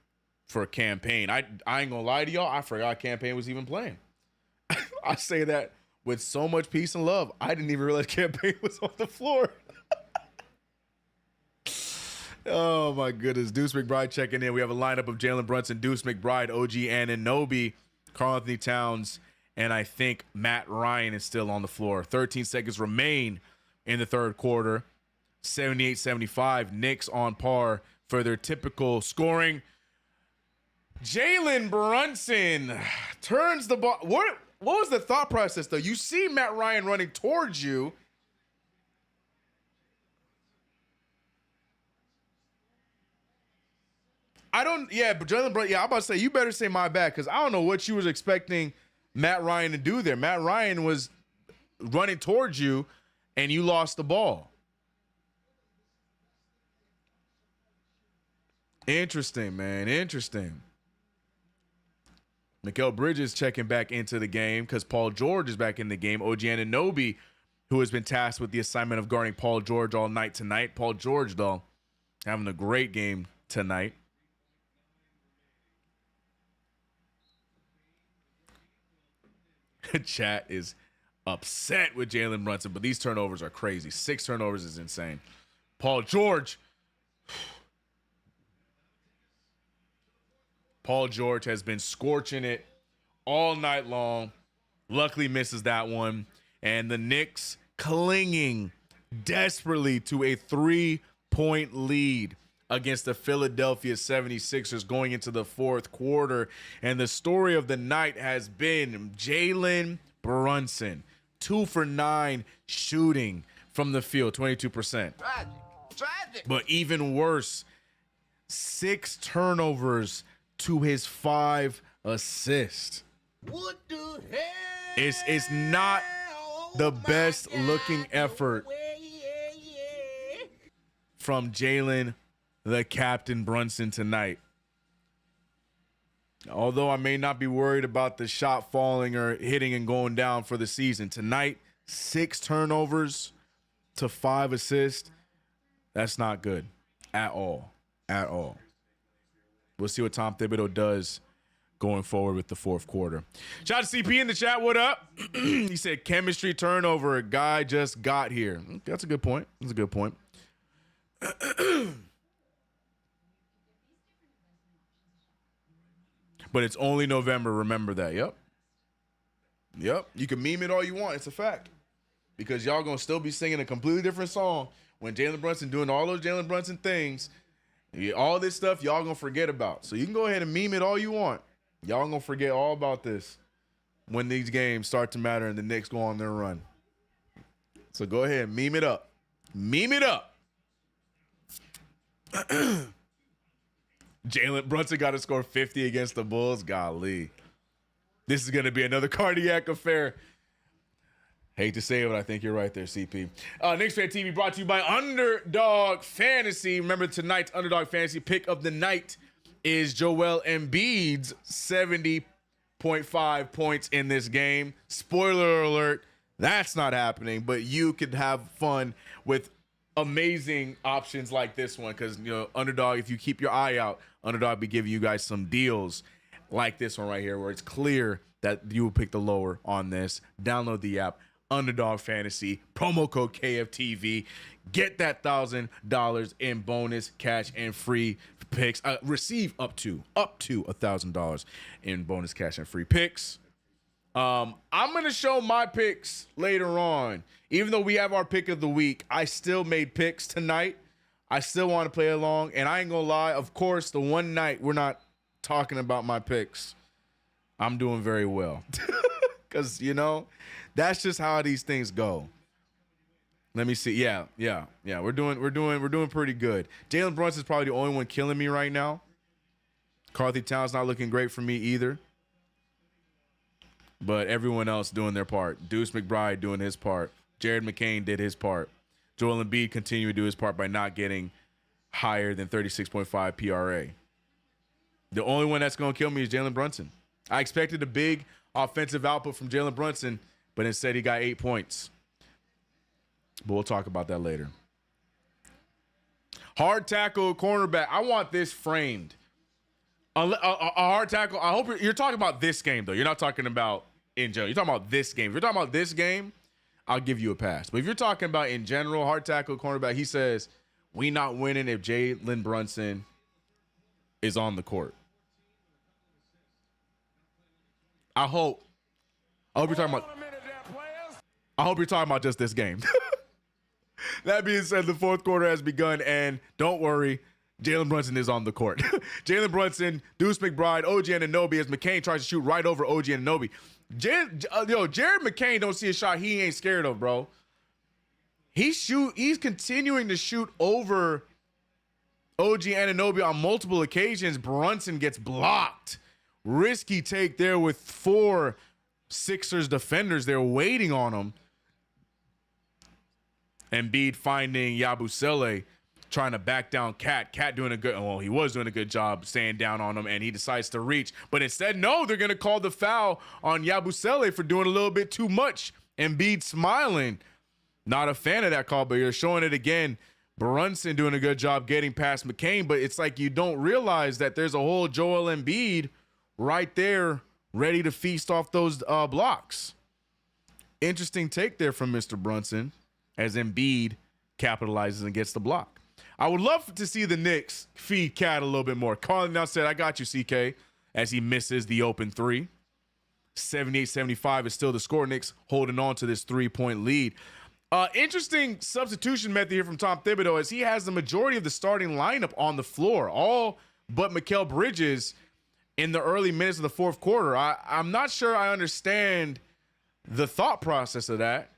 for a campaign. I ain't gonna lie to y'all. I forgot campaign was even playing. I say that with so much peace and love. I didn't even realize campaign was on the floor. Oh, my goodness. Deuce McBride checking in. We have a lineup of Jalen Brunson, Deuce McBride, OG Anunoby, Karl-Anthony Towns, and I think Matt Ryan is still on the floor. 13 seconds remain in the third quarter. 78-75. Knicks on par for their typical scoring. Jalen Brunson turns the ball. What was the thought process, though? You see Matt Ryan running towards you. But Jalen Brunson, I'm about to say, you better say my bad, because I don't know what you was expecting Matt Ryan to do there. Matt Ryan was running towards you, and you lost the ball. Interesting, man. Interesting. Mikal Bridges checking back into the game because Paul George is back in the game. OG Anunoby, who has been tasked with the assignment of guarding Paul George all night tonight. Paul George, though, having a great game tonight. Chat is upset with Jalen Brunson, but these turnovers are crazy. 6 turnovers is insane. Paul George. Paul George has been scorching it all night long. Luckily misses that one. And the Knicks clinging desperately to a 3-point lead against the Philadelphia 76ers going into the fourth quarter. And the story of the night has been Jalen Brunson. 2 for 9 shooting from the field, 22%. Tragic. But even worse, 6 turnovers to his 5 assists. What the hell? It's not the best looking effort from Jalen, the Captain Brunson tonight. Although I may not be worried about the shot falling or hitting and going down for the season, tonight, 6 turnovers to 5 assists. That's not good at all. At all. We'll see what Tom Thibodeau does going forward with the fourth quarter. Shout out to CP in the chat. What up? He said chemistry turnover. A guy just got here. That's a good point. That's a good point. But it's only November. Remember that. Yep. You can meme it all you want. It's a fact. Because y'all going to still be singing a completely different song when Jalen Brunson doing all those Jalen Brunson things. All this stuff y'all going to forget about. So you can go ahead and meme it all you want. Y'all going to forget all about this when these games start to matter and the Knicks go on their run. So go ahead and meme it up. Meme it up. Jalen Brunson got to score 50 against the Bulls. Golly. This is going to be another cardiac affair. Hate to say it, but I think you're right there, CP. KnicksFanTV brought to you by Underdog Fantasy. Remember, tonight's Underdog Fantasy pick of the night is Joel Embiid's 70.5 points in this game. Spoiler alert, that's not happening, but you could have fun with amazing options like this one because, you know, Underdog, if you keep your eye out, Underdog be giving you guys some deals like this one right here where it's clear that you will pick the lower on this. Download the app, Underdog Fantasy, promo code KFTV. Get that $1,000 in bonus cash and free picks. Receive up to $1,000 in bonus cash and free picks. I'm gonna show my picks later on. Even though we have our pick of the week, I still made picks tonight. I still want to play along, and I ain't gonna lie. Of course, the one night we're not talking about my picks, I'm doing very well because you know that's just how these things go. Let me see. Yeah. We're doing pretty good. Jalen Brunson's probably the only one killing me right now. Carthy Towns not looking great for me either. But everyone else doing their part. Deuce McBride doing his part. Jared McCain did his part. Joel Embiid continued to do his part by not getting higher than 36.5 PRA. The only one that's going to kill me is Jalen Brunson. I expected a big offensive output from Jalen Brunson, but instead he got 8 points. But we'll talk about that later. Hard tackle cornerback. I want this framed. A hard tackle. I hope you're talking about this game, though. You're not talking about in general. You're talking about this game. If you're talking about this game, I'll give you a pass. But if you're talking about in general, hard tackle cornerback, he says, we not winning if Jalen Brunson is on the court. I hope you're talking about. I hope you're talking about just this game. That being said, the fourth quarter has begun, and don't worry, Jalen Brunson is on the court. Jalen Brunson, Deuce McBride, OG Anunoby as McCain tries to shoot right over OG Anunoby. Jared McCain don't see a shot he ain't scared of, bro. He's continuing to shoot over OG Anunoby on multiple occasions. Brunson gets blocked. Risky take there with 4 Sixers defenders there waiting on him. Embiid finding Yabusele trying to back down Cat. Cat doing a good, well, he was doing a good job staying down on him, and he decides to reach. But instead, no, they're going to call the foul on Yabusele for doing a little bit too much. Embiid smiling. Not a fan of that call, but you're showing it again. Brunson doing a good job getting past McCain, but it's like you don't realize that there's a whole Joel Embiid right there ready to feast off those blocks. Interesting take there from Mr. Brunson as Embiid capitalizes and gets the block. I would love to see the Knicks feed Cat a little bit more. Carlin now said, I got you, CK, as he misses the open three. 78-75 is still the score. Knicks holding on to this 3-point lead. Interesting substitution method here from Tom Thibodeau as he has the majority of the starting lineup on the floor, all but Mikal Bridges in the early minutes of the fourth quarter. I'm not sure I understand the thought process of that.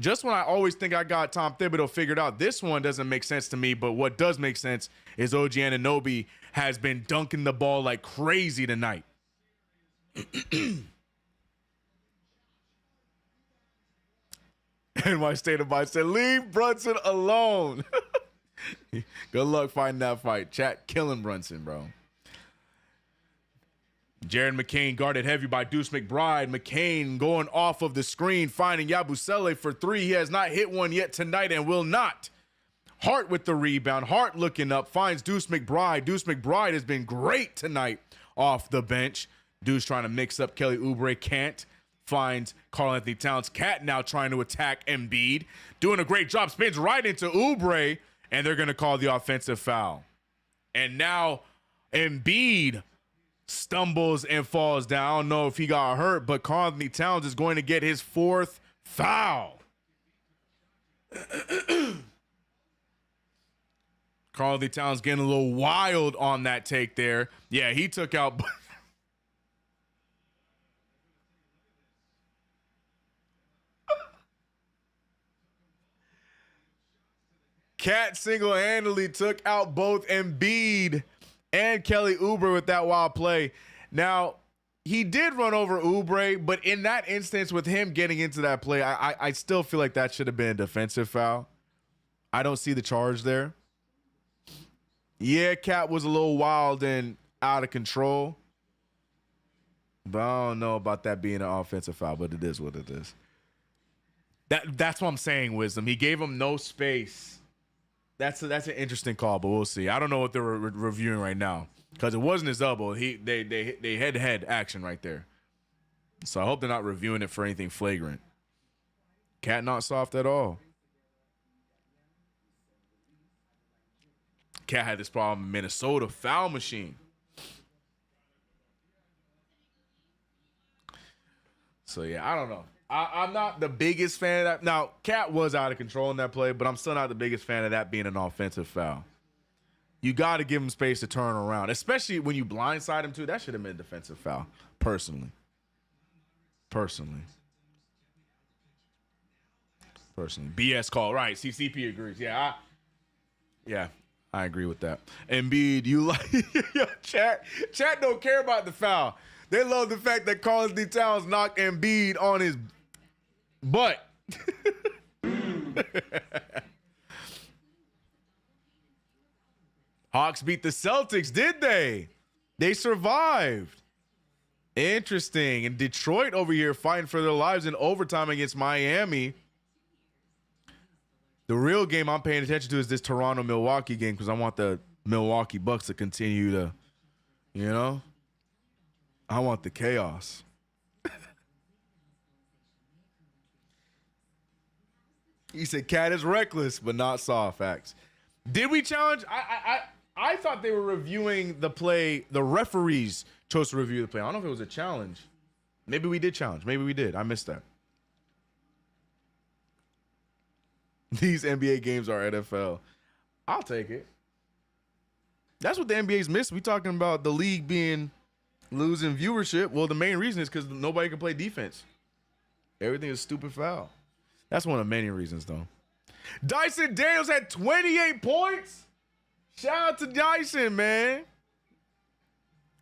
Just when I always think I got Tom Thibodeau figured out, this one doesn't make sense to me, but what does make sense is OG Anunoby has been dunking the ball like crazy tonight. And my state of mind said, leave Brunson alone. Good luck fighting that fight. Chat killing Brunson, bro. Jared McCain guarded heavy by Deuce McBride. McCain going off of the screen, finding Yabusele for three. He has not hit one yet tonight and will not. Hart with the rebound. Hart looking up, finds Deuce McBride. Deuce McBride has been great tonight off the bench. Deuce trying to mix up Kelly Oubre, can't. Finds Karl-Anthony Towns. Cat now trying to attack Embiid. Doing a great job. Spins right into Oubre, and they're going to call the offensive foul. And now Embiid stumbles and falls down. I don't know if he got hurt, but Karl-Anthony Towns is going to get his fourth foul. Karl-Anthony Towns getting a little wild on that take there. Yeah, he took out... Cat single-handedly took out both Embiid and Kelly Oubre with that wild play. Now, he did run over Oubre, but in that instance with him getting into that play, I still feel like that should have been a defensive foul. I don't see the charge there. Yeah, Cat was a little wild and out of control. But I don't know about that being an offensive foul, but it is what it is. That's what I'm saying, Wisdom. He gave him no space. That's an interesting call, but we'll see. I don't know what they're reviewing right now because it wasn't his elbow. They head-to-head action right there. So I hope they're not reviewing it for anything flagrant. Cat not soft at all. Cat had this problem in Minnesota. Foul machine. So, yeah, I don't know. I'm not the biggest fan of that. Now, Cat was out of control in that play, but I'm still not the biggest fan of that being an offensive foul. You got to give him space to turn around, especially when you blindside him, too. That should have been a defensive foul, personally. BS call. Right, CCP agrees. Yeah, I agree with that. Embiid, you like yo, chat don't care about the foul. They love the fact that Karl-Anthony Towns knocked Embiid on his butt. Hawks beat the Celtics, did they? They survived. Interesting. And Detroit over here fighting for their lives in overtime against Miami. The real game I'm paying attention to is this Toronto-Milwaukee game because I want the Milwaukee Bucks to continue to, I want the chaos. He said Cat is reckless, but not soft. Facts. Did we challenge? I thought they were reviewing the play. The referees chose to review the play. I don't know if it was a challenge. Maybe we did challenge. Maybe we did. I missed that. These NBA games are NFL. I'll take it. That's what the NBA's missed. We talking about the league losing viewership. Well, the main reason is because nobody can play defense. Everything is stupid foul. That's one of many reasons, though. Dyson Daniels had 28 points. Shout out to Dyson, man.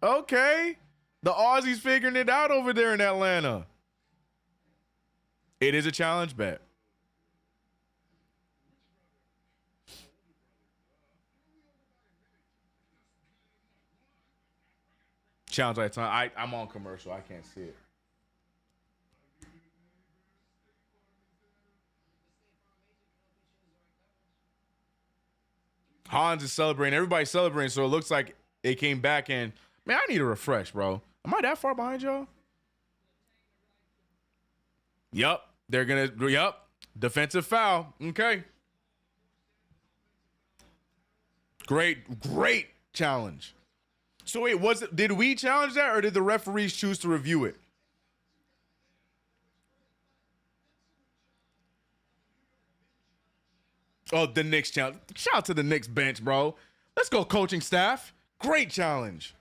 Okay. The Aussies figuring it out over there in Atlanta. It is a challenge bet. challenge that time. I'm on commercial. I can't see it. Hans is celebrating. Everybody's celebrating, so it looks like it came back and, man, I need a refresh, bro. Am I that far behind y'all? Yup. They're going to, yup. Defensive foul. Okay. Great challenge. So wait, did we challenge that or did the referees choose to review it? Oh, the Knicks challenge. Shout out to the Knicks bench, bro. Let's go, coaching staff. Great challenge.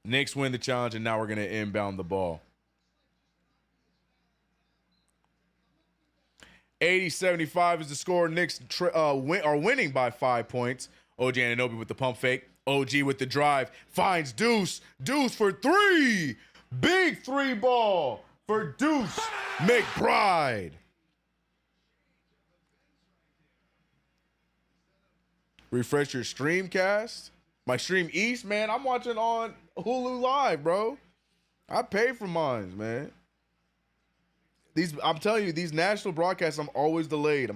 Knicks win the challenge, and now we're going to inbound the ball. 80-75 is the score. Knicks are winning by 5 points. OG Anunoby with the pump fake. OG with the drive. Finds Deuce. Deuce for three. Big three ball for Deuce McBride. Refresh your Streamcast. My Stream East, man, I'm watching on Hulu Live, bro. I pay for mine, man. I'm telling you, these national broadcasts, I'm always delayed.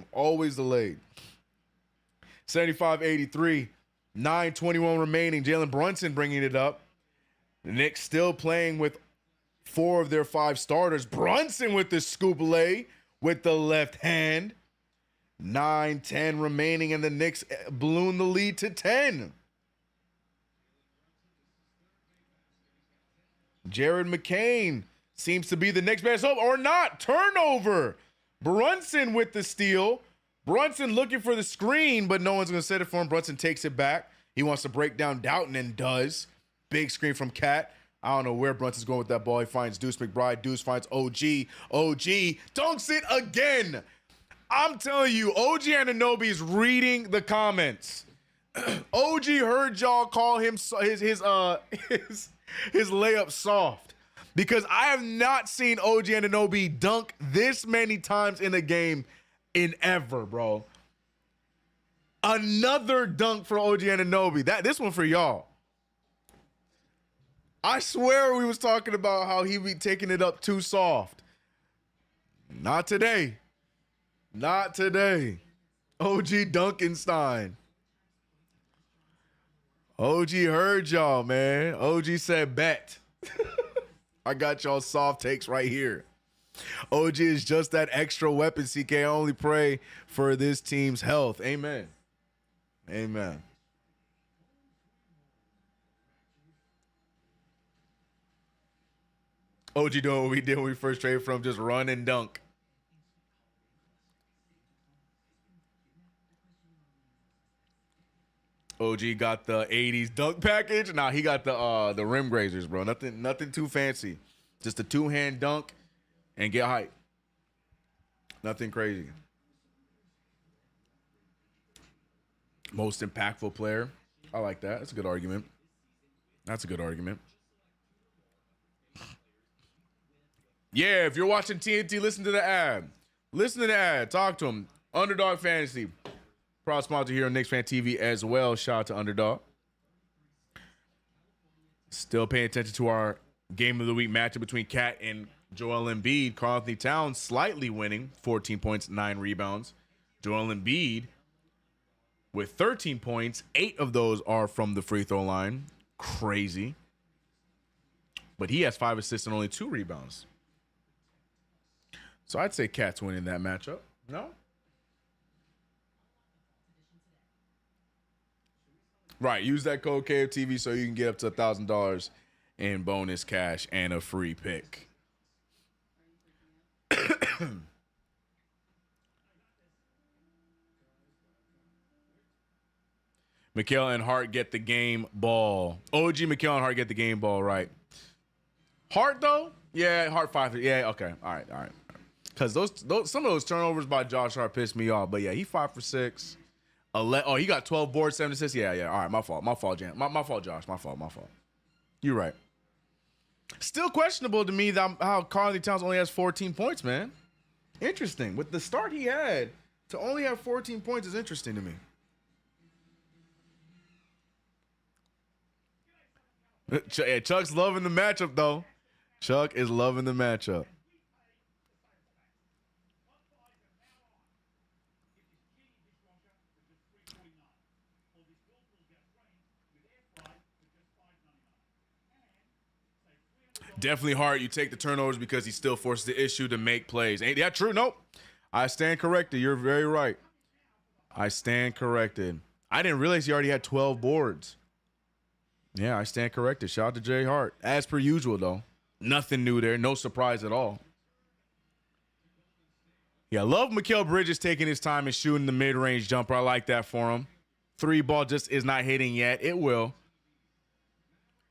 75-83. 9:21 remaining. Jalen Brunson bringing it up. The Knicks still playing with 4 of their 5 starters. Brunson with the scoop lay with the left hand. 9:10 remaining, and the Knicks balloon the lead to 10. Jared McCain seems to be the Knicks' best hope, or not. Turnover. Brunson with the steal. Brunson looking for the screen, but no one's going to set it for him. Brunson takes it back. He wants to break down Doughton and does. Big screen from Cat. I don't know where Brunson's going with that ball. He finds Deuce McBride. Deuce finds OG. OG dunks it again. I'm telling you, OG Anunoby is reading the comments. OG heard y'all call him his layup soft, because I have not seen OG Anunoby dunk this many times in a game in ever, bro. Another dunk for OG Anunoby. This one for y'all. I swear we was talking about how he be taking it up too soft. Not today. Not today. OG Duncanstein. OG heard y'all, man. OG said bet. I got y'all soft takes right here. OG is just that extra weapon, CK. I only pray for this team's health. Amen. Amen. OG doing what we did when we first traded from, just run and dunk. OG got the 80s dunk package. Nah, he got the rim grazers, bro. Nothing too fancy. Just a 2-hand dunk and get hype. Nothing crazy. Most impactful player. I like that. That's a good argument. Yeah, if you're watching TNT, listen to the ad. Talk to him. Underdog Fantasy. Proud sponsor here on KnicksFanTV as well. Shout out to Underdog. Still paying attention to our game of the week matchup between Cat and Joel Embiid. Karl-Anthony Towns slightly winning, 14 points, 9 rebounds. Joel Embiid with 13 points, 8 of those are from the free throw line. Crazy. But he has 5 assists and only 2 rebounds. So I'd say Cat's winning that matchup. No? Right, use that code KFTV so you can get up to $1,000 in bonus cash and a free pick. Mikal and Hart get the game ball. OG Mikal and Hart get the game ball, right? Hart, though? Yeah, Hart 5. Yeah, okay. All right. Because some of those turnovers by Josh Hart pissed me off. But, yeah, he 5 for 6. He got 12 boards, 7 assists. Yeah. All right, my fault, Jan. My fault, Josh. My fault. You're right. Still questionable to me how Karl-Anthony Towns only has 14 points, man. Interesting. With the start he had, to only have 14 points is interesting to me. Chuck's loving the matchup, though. Chuck is loving the matchup. Definitely hard. You take the turnovers because he still forces the issue to make plays. Ain't that true? Nope. I stand corrected. You're very right. I stand corrected. I didn't realize he already had 12 boards. Yeah, I stand corrected. Shout out to Jay Hart. As per usual, though. Nothing new there. No surprise at all. Yeah, I love Mikal Bridges taking his time and shooting the mid-range jumper. I like that for him. 3-ball just is not hitting yet. It will.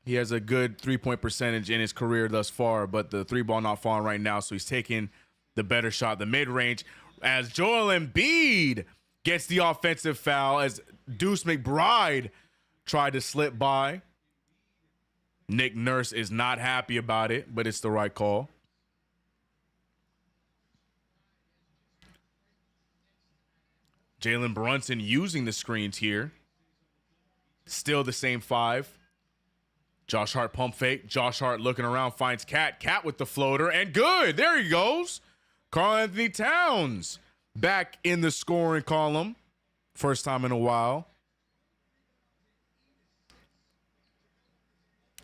He has a good three-point percentage in his career thus far, but the 3-ball not falling right now, so he's taking the better shot, the mid-range, as Joel Embiid gets the offensive foul as Deuce McBride tried to slip by. Nick Nurse is not happy about it, but it's the right call. Jalen Brunson using the screens here. Still the same 5. Josh Hart pump fake. Josh Hart looking around, finds Cat. Cat with the floater, and good. There he goes. Karl-Anthony Towns back in the scoring column. First time in a while.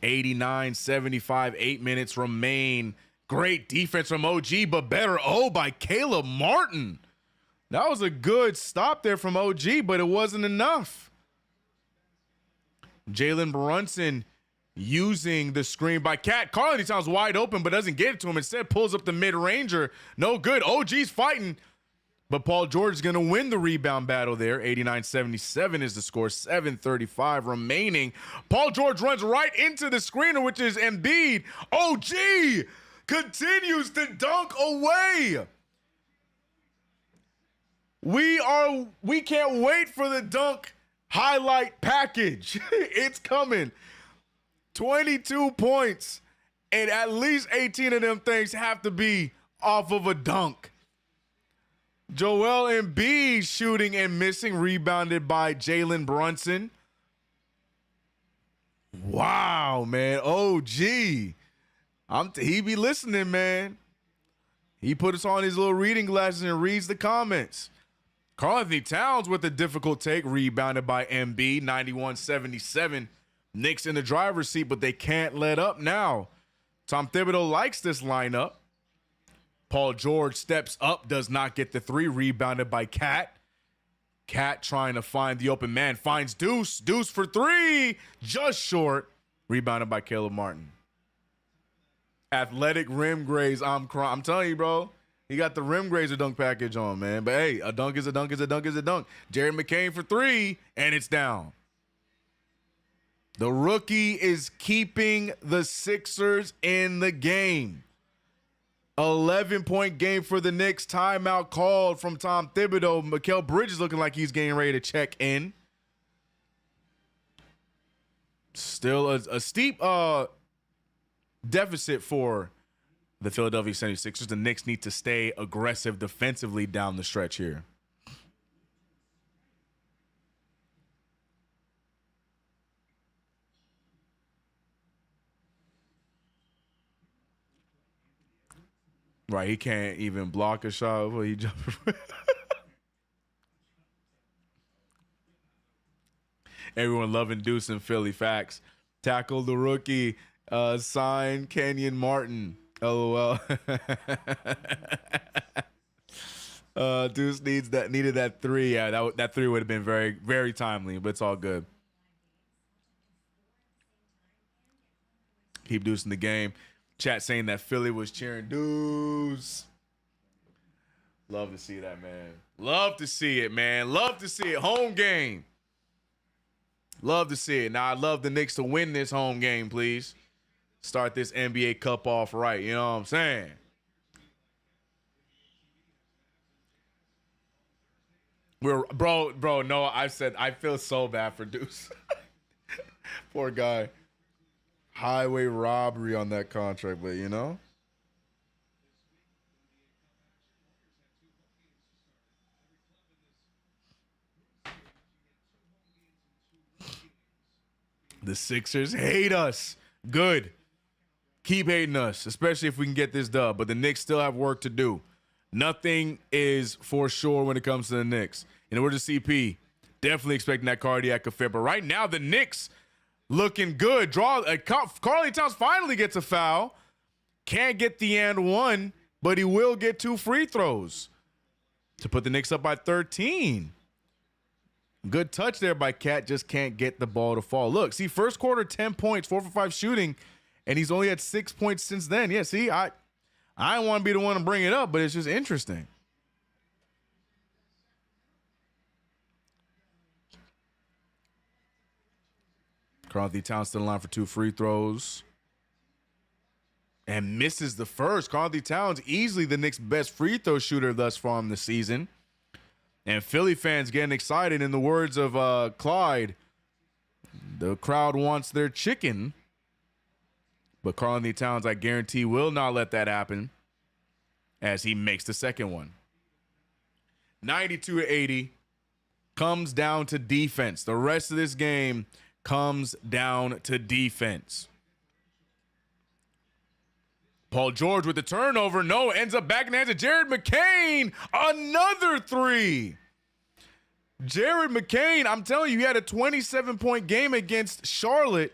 89-75, 8 minutes remain. Great defense from OG, but better by Caleb Martin. That was a good stop there from OG, but it wasn't enough. Jalen Brunson using the screen by Cat. Karl-Anthony Towns wide open, but doesn't get it to him. Instead, pulls up the mid-ranger. No good. OG's fighting, but Paul George is going to win the rebound battle there. 89-77 is the score. 7:35 remaining. Paul George runs right into the screener, which is Embiid. OG continues to dunk away. We can't wait for the dunk highlight package. It's coming. 22 points, and at least 18 of them things have to be off of a dunk. Joel Embiid shooting and missing, rebounded by Jalen Brunson. Wow, man. OG. He be listening, man. He put us on his little reading glasses and reads the comments. Karl-Anthony Towns with a difficult take, rebounded by Embiid, 91-77. Knicks in the driver's seat, but they can't let up now. Tom Thibodeau likes this lineup. Paul George steps up, does not get the 3, rebounded by Cat. Cat trying to find the open man, finds Deuce. Deuce for 3, just short. Rebounded by Caleb Martin. Athletic rim graze, I'm telling you, bro. He got the rim grazer dunk package on, man. But hey, a dunk is a dunk is a dunk is a dunk. Jared McCain for 3, and it's down. The rookie is keeping the Sixers in the game. 11-point game for the Knicks. Timeout called from Tom Thibodeau. Mikal Bridges looking like he's getting ready to check in. Still a steep deficit for the Philadelphia 76ers. The Knicks need to stay aggressive defensively down the stretch here. Right, he can't even block a shot before he jumps. Everyone loving Deuce in Philly. Facts. Tackle the rookie. Sign Kenyon Martin. LOL. Deuce needed that 3. Yeah, that 3 would have been very, very timely, but it's all good. Keep Deuce in the game. Chat saying that Philly was cheering Deuce. Love to see that, man. Love to see it, man. Love to see it. Home game. Love to see it. Now, I'd love the Knicks to win this home game, please. Start this NBA Cup off right. You know what I'm saying? Bro, no, I said I feel so bad for Deuce. Poor guy. Highway robbery on that contract, but you know. The Sixers hate us. Good. Keep hating us, especially if we can get this dub. But the Knicks still have work to do. Nothing is for sure when it comes to the Knicks. In order to CP, definitely expecting that cardiac affair. But right now, the Knicks looking good. Karl-Anthony Towns finally gets a foul. Can't get the and one, but he will get 2 free throws to put the Knicks up by 13. Good touch there by Cat. Just can't get the ball to fall. Look, see, first quarter, 10 points, 4 for 5 shooting, and he's only had 6 points since then. Yeah, see, I don't want to be the one to bring it up, but it's just interesting. Karl-Anthony Towns still in line for 2 free throws. And misses the first. Karl-Anthony Towns, easily the Knicks' best free throw shooter thus far in the season. And Philly fans getting excited. In the words of Clyde, the crowd wants their chicken. But Karl-Anthony Towns, I guarantee, will not let that happen as he makes the second one. 92-80 comes down to defense. The rest of this game comes down to defense. Paul George with the turnover. No, ends up back in the hands of Jared McCain. Another 3. Jared McCain, I'm telling you, he had a 27-point game against Charlotte.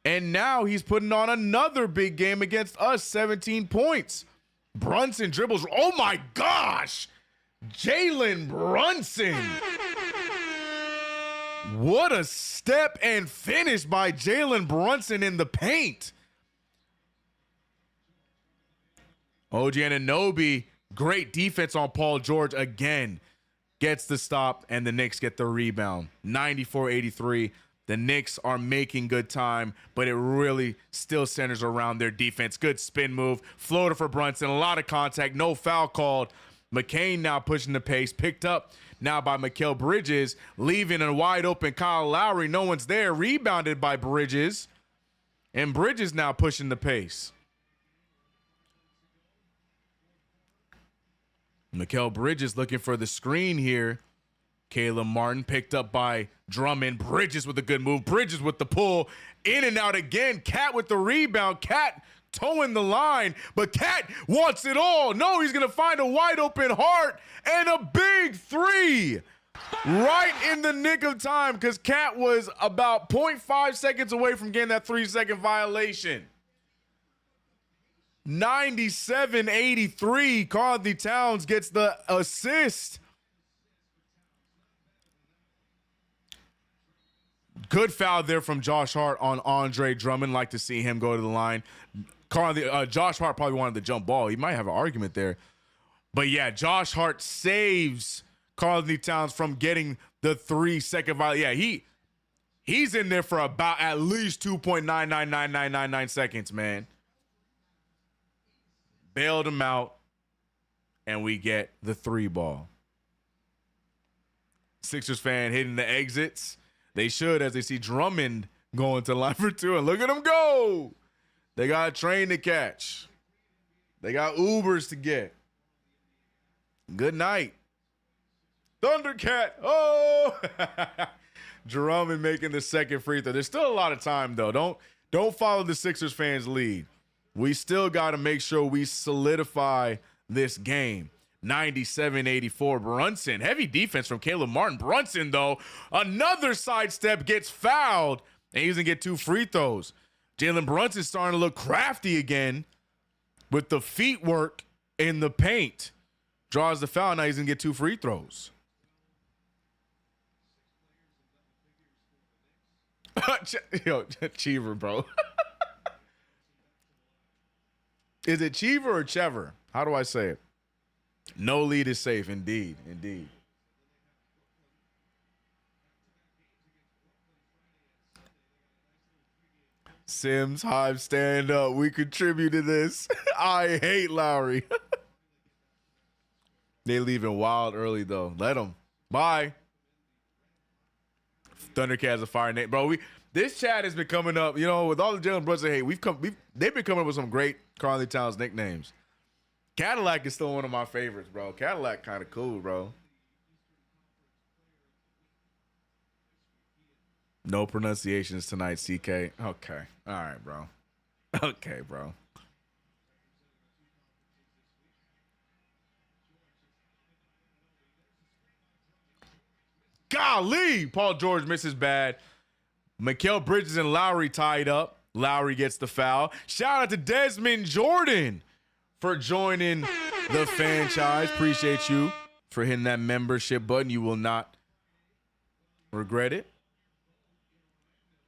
And now he's putting on another big game against us, 17 points. Brunson dribbles. Oh, my gosh. Jalen Brunson. What a step and finish by Jalen Brunson in the paint. OG Anunoby, great defense on Paul George again. Gets the stop, and the Knicks get the rebound. 94-83. The Knicks are making good time, but it really still centers around their defense. Good spin move. Floater for Brunson. A lot of contact. No foul called. McCain now pushing the pace. Picked up now by Mikal Bridges. Leaving a wide open Kyle Lowry. No one's there. Rebounded by Bridges. And Bridges now pushing the pace. Mikal Bridges looking for the screen here. Caleb Martin picked up by Drummond. Bridges with a good move. Bridges with the pull. In and out again. Cat with the rebound. Cat towing the line. But Cat wants it all. No, he's going to find a wide open Hart. And a big 3. Right in the nick of time, because Cat was about 0.5 seconds away from getting that 3-second violation. 97-83. Karl-Anthony Towns gets the assist. Good foul there from Josh Hart on Andre Drummond. Like to see him go to the line. Josh Hart probably wanted the jump ball. He might have an argument there. But yeah, Josh Hart saves Karl-Anthony Towns from getting the 3-second violation. Yeah, he's in there for about at least 2.999999 seconds, man. Bailed him out, and we get the 3 ball. Sixers fan hitting the exits. They should, as they see Drummond going to the line for 2. And look at him go. They got a train to catch. They got Ubers to get. Good night. Thundercat. Oh. Drummond making the second free throw. There's still a lot of time, though. Don't follow the Sixers fans' lead. We still got to make sure we solidify this game. 97-84. Brunson. Heavy defense from Caleb Martin. Brunson, though, another sidestep, gets fouled, and he's going to get 2 free throws. Jalen Brunson starting to look crafty again with the feet work in the paint. Draws the foul. Now he's going to get 2 free throws. Yo, Cheever, bro. Is it Cheever or Chever? How do I say it? No lead is safe. Indeed. Indeed. Sims, Hive, stand up. We contribute to this. I hate Lowry. They leaving wild early, though. Let them. Bye. Thundercats a fire name. Bro, this chat has been coming up, with all the Jalen Brunson hate. They've been coming up with some great Karl-Anthony Towns nicknames. Cadillac is still one of my favorites, bro. Cadillac kind of cool, bro. No pronunciations tonight, CK. Okay. All right, bro. Okay, bro. Golly, Paul George misses bad. Mikal Bridges and Lowry tied up. Lowry gets the foul. Shout out to Desmond Jordan for joining the franchise. Appreciate you for hitting that membership button. You will not regret it.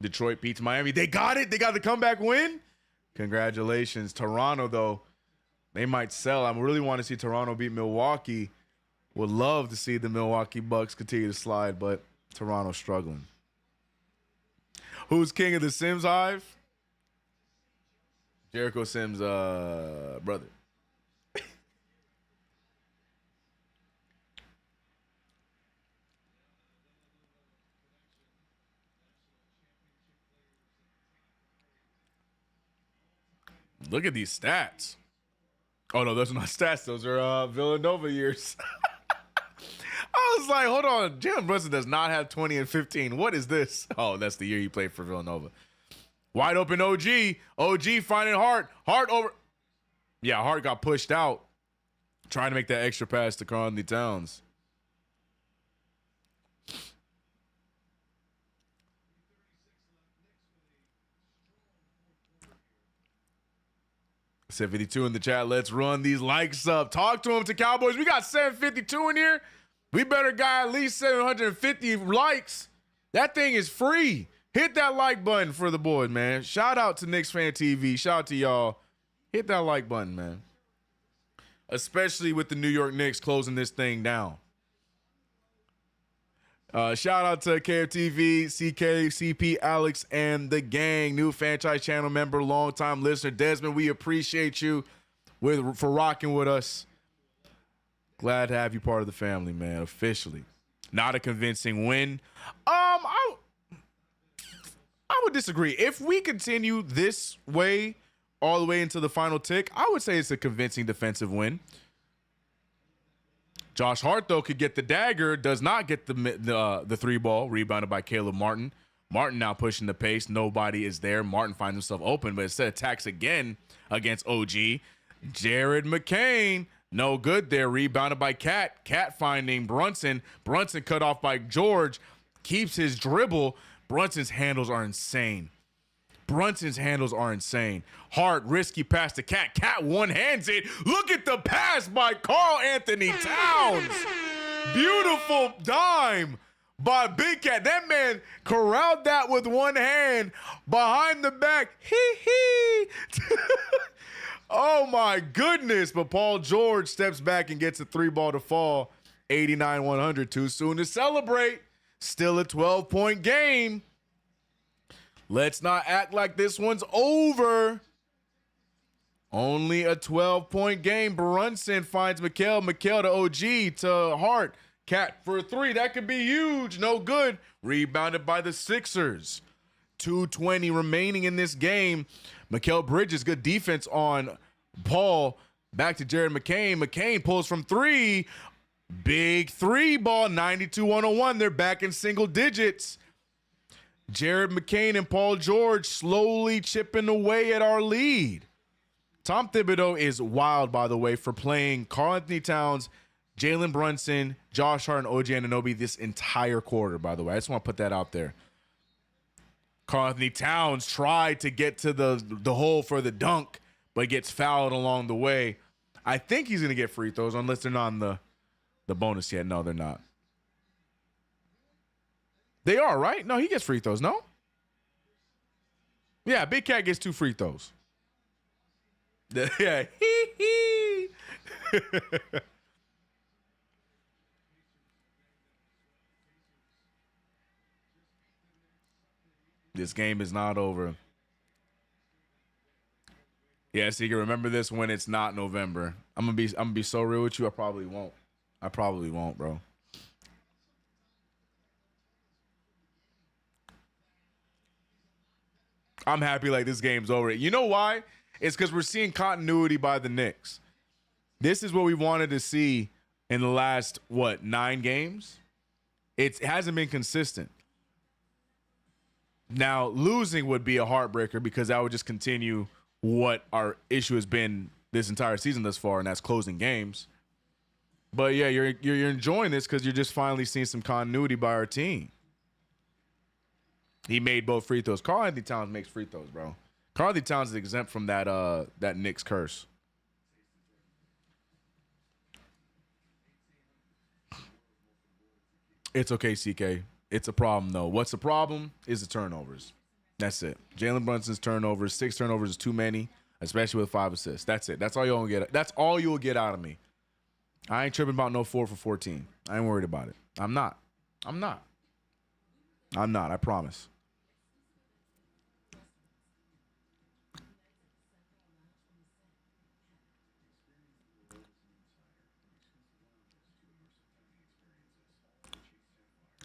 Detroit beats Miami. They got it. They got the comeback win. Congratulations. Toronto, though, they might sell. I really want to see Toronto beat Milwaukee. Would love to see the Milwaukee Bucks continue to slide, but Toronto's struggling. Who's king of the Sims Hive? Jericho Sims' brother. Look at these stats. Oh, no, those are not stats. Those are Villanova years. I was like, hold on. Jalen Brunson does not have 20 and 15. What is this? Oh, that's the year he played for Villanova. Wide open OG. OG finding Hart. Hart over. Yeah, Hart got pushed out. Trying to make that extra pass to Karl-Anthony Towns. $752 in the chat. Let's run these likes up. Talk to them, to Cowboys. We got 752 in here. We better got at least 750 likes. That thing is free. Hit that like button for the boys, man. Shout out to KnicksFanTV. Shout out to y'all. Hit that like button, man. Especially with the New York Knicks closing this thing down. Shout out to KFTV, CK, CP, Alex, and the gang. New franchise channel member, longtime listener. Desmond, we appreciate you for rocking with us. Glad to have you part of the family, man, officially. Not a convincing win. I would disagree. If we continue this way all the way into the final tick, I would say it's a convincing defensive win. Josh Hart, though, could get the dagger, does not get the three ball, rebounded by Caleb Martin. Martin now pushing the pace. Nobody is there. Martin finds himself open, but instead attacks again against OG. Jared McCain, no good there. Rebounded by Cat. Cat finding Brunson. Brunson cut off by George. Keeps his dribble. Brunson's handles are insane. Hart, risky pass to Cat. Cat one-hands it. Look at the pass by Karl-Anthony Towns. Beautiful dime by Big Cat. That man corralled that with one hand behind the back. Hee. Oh, my goodness. But Paul George steps back and gets a three ball to fall. 89-100. Too soon to celebrate. Still a 12-point game. Let's not act like this one's over. Only a 12-point game. Brunson finds Mikal. Mikal to OG to Hart. Cat for a three. That could be huge. No good. Rebounded by the Sixers. 2:20 remaining in this game. Mikal Bridges, good defense on Paul. Back to Jared McCain. McCain pulls from three. Big three ball. 92-101. They're back in single digits. Jared McCain and Paul George slowly chipping away at our lead. Tom Thibodeau is wild, by the way, for playing Karl-Anthony Towns, Jalen Brunson, Josh Hart, and OG Anunoby this entire quarter, by the way. I just want to put that out there. Karl-Anthony Towns tried to get to the hole for the dunk, but gets fouled along the way. I think he's going to get free throws, unless they're not on the bonus yet. No, they're not. They are, right? No, he gets free throws, no? Yeah, Big Cat gets 2 free throws. Yeah. This game is not over. Yeah, so you can remember this when it's not November. I'm gonna be so real with you. I probably won't, bro. I'm happy like this game's over. You know why? It's because we're seeing continuity by the Knicks. This is what we wanted to see in the last, 9 games? It hasn't been consistent. Now, losing would be a heartbreaker because that would just continue what our issue has been this entire season thus far, and that's closing games. But yeah, you're enjoying this because you're just finally seeing some continuity by our team. He made both free throws. Karl-Anthony Towns makes free throws, bro. Karl-Anthony Towns is exempt from that Knicks curse. It's okay, CK. It's a problem, though. What's the problem is the turnovers. That's it. Jalen Brunson's turnovers, 6 turnovers is too many, especially with 5 assists. That's it. That's all you'll get. That's all you'll get out of me. I ain't tripping about no 4 for 14. I ain't worried about it. I'm not. I promise.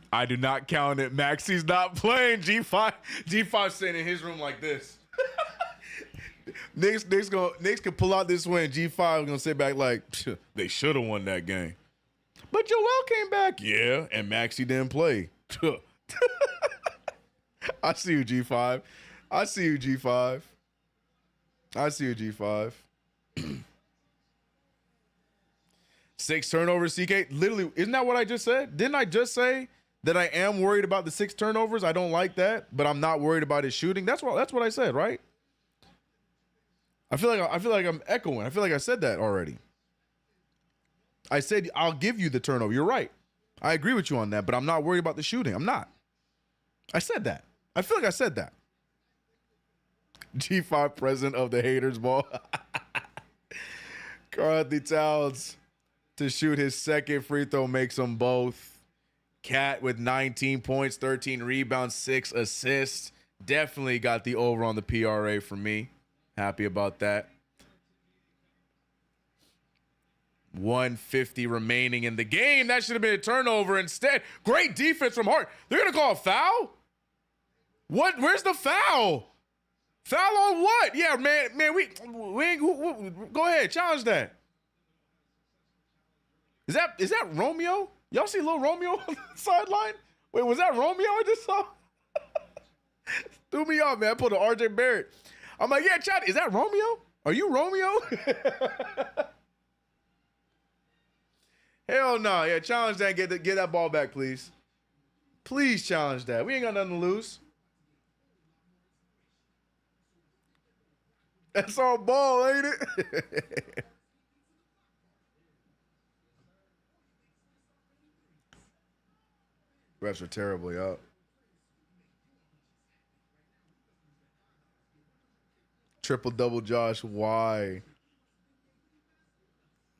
I do not count it. Maxi's not playing. G5 sitting in his room like this. Knicks can pull out this win. G5 gonna sit back like they should have won that game. But Joel came back. Yeah, and Maxi didn't play. I see you, G5. I see you, G5. I see you, G5. 6 turnovers, CK. Literally, isn't that what I just said? Didn't I just say that I am worried about the 6 turnovers? I don't like that, but I'm not worried about his shooting. That's what I said, right? I feel like I'm echoing. I feel like I said that already. I said I'll give you the turnover. You're right. I agree with you on that, but I'm not worried about the shooting. I'm not. I said that. I feel like I said that. G5 president of the haters ball. Karl-Anthony Towns to shoot his second free throw makes them both. Cat with 19 points, 13 rebounds, 6 assists. Definitely got the over on the PRA for me. Happy about that. 150 remaining in the game. That should have been a turnover instead. Great defense from Hart. They're going to call a foul? What? Where's the foul? Foul on what? Yeah, man, we ain't, go ahead, challenge that. Is that Romeo? Y'all see little Romeo on the sideline? Wait, was that Romeo I just saw? Threw me off, man. I pulled an RJ Barrett. I'm like, yeah, Chad, is that Romeo? Are you Romeo? Hell no. Yeah, challenge that. Get that ball back, please. Please challenge that. We ain't got nothing to lose. That's all ball, ain't it? Refs are terribly up. Triple double Josh. Why?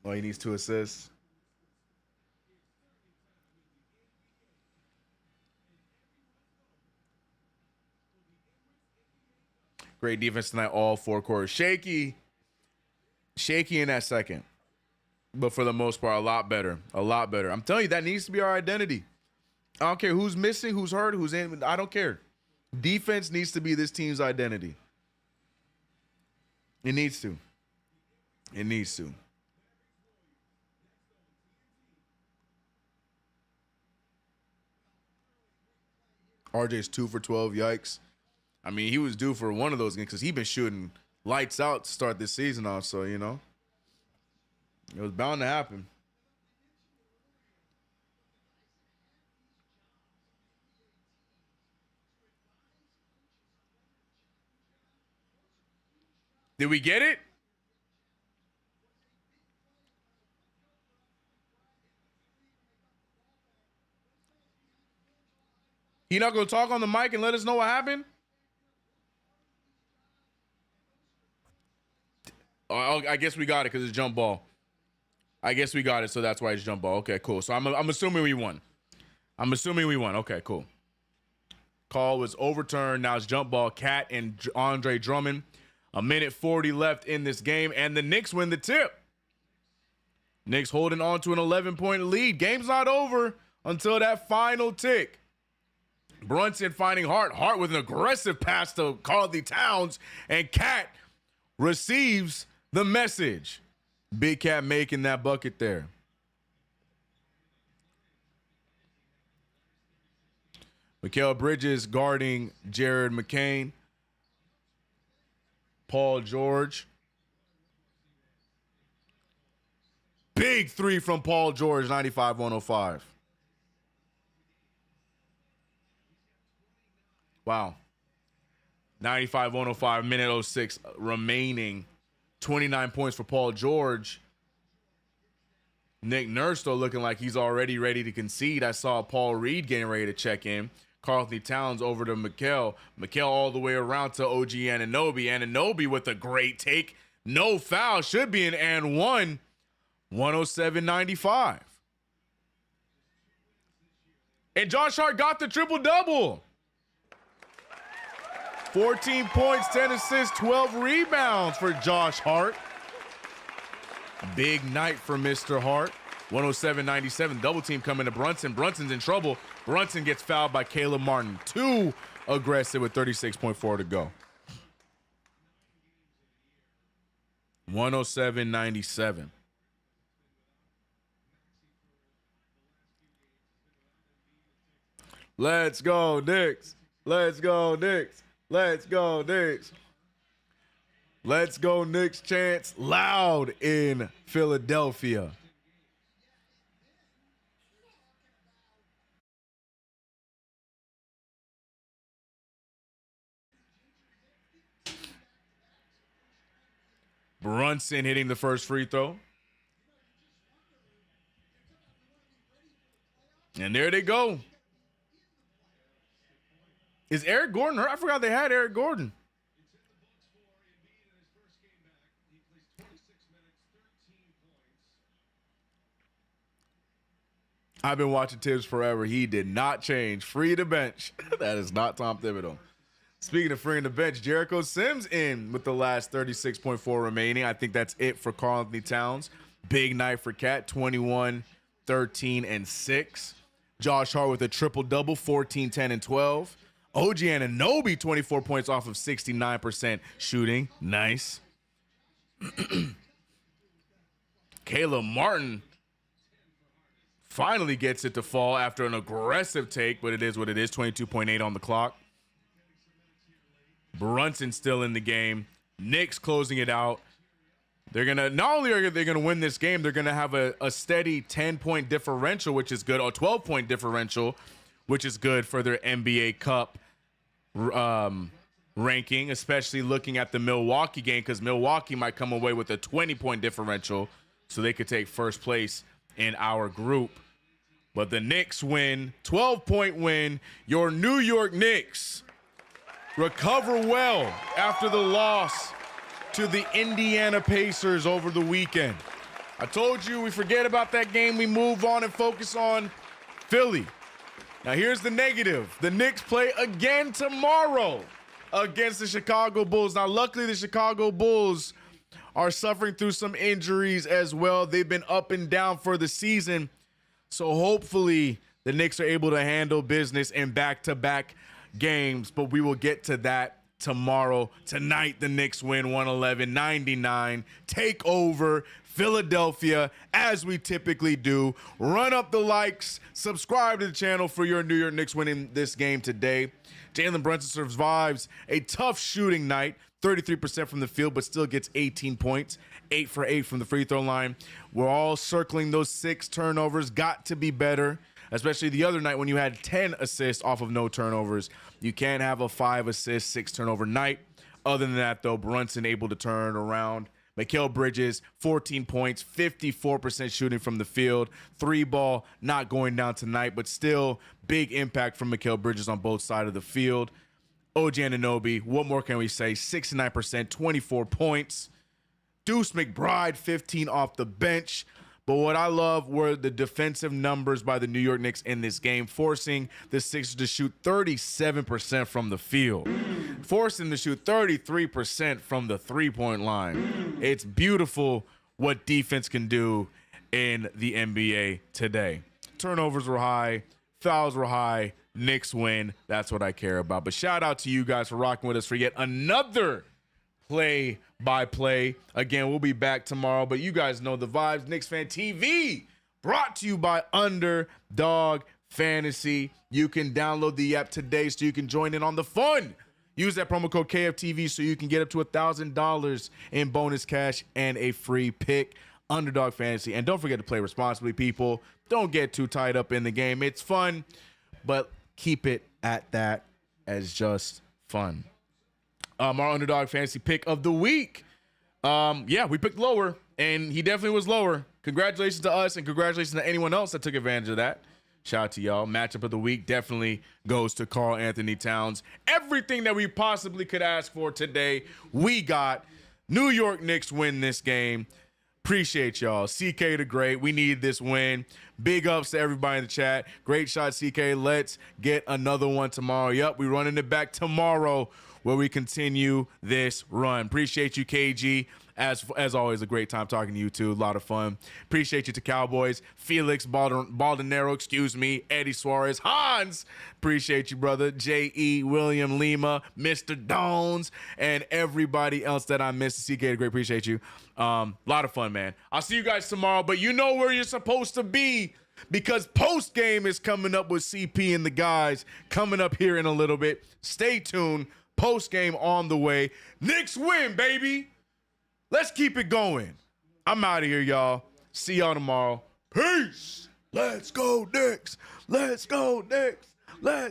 Oh, he needs 2 assists. Great defense tonight, all 4 quarters. Shaky in that second. But for the most part, a lot better. A lot better. I'm telling you, that needs to be our identity. I don't care who's missing, who's hurt, who's in. I don't care. Defense needs to be this team's identity. It needs to. It needs to. RJ's 2 for 12. Yikes. I mean, he was due for one of those games because he's been shooting lights out to start this season off. So, you know, it was bound to happen. Did we get it? You not gonna talk on the mic and let us know what happened? Oh, I guess we got it because it's jump ball. I guess we got it, so that's why it's jump ball. Okay, cool. So I'm assuming we won. Okay, cool. Call was overturned. Now it's jump ball. Cat and Andre Drummond. 1:40 left in this game, and the Knicks win the tip. Knicks holding on to an 11-point lead. Game's not over until that final tick. Brunson finding Hart. Hart with an aggressive pass to Karl-Anthony Towns, and Cat receives the message. Big Cat making that bucket there. Mikal Bridges guarding Jared McCain. Paul George. Big three from Paul George, 95-105. Wow. 95-105, minute 06 remaining. 29 points for Paul George. Nick Nurse though looking like he's already ready to concede. I saw Paul Reed getting ready to check in. Karl-Anthony Towns over to Mikal. Mikal all the way around to OG Anunoby. Anunoby with a great take. No foul. Should be an and one. 107-95. And Josh Hart got the triple-double. 14 points, 10 assists, 12 rebounds for Josh Hart. Big night for Mr. Hart. 107-97. Double team coming to Brunson. Brunson's in trouble. Brunson gets fouled by Caleb Martin. Too aggressive with 36.4 to go. 107-97. Let's go, Knicks. Let's go, Knicks. Let's go, Knicks. Let's go, Knicks chants loud in Philadelphia. Brunson hitting the first free throw. And there they go. Is Eric Gordon hurt? I forgot they had Eric Gordon. I've been watching Tibbs forever. He did not change. Free the bench. That is not Tom Thibodeau. Speaking of freeing the bench, Jericho Sims in with the last 36.4 remaining. I think that's it for Karl-Anthony Towns. Big night for Cat, 21, 13, and 6. Josh Hart with a triple-double, 14, 10, and 12. OG Anunoby, 24 points off of 69% shooting. Nice. Caleb Martin finally gets it to fall after an aggressive take, but it is what it is. 22.8 on the clock. Brunson still in the game. Knicks closing it out. They're gonna not only are they gonna win this game, they're gonna have a steady 10-point differential, which is good, or 12-point differential, which is good for their NBA Cup ranking, especially looking at the Milwaukee game, because Milwaukee might come away with a 20-point differential, so they could take first place in our group. But the Knicks win, 12-point win. Your New York Knicks recover well after the loss to the Indiana Pacers over the weekend. I told you we forget about that game. We move on and focus on Philly. Now here's the negative. The Knicks play again tomorrow against the Chicago Bulls. Now luckily the Chicago Bulls are suffering through some injuries as well. They've been up and down for the season. So hopefully the Knicks are able to handle business in back-to-back games, but we will get to that tomorrow. Tonight, the Knicks win 111-99. Take over Philadelphia as we typically do. Run up the likes. Subscribe to the channel for your New York Knicks winning this game today. Jalen Brunson survives a tough shooting night. 33% from the field, but still gets 18 points. 8 for 8 from the free throw line. We're all circling those 6 turnovers. Got to be better, especially the other night when you had 10 assists off of no turnovers. You can't have a 5 assist, 6 turnover night. Other than that, though, Brunson able to turn it around. Mikal Bridges, 14 points, 54% shooting from the field. 3-ball not going down tonight, but still big impact from Mikal Bridges on both sides of the field. OG Anunoby, what more can we say? 69%, 24 points. Deuce McBride, 15 off the bench. But what I love were the defensive numbers by the New York Knicks in this game, forcing the Sixers to shoot 37% from the field, forcing them to shoot 33% from the three-point line. It's beautiful what defense can do in the NBA today. Turnovers were high, fouls were high. Knicks win. That's what I care about. But shout out to you guys for rocking with us for yet another play-by-play. Again, we'll be back tomorrow, but you guys know the vibes. KnicksFanTV brought to you by Underdog Fantasy. You can download the app today so you can join in on the fun. Use that promo code KFTV so you can get up to $1,000 in bonus cash and a free pick. Underdog Fantasy. And don't forget to play responsibly, people. Don't get too tied up in the game. It's fun, but keep it at that as just fun. Our Underdog Fantasy pick of the week. We picked lower, and he definitely was lower. Congratulations to us, and congratulations to anyone else that took advantage of that. Shout out to y'all. Matchup of the week definitely goes to Karl Anthony Towns. Everything that we possibly could ask for today, we got. New York Knicks win this game. Appreciate y'all. CK the Great. We need this win. Big ups to everybody in the chat. Great shot, CK. Let's get another one tomorrow. Yep, we're running it back tomorrow where we continue this run. Appreciate you, KG. As always, a great time talking to you, too. A lot of fun. Appreciate you to Cowboys. Felix Baldonero, Eddie Suarez. Hans, appreciate you, brother. J.E. William Lima, Mr. Dones, and everybody else that I missed. CK the Great, appreciate you. A lot of fun, man. I'll see you guys tomorrow, but you know where you're supposed to be because post-game is coming up with CP and the guys coming up here in a little bit. Stay tuned. Post-game on the way. Knicks win, baby. Let's keep it going. I'm out of here, y'all. See y'all tomorrow. Peace. Let's go, Knicks. Let's go, Knicks. Let's